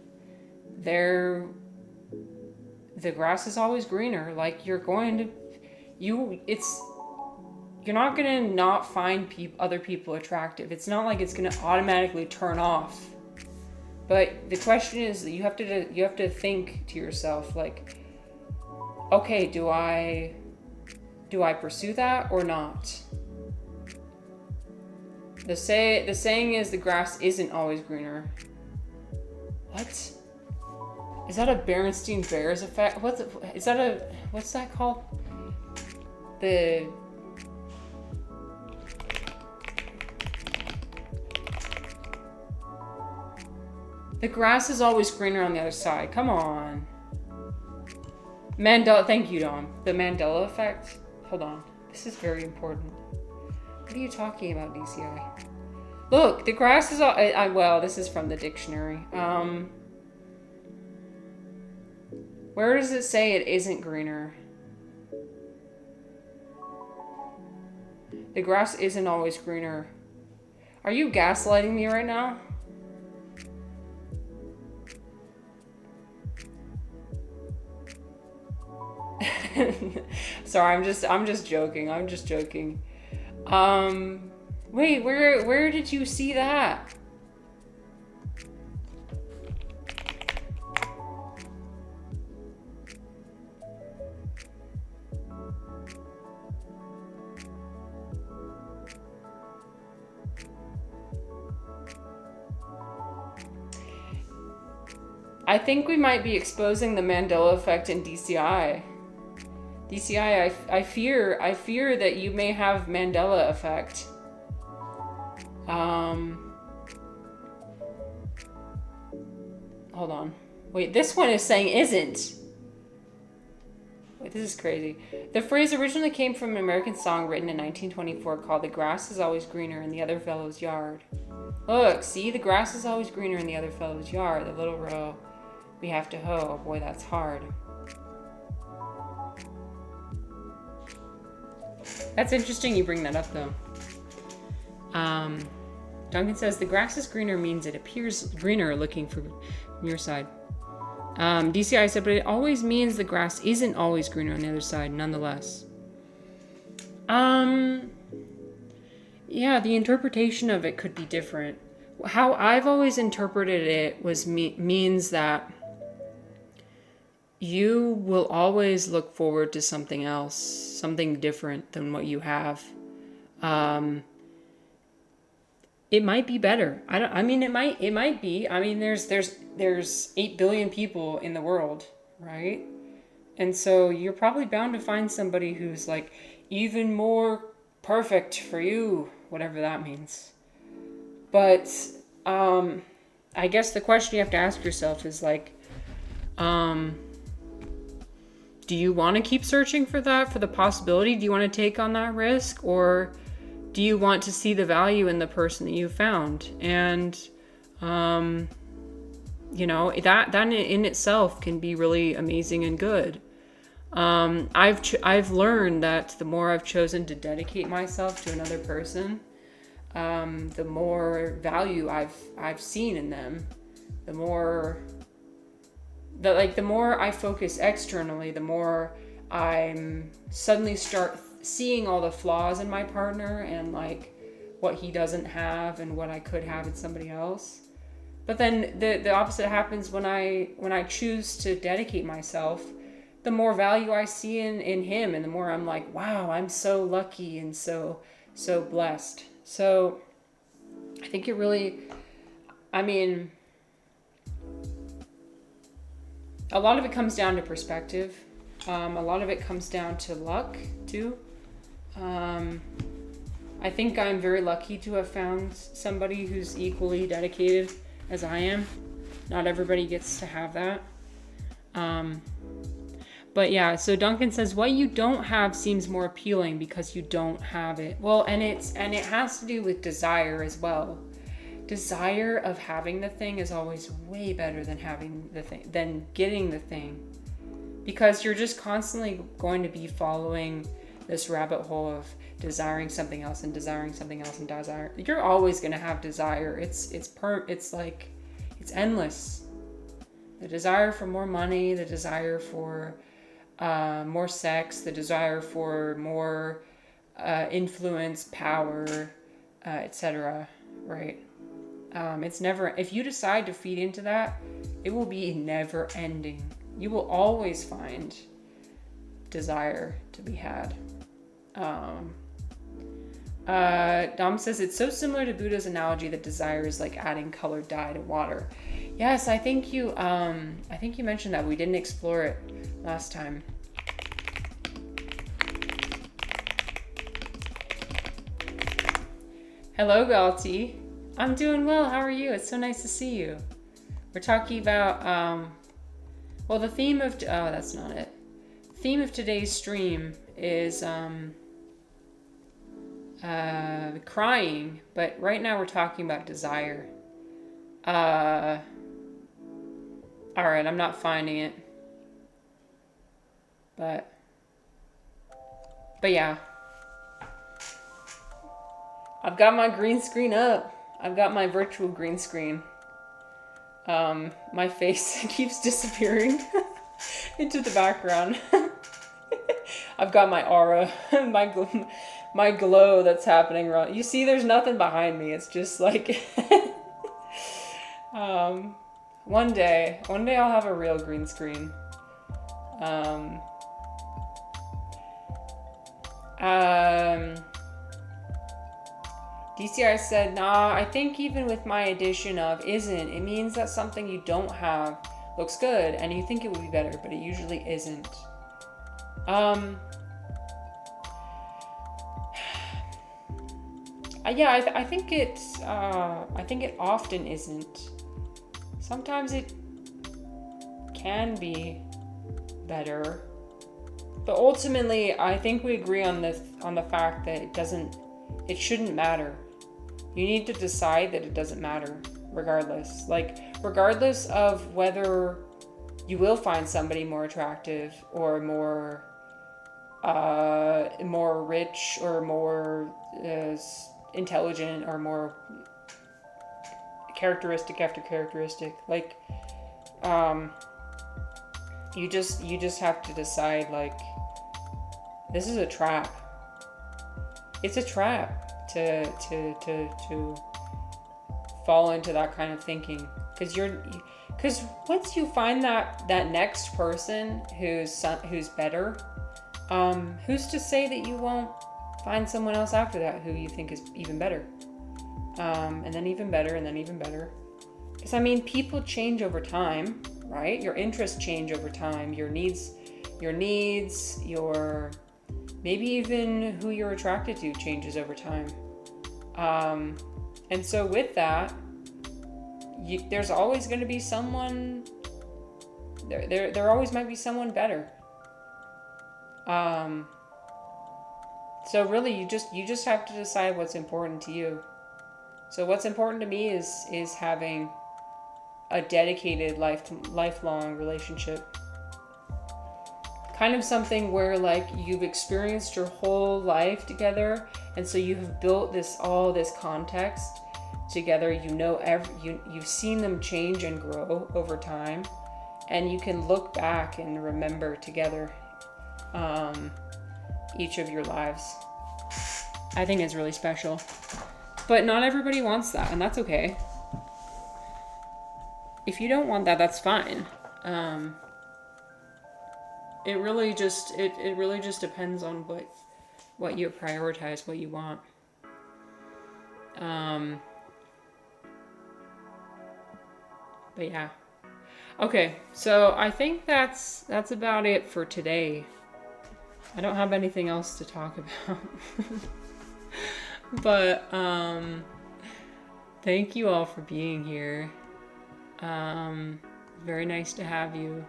the grass is always greener. Like, you're not gonna not find other people attractive. It's not like it's gonna automatically turn off. But the question is that you have to think to yourself, like, okay, do I pursue that or not? The saying is the grass isn't always greener. What? Is that a Berenstain Bears effect? What's that called? The grass is always greener on the other side. Come on. Mandela, thank you, Dom. The Mandela effect. Hold on. This is very important. What are you talking about, DCI? Look, the grass is all... well, this is from the dictionary. Where does it say it isn't greener? The grass isn't always greener. Are you gaslighting me right now? Sorry, I'm just joking. Wait, where did you see that? I think we might be exposing the Mandela effect in DCI. DCI, I fear that you may have Mandela effect. Hold on. Wait, this one is saying isn't. Wait, this is crazy. The phrase originally came from an American song written in 1924 called "The grass is always greener in the other fellow's yard." Look, see, the grass is always greener in the other fellow's yard. The little row we have to hoe. Boy, that's hard. That's interesting you bring that up, though. Duncan says, the grass is greener means it appears greener looking from your side. DCI said, but it always means the grass isn't always greener on the other side, nonetheless. Yeah, the interpretation of it could be different. How I've always interpreted it means that you will always look forward to something else, something different than what you have. It might be better. It might be. I mean, there's 8 billion people in the world, right? And so you're probably bound to find somebody who's like even more perfect for you, whatever that means. But I guess the question you have to ask yourself is like, do you want to keep searching for that, for the possibility? Do you want to take on that risk? Or do you want to see the value in the person that you found? And, that in itself can be really amazing and good. I've learned that the more I've chosen to dedicate myself to another person, the more value I've seen in them, the more I focus externally, the more I'm suddenly start seeing all the flaws in my partner and like what he doesn't have and what I could have in somebody else. But then the opposite happens when I choose to dedicate myself. The more value I see in him, and the more I'm like, wow, I'm so lucky and so blessed. So I think it really, a lot of it comes down to perspective. A lot of it comes down to luck too. I think I'm very lucky to have found somebody who's equally dedicated as I am. Not everybody gets to have that. But yeah, so Duncan says what you don't have seems more appealing because you don't have it. Well, and it has to do with desire as well. Desire of having the thing is always way better than having the thing, than getting the thing, because you're just constantly going to be following this rabbit hole of desiring something else and desiring something else and desire. You're always going to have desire. It's endless. The desire for more money, the desire for more sex, the desire for more influence, power, etc. Right? It's never. If you decide to feed into that, it will be never ending. You will always find desire to be had. Dom says it's so similar to Buddha's analogy that desire is like adding colored dye to water. Yes, I think you mentioned that. We didn't explore it last time. Hello, Galti. I'm doing well. How are you? It's so nice to see you. We're talking about well, the theme of that's not it. The theme of today's stream is crying, but right now we're talking about desire. All right, I'm not finding it, but yeah, I've got my green screen up. I've got my virtual green screen. My face keeps disappearing into the background. I've got my aura, my glow that's happening around. You see, there's nothing behind me. It's just like, one day I'll have a real green screen. DCI said, nah, I think even with my addition of isn't, it means that something you don't have looks good and you think it would be better, but it usually isn't. Yeah, I think it often isn't. Sometimes it can be better, but ultimately, I think we agree on the fact that it shouldn't matter. You need to decide that it doesn't matter, regardless. Like, regardless of whether you will find somebody more attractive or more rich or more intelligent or more characteristic after characteristic. Like, you just have to decide, like, this is a trap. It's a trap to fall into that kind of thinking, because once you find that next person who's better, who's to say that you won't find someone else after that who you think is even better, and then even better, and then even better. Because I mean, people change over time, right? Your interests change over time. Your needs, your maybe even who you're attracted to changes over time. And so with that, there's always going to be someone, there always might be someone better. So really you just have to decide what's important to you. So what's important to me is having a dedicated lifelong relationship. Kind of something where, like, you've experienced your whole life together, and so you have built all this context together. You've seen them change and grow over time, and you can look back and remember together each of your lives. I think it's really special, but not everybody wants that, and that's okay. If you don't want that, that's fine. It really just depends on what you prioritize, what you want. But yeah. Okay, so I think that's about it for today. I don't have anything else to talk about. But thank you all for being here. Very nice to have you.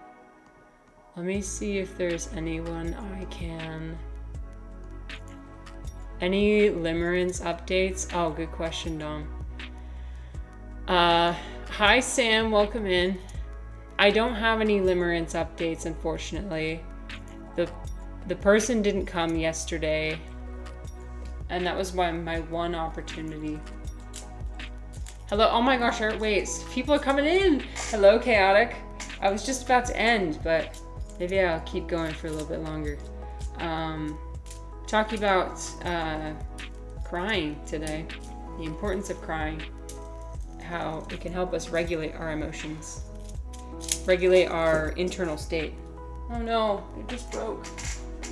Let me see if there's anyone I can... Any Limerence updates? Oh, good question, Dom. Hi, Sam. Welcome in. I don't have any Limerence updates, unfortunately. The person didn't come yesterday, and that was my one opportunity. Hello. Oh my gosh, wait. People are coming in. Hello, Chaotic. I was just about to end, but maybe I'll keep going for a little bit longer. Talking about crying today, the importance of crying, how it can help us regulate our emotions, regulate our internal state. Oh no, it just broke.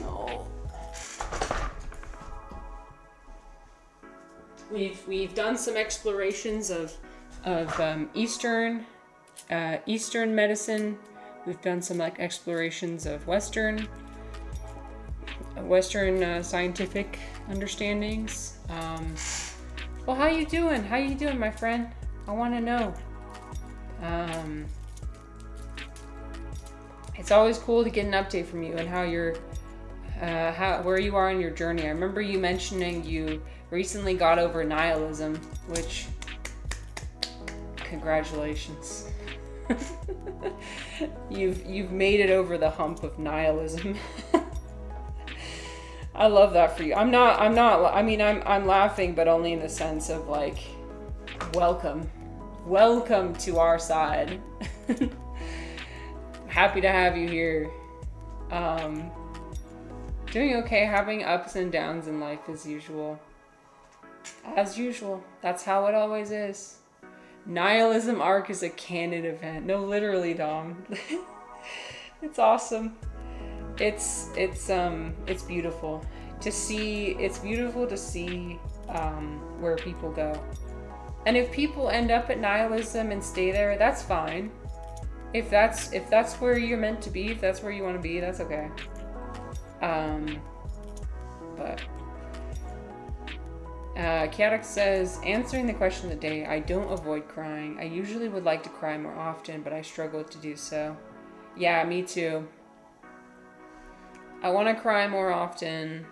No. We've done some explorations of Eastern medicine. We've done some explorations of Western scientific understandings. Well, how you doing? How you doing, my friend? I want to know. It's always cool to get an update from you and how you're, where you are in your journey. I remember you mentioning you recently got over nihilism, which, congratulations. You've made it over the hump of nihilism. I love that for you. I'm laughing, but only in the sense of like, welcome to our side. Happy to have you here. Doing okay, having ups and downs in life as usual. As usual, that's how it always is. Nihilism Arc is a canon event. No, literally, Dom. It's awesome. It's beautiful to see. It's beautiful to see where people go. And if people end up at nihilism and stay there, that's fine. If that's where you're meant to be, if that's where you want to be, that's okay. But Chaotic says, answering the question of the day, I don't avoid crying. I usually would like to cry more often, but I struggle to do so. Yeah, me too. I want to cry more often.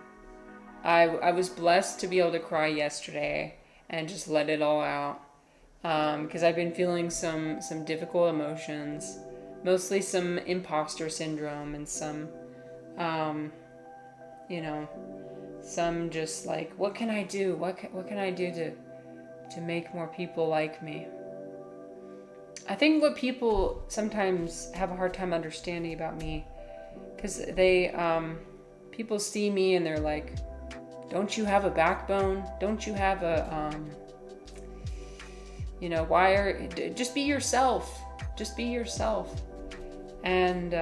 I was blessed to be able to cry yesterday and just let it all out. Because I've been feeling some difficult emotions, mostly some imposter syndrome and some, some just like, what can I do? What can I do to make more people like me? I think what people sometimes have a hard time understanding about me, because people see me and they're like, don't you have a backbone? Don't you have a, just be yourself. Just be yourself. And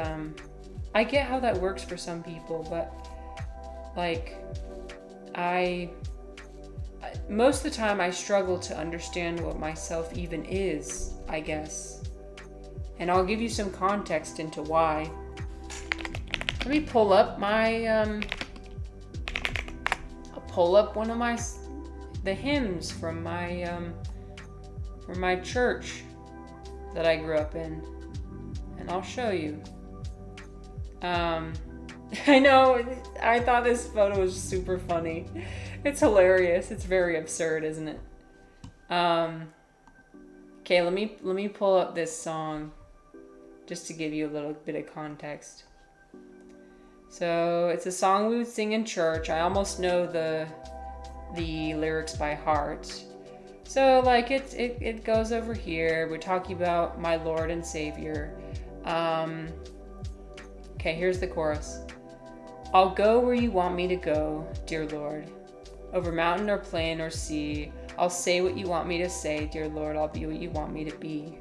I get how that works for some people, but like, most of the time I struggle to understand what myself even is, I guess. And I'll give you some context into why. Let me pull up my, I'll pull up one of the hymns from my church that I grew up in, and I'll show you. I know, I thought this photo was super funny. It's hilarious. It's very absurd, isn't it? Okay, let me pull up this song just to give you a little bit of context. So it's a song we would sing in church. I almost know the lyrics by heart. So like it goes over here. We're talking about my Lord and Savior. Okay, here's the chorus. I'll go where you want me to go, dear Lord. Over mountain or plain or sea, I'll say what you want me to say, dear Lord. I'll be what you want me to be.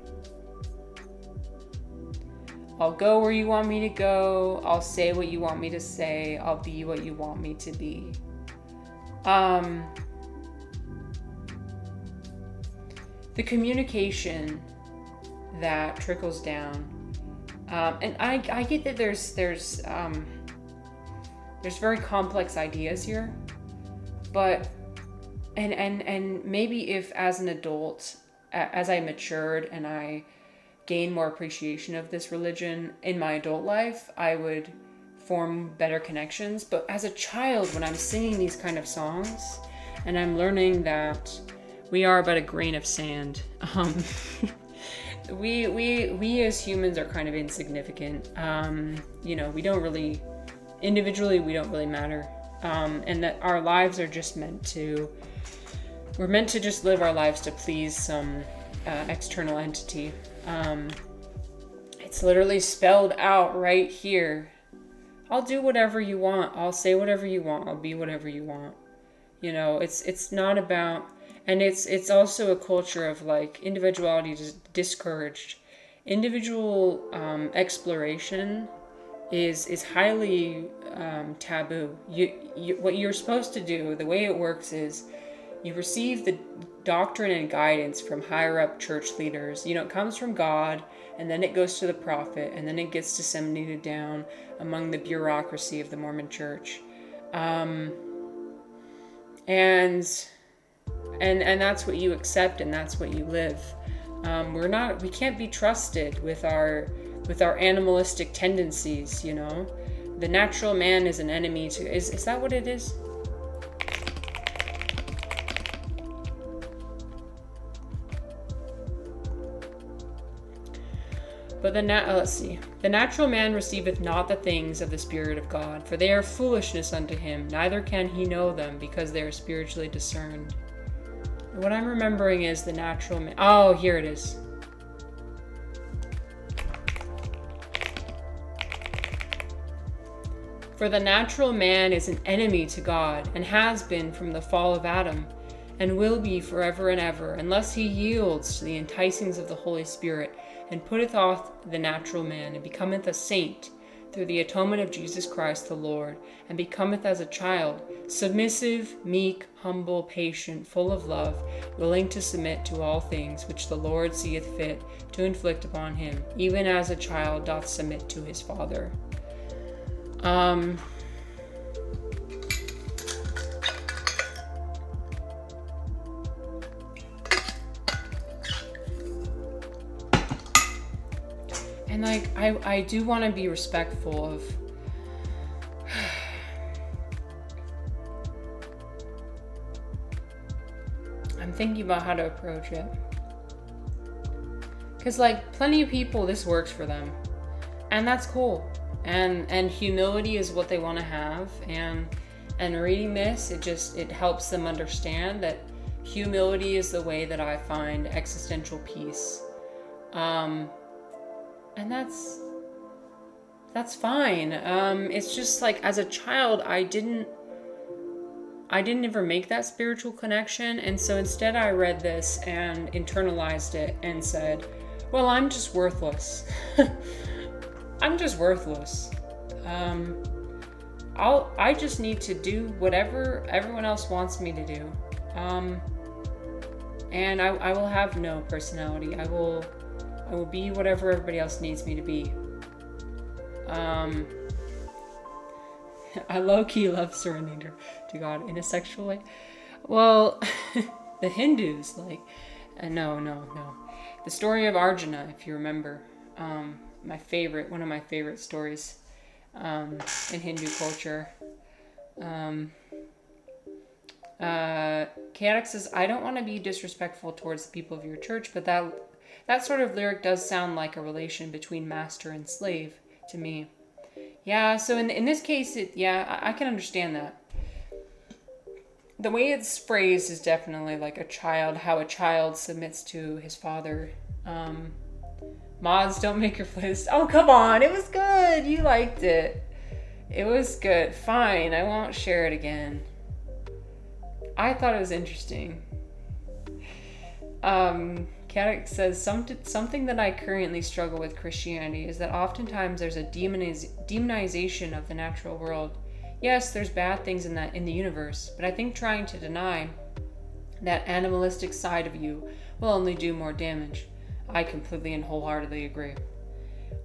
I'll go where you want me to go. I'll say what you want me to say. I'll be what you want me to be. The communication that trickles down, and I get that there's there's very complex ideas here, but and maybe if as an adult, as I matured and I gained more appreciation of this religion in my adult life, I would form better connections. But as a child, when I'm singing these kind of songs and I'm learning that we are but a grain of sand, we as humans are kind of insignificant. You know, we don't really, individually, we don't really matter. And that our lives are just we're meant to just live our lives to please some external entity. It's literally spelled out right here. I'll do whatever you want. I'll say whatever you want. I'll be whatever you want. You know, it's not about, and it's also a culture of like individuality is discouraged. Individual exploration is highly taboo. What you're supposed to do, the way it works is you receive the doctrine and guidance from higher up church leaders. You know, it comes from God, and then it goes to the prophet, and then it gets disseminated down among the bureaucracy of the Mormon church. And that's what you accept, and that's what you live. We can't be trusted with our animalistic tendencies, you know. The natural man is an enemy to, is that what it is? But let's see. The natural man receiveth not the things of the Spirit of God, for they are foolishness unto him, neither can he know them, because they are spiritually discerned. What I'm remembering is the natural man. Oh, here it is. For the natural man is an enemy to God, and has been from the fall of Adam, and will be forever and ever, unless he yields to the enticings of the Holy Spirit, and putteth off the natural man, and becometh a saint through the atonement of Jesus Christ the Lord, and becometh as a child, submissive, meek, humble, patient, full of love, willing to submit to all things which the Lord seeth fit to inflict upon him, even as a child doth submit to his father. And like, I do want to be respectful of I'm thinking about how to approach it, because like plenty of people, this works for them, and that's cool, and humility is what they want to have, and reading this, it helps them understand that humility is the way that I find existential peace. And that's fine. It's just like, as a child, I didn't ever make that spiritual connection, and so instead I read this and internalized it and said, well, I'm just worthless. I'm just worthless. I just need to do whatever everyone else wants me to do. And I will have no personality. I will be whatever everybody else needs me to be. I low-key love surrendering to God in a sexual way. Well, the Hindus, like, no. The story of Arjuna, if you remember, one of my favorite stories in Hindu culture. Chaotic says, I don't want to be disrespectful towards the people of your church, but that sort of lyric does sound like a relation between master and slave to me. Yeah, so in this case, I can understand that. The way it's phrased is definitely like how a child submits to his father. Mods, don't make your playlist. Oh, come on, it was good. You liked it. It was good. Fine, I won't share it again. I thought it was interesting. Katic says, something that I currently struggle with Christianity is that oftentimes there's a demonization of the natural world. Yes, there's bad things in the universe, but I think trying to deny that animalistic side of you will only do more damage. I completely and wholeheartedly agree.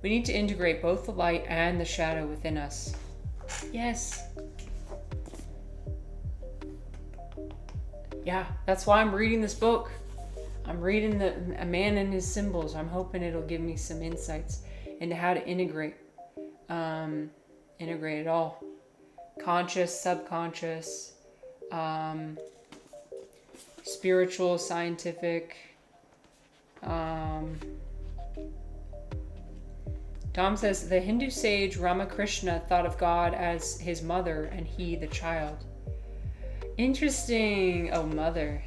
We need to integrate both the light and the shadow within us. Yes. Yeah, that's why I'm reading this book. I'm reading A Man and His Symbols. I'm hoping it'll give me some insights into how to integrate it all. Conscious, subconscious, spiritual, scientific. Tom says, the Hindu sage Ramakrishna thought of God as his mother and he the child. Interesting. Oh, mother.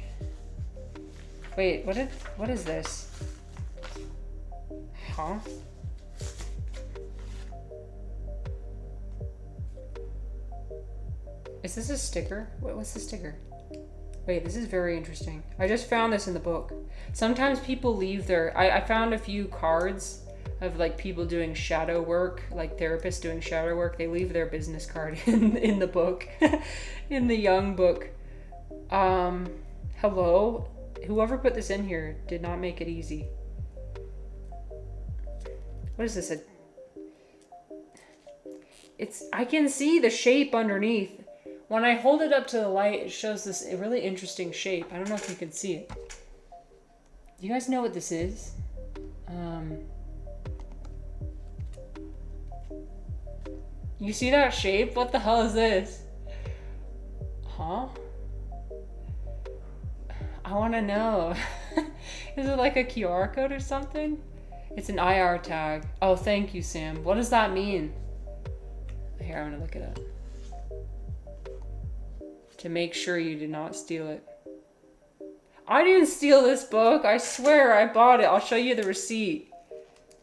Wait, what is this? Huh? Is this a sticker? What's the sticker? Wait, this is very interesting. I just found this in the book. Sometimes people leave their... I found a few cards of like people doing shadow work, like therapists doing shadow work. They leave their business card in the book, in the young book. Hello? Whoever put this in here did not make it easy. What is this? I can see the shape underneath. When I hold it up to the light, it shows this really interesting shape. I don't know if you can see it. Do you guys know what this is? You see that shape? What the hell is this? Huh? I want to know. Is it like a QR code or something? It's an IR tag. Oh, thank you, Sam. What does that mean? Here, I'm gonna look it up. To make sure you did not steal it. I didn't steal this book. I swear I bought it. I'll show you the receipt.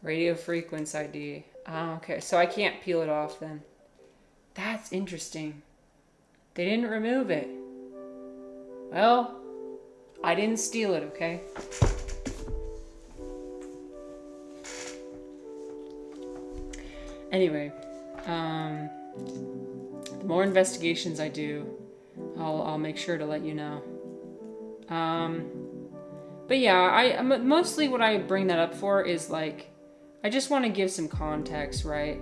Radio frequency ID. Oh, okay, so I can't peel it off then. That's interesting. They didn't remove it. Well, I didn't steal it, okay? Anyway, the more investigations I do, I'll make sure to let you know. But yeah, I mostly what I bring that up for is like, I just want to give some context, right?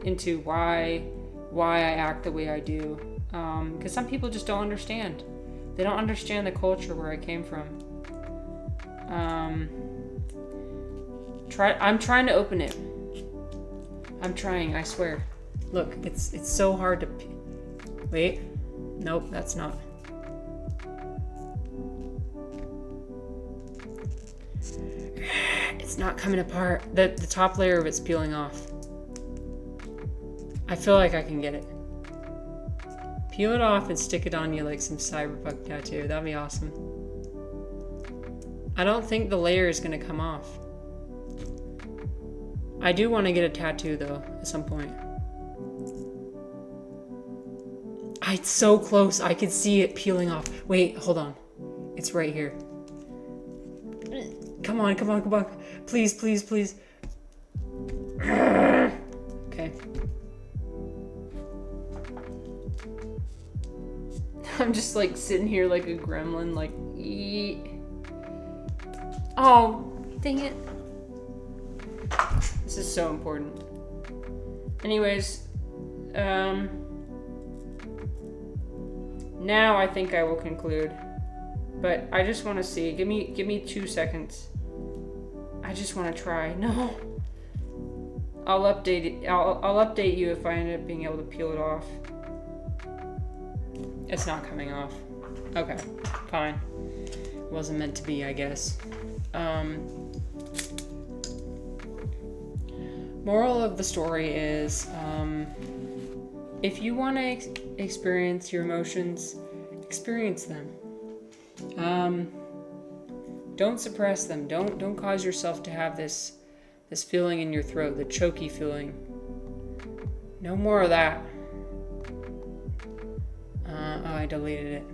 Into why I act the way I do. Because some people just don't understand. They don't understand the culture where I came from. I'm trying to open it. I'm trying, I swear. Look, it's so hard to... Wait. Nope, that's not. It's not coming apart. The top layer of it's peeling off. I feel like I can get it. Peel it off and stick it on you like some cyberpunk tattoo. That'd be awesome. I don't think the layer is gonna come off. I do want to get a tattoo though, at some point. It's so close. I can see it peeling off. Wait, hold on. It's right here. Come on, come on, come on. Please, please, please. Okay. I'm just like sitting here like a gremlin, like, eat. Oh, dang it. This is so important. Anyways, now I think I will conclude. But I just want to see. Give me 2 seconds. I just want to try. No. I'll update it. I'll update you if I end up being able to peel it off. It's not coming off. Okay, fine. Wasn't meant to be, I guess. Moral of the story is, if you want to experience your emotions, experience them. Don't suppress them. Don't cause yourself to have this feeling in your throat, the choky feeling. No more of that. I deleted it.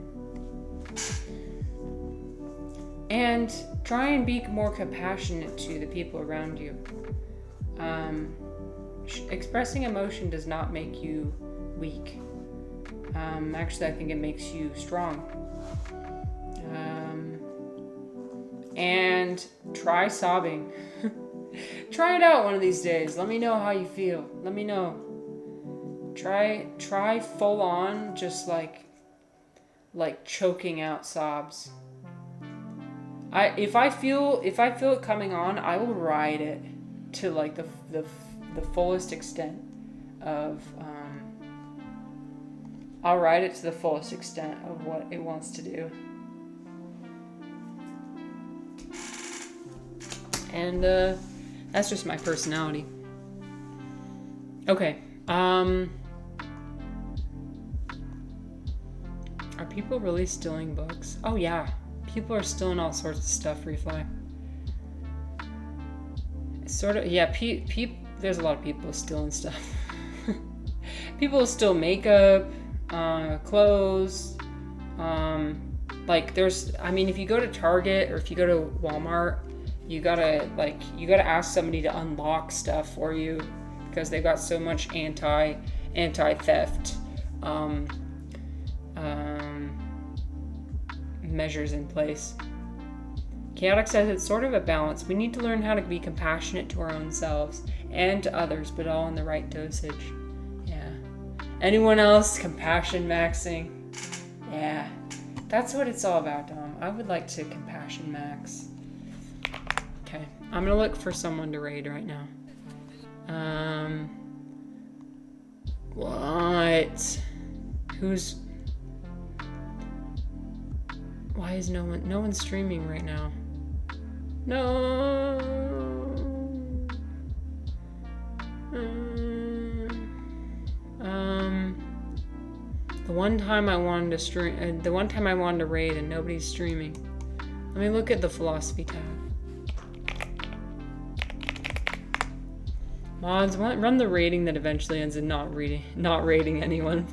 And try and be more compassionate to the people around you. Expressing emotion does not make you weak. Actually, I think it makes you strong. And try sobbing. Try it out one of these days. Let me know how you feel. Let me know. Try full on, just like choking out sobs. If I feel it coming on, I will ride it to like the fullest extent of I'll ride it to the fullest extent of what it wants to do. And that's just my personality. Okay. Are people really stealing books? Oh yeah. People are stealing all sorts of stuff, Refly. It's sort of, yeah, there's a lot of people stealing stuff. People steal makeup, clothes, like if you go to Target or if you go to Walmart, you gotta ask somebody to unlock stuff for you because they've got so much anti-theft measures in place. Chaotic says it's sort of a balance. We need to learn how to be compassionate to our own selves and to others, but all in the right dosage. Yeah. Anyone else compassion maxing? Yeah. That's what it's all about, Dom. I would like to compassion max. Okay. I'm gonna look for someone to raid right now. What? Why is no one's streaming right now? No. The one time I wanted to stream, the one time I wanted to raid and nobody's streaming. Let me look at the philosophy tab. Mods, run the rating that eventually ends in not rating anyone.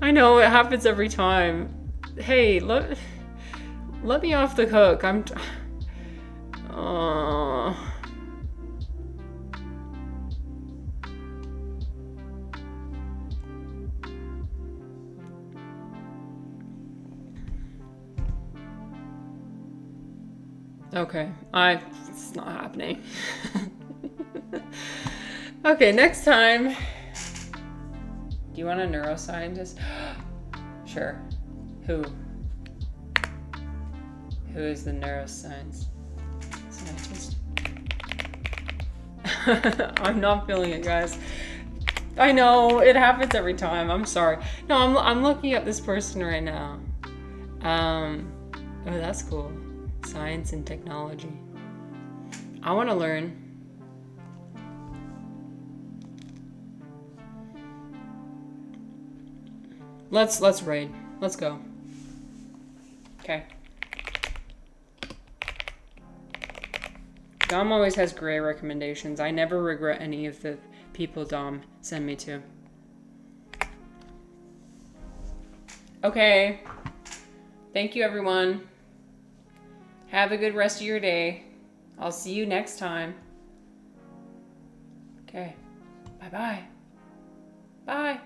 I know it happens every time. Hey, let me off the hook. Okay, it's not happening. Okay, next time. Do you want a neuroscientist? Sure. Who is the neuroscience scientist? I'm not feeling it, guys. I know, it happens every time. I'm sorry. No, I'm looking up this person right now. Oh, that's cool. Science and technology. I want to learn. Let's raid. Let's go. Okay. Dom always has great recommendations. I never regret any of the people Dom send me to. Okay. Thank you, everyone. Have a good rest of your day. I'll see you next time. Okay. Bye-bye. Bye.